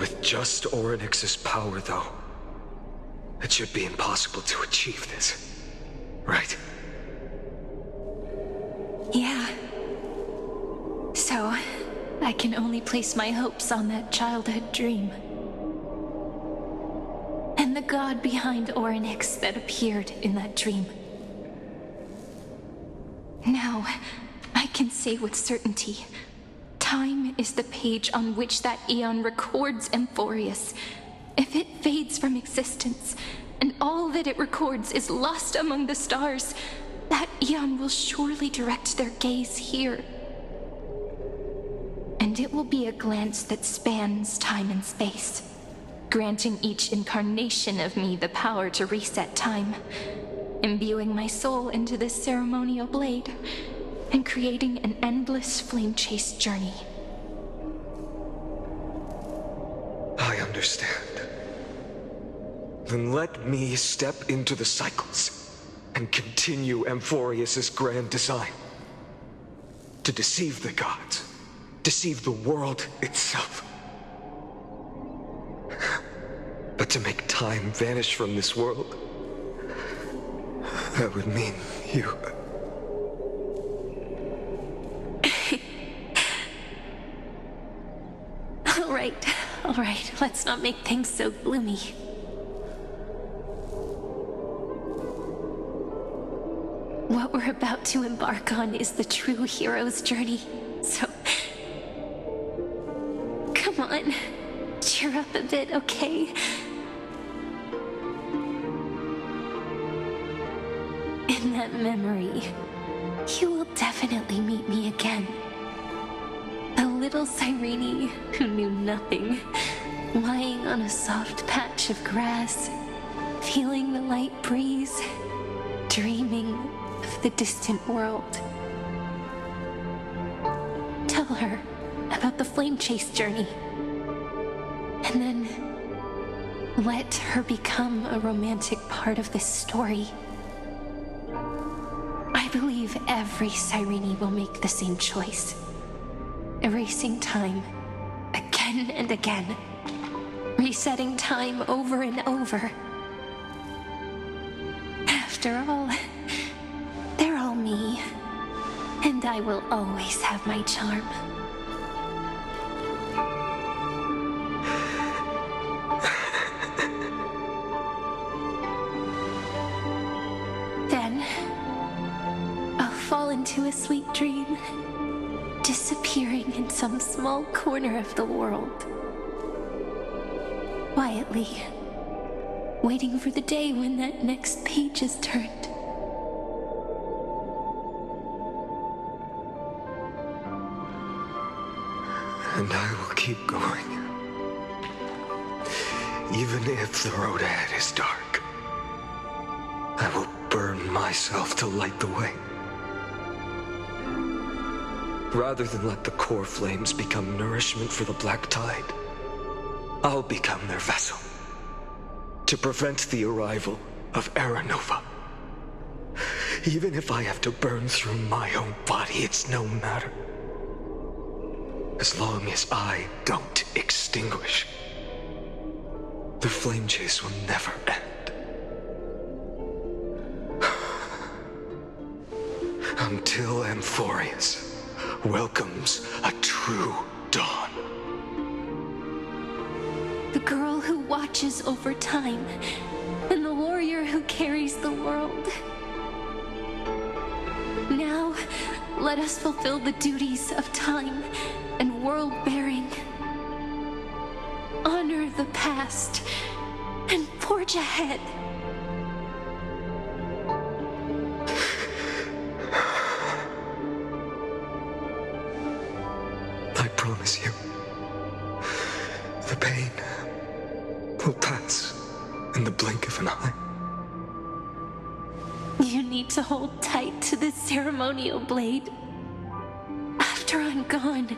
With just Orynyx's power, though, it should be impossible to achieve this, right? Yeah. So, I can only place my hopes on that childhood dream. And the god behind Orynyx that appeared in that dream. Now, I can say with certainty, time is the page on which that eon records Amphorius. If it fades from existence, and all that it records is lost among the stars, that eon will surely direct their gaze here. And it will be a glance that spans time and space, granting each incarnation of me the power to reset time, imbuing my soul into this ceremonial blade, and creating an endless flame-chase journey. I understand. Then let me step into the cycles and continue Amphorius's grand design. To deceive the gods, deceive the world itself. But to make time vanish from this world, that would mean you... All right, let's not make things so gloomy. What we're about to embark on is the true hero's journey, so... Come on, cheer up a bit, okay? In that memory, you will definitely meet me again. A little Cyrene who knew nothing, lying on a soft patch of grass, feeling the light breeze, dreaming of the distant world. Tell her about the flame chase journey, and then let her become a romantic part of this story. I believe every Cyrene will make the same choice. Erasing time, again and again. Resetting time over and over. After all, they're all me. And I will always have my charm. Then, I'll fall fall into a sweet dream, disappearing in some small corner of the world. Quietly, waiting for the day when that next page is turned. And I will keep going. Even if the road ahead is dark, I will burn myself to light the way. Rather than let the core flames become nourishment for the black tide, I'll become their vessel to prevent the arrival of Era Nova. Even if I have to burn through my own body, it's no matter. As long as I don't extinguish, the flame chase will never end. Until Amphorius welcomes a true dawn. The girl who watches over time, and the warrior who carries the world. Now, let us fulfill the duties of time and world-bearing. Honor the past and forge ahead. I promise you, the pain will pass in the blink of an eye. You need to hold tight to this ceremonial blade. After I'm gone,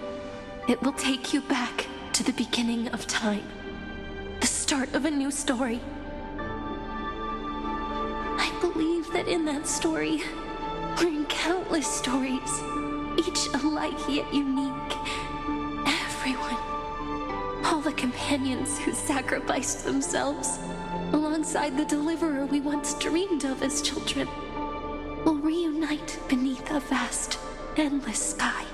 it will take you back to the beginning of time. The start of a new story. I believe that in that story, we're in countless stories, each alike yet unique. Everyone, all the companions who sacrificed themselves, alongside the deliverer we once dreamed of as children, will reunite beneath a vast, endless sky.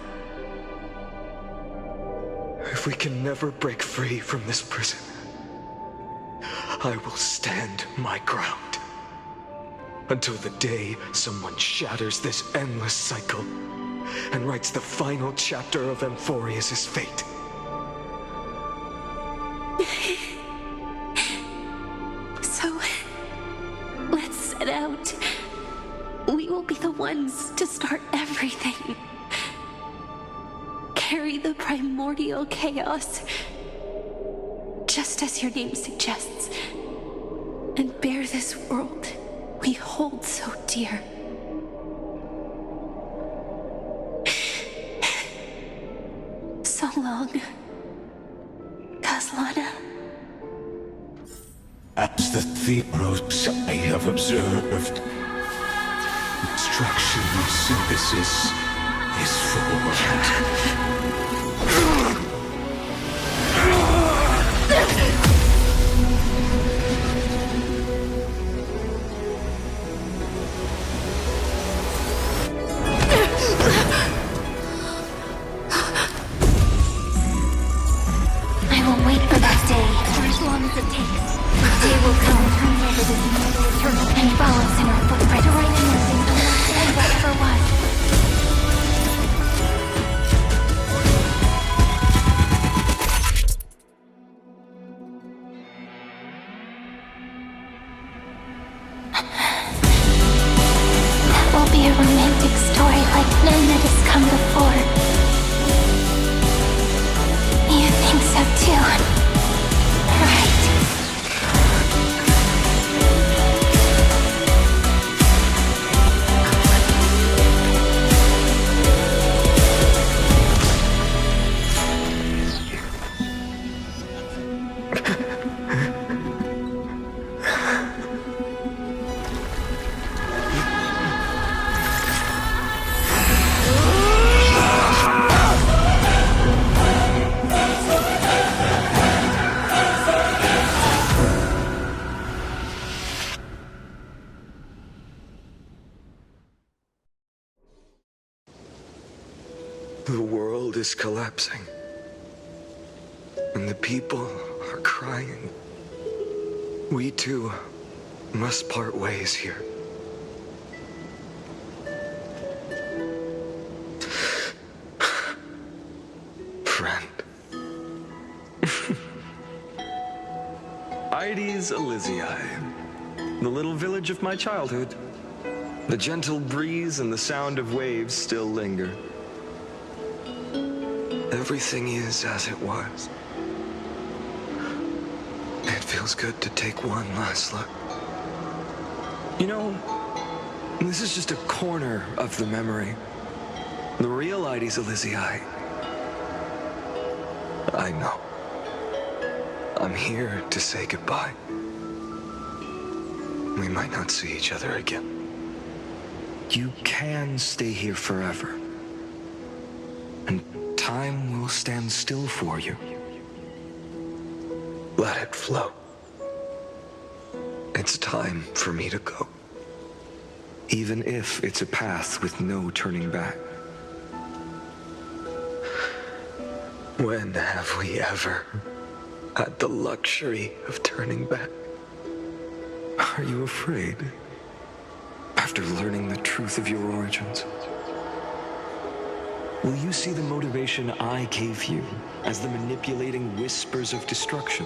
If we can never break free from this prison, I will stand my ground until the day someone shatters this endless cycle and writes the final chapter of Amphorius' fate. So, let's set out. We will be the ones to start everything. Carry the primordial chaos, just as your name suggests, and bear this world we hold so dear. So long, Kaslana. As the theros I have observed, extraction and synthesis is formed. I will wait for that day for as long as it takes. The day will come to remember this immortal eternal and follow us in our footprint to write anything unless whatever was. That will be a romantic story like none that has come before. You think so too, right? The world is collapsing, and the people are crying. We too must part ways here. Hydes Elysiae, the little village of my childhood. The gentle breeze and the sound of waves still linger. Everything is as it was. It feels good to take one last look. You know, this is just a corner of the memory. The real Hydes Elysiae. I know. I'm here to say goodbye. We might not see each other again. You can stay here forever. And time will stand still for you. Let it flow. It's time for me to go. Even if it's a path with no turning back. When have we ever had the luxury of turning back? Are you afraid? After learning the truth of your origins? Will you see the motivation I gave you as the manipulating whispers of destruction?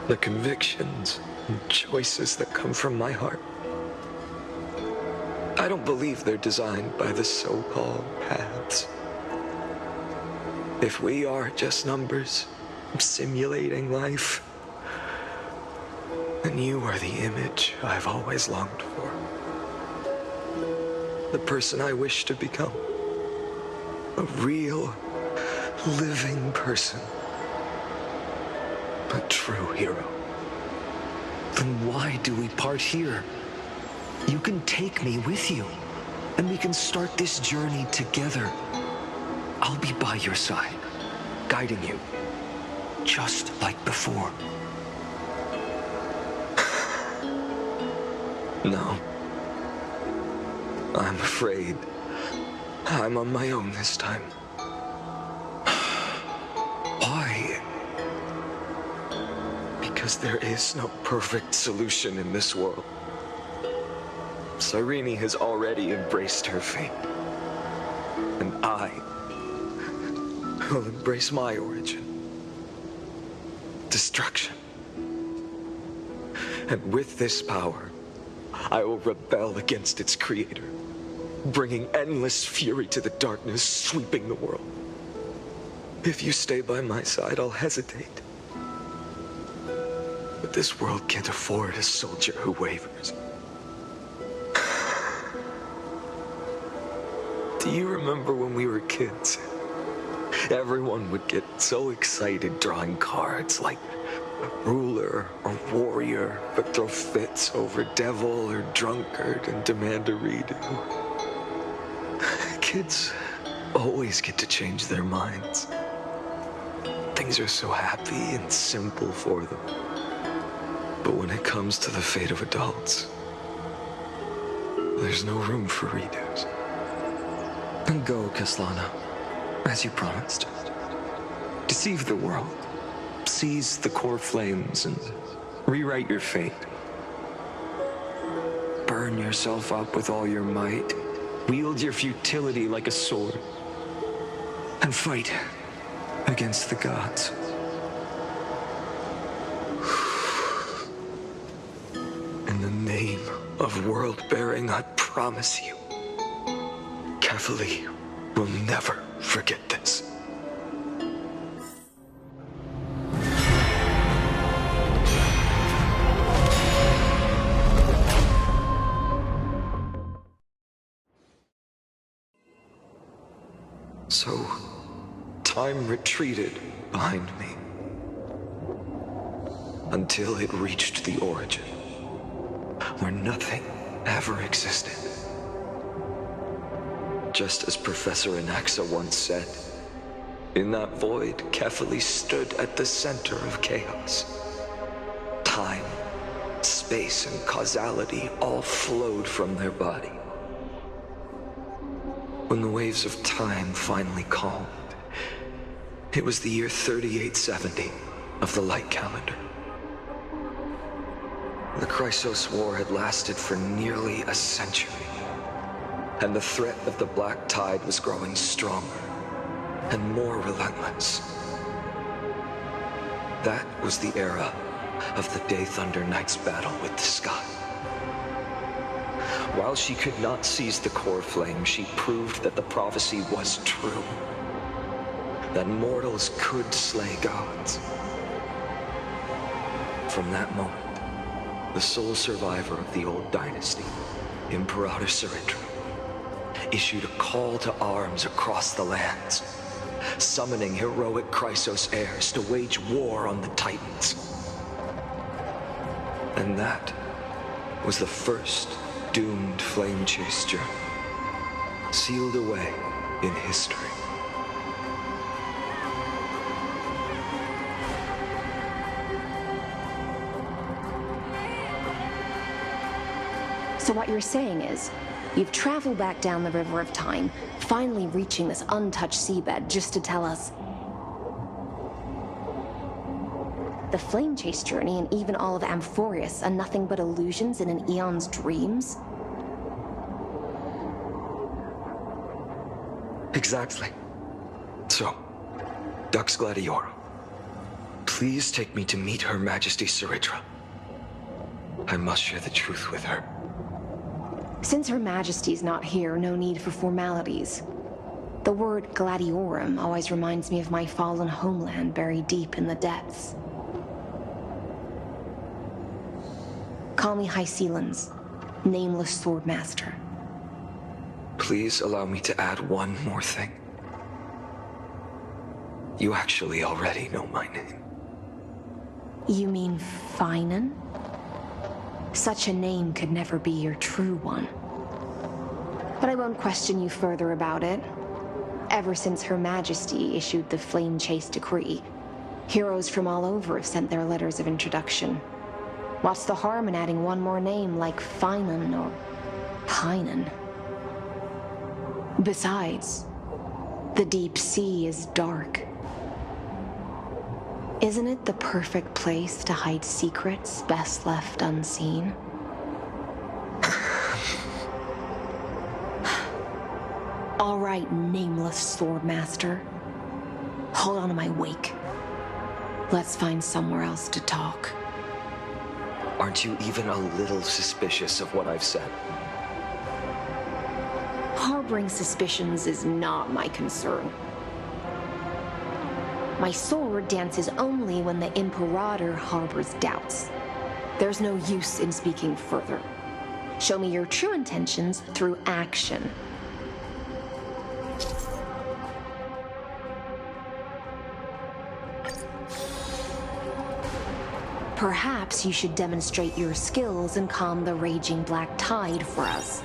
The convictions and choices that come from my heart. I don't believe they're designed by the so-called paths. If we are just numbers simulating life, then you are the image I've always longed for. The person I wish to become. A real, living person. A true hero. Then why do we part here? You can take me with you, and we can start this journey together. I'll be by your side, guiding you, just like before. No. I'm afraid I'm on my own this time. Why? Because there is no perfect solution in this world. Cyrene has already embraced her fate. And I will embrace my origin. Destruction. And with this power, I will rebel against its creator, bringing endless fury to the darkness, sweeping the world. If you stay by my side, I'll hesitate. But this world can't afford a soldier who wavers. Do you remember when we were kids? Everyone would get so excited drawing cards like ruler or warrior, but throw fits over devil or drunkard and demand a redo. Kids always get to change their minds. Things are so happy and simple for them. But when it comes to the fate of adults, there's no room for redos. And go, Kaslana, as you promised. Deceive the world. Seize the core flames and rewrite your fate. Burn yourself up with all your might. Wield your futility like a sword. And fight against the gods. In the name of world-bearing, I promise you, Kefali will never forget this. So, time retreated behind me until it reached the origin, where nothing ever existed. Just as Professor Anaxa once said, in that void, Kefali stood at the center of chaos. Time, space, and causality all flowed from their body. When the waves of time finally calmed, it was the year 3870 of the light calendar. The Chrysos War had lasted for nearly a century, and the threat of the Black Tide was growing stronger. and more relentless. That was the era of the Day Thunder Knight's battle with the sky. While she could not seize the core flame, she proved that the prophecy was true. That mortals could slay gods. From that moment, the sole survivor of the old dynasty, Imperator Sarindra, issued a call to arms across the lands, summoning heroic Chrysos heirs to wage war on the Titans. And that was the first doomed flame chase journey, sealed away in history. So what you're saying is, you've traveled back down the River of Time, finally reaching this untouched seabed just to tell us the flame chase journey and even all of Amphorius are nothing but illusions in an eon's dreams? Exactly. So, Dux Gladiorum, please take me to meet Her Majesty Sarindra. I must share the truth with her. Since Her Majesty's not here, no need for formalities. The word Gladiorum always reminds me of my fallen homeland buried deep in the depths. Call me High Sealans, Nameless Swordmaster. Please allow me to add one more thing. You actually already know my name. You mean Finan? Such a name could never be your true one. But I won't question you further about it. Ever since Her Majesty issued the Flame Chase Decree, heroes from all over have sent their letters of introduction. What's the harm in adding one more name like Finan or Pinan? Besides, the deep sea is dark. Isn't it the perfect place to hide secrets best left unseen? All right, Nameless Swordmaster. Hold on to my wake. Let's find somewhere else to talk. Aren't you even a little suspicious of what I've said? Harboring suspicions is not my concern. My sword dances only when the Imperator harbors doubts. There's no use in speaking further. Show me your true intentions through action. Perhaps you should demonstrate your skills and calm the raging black tide for us.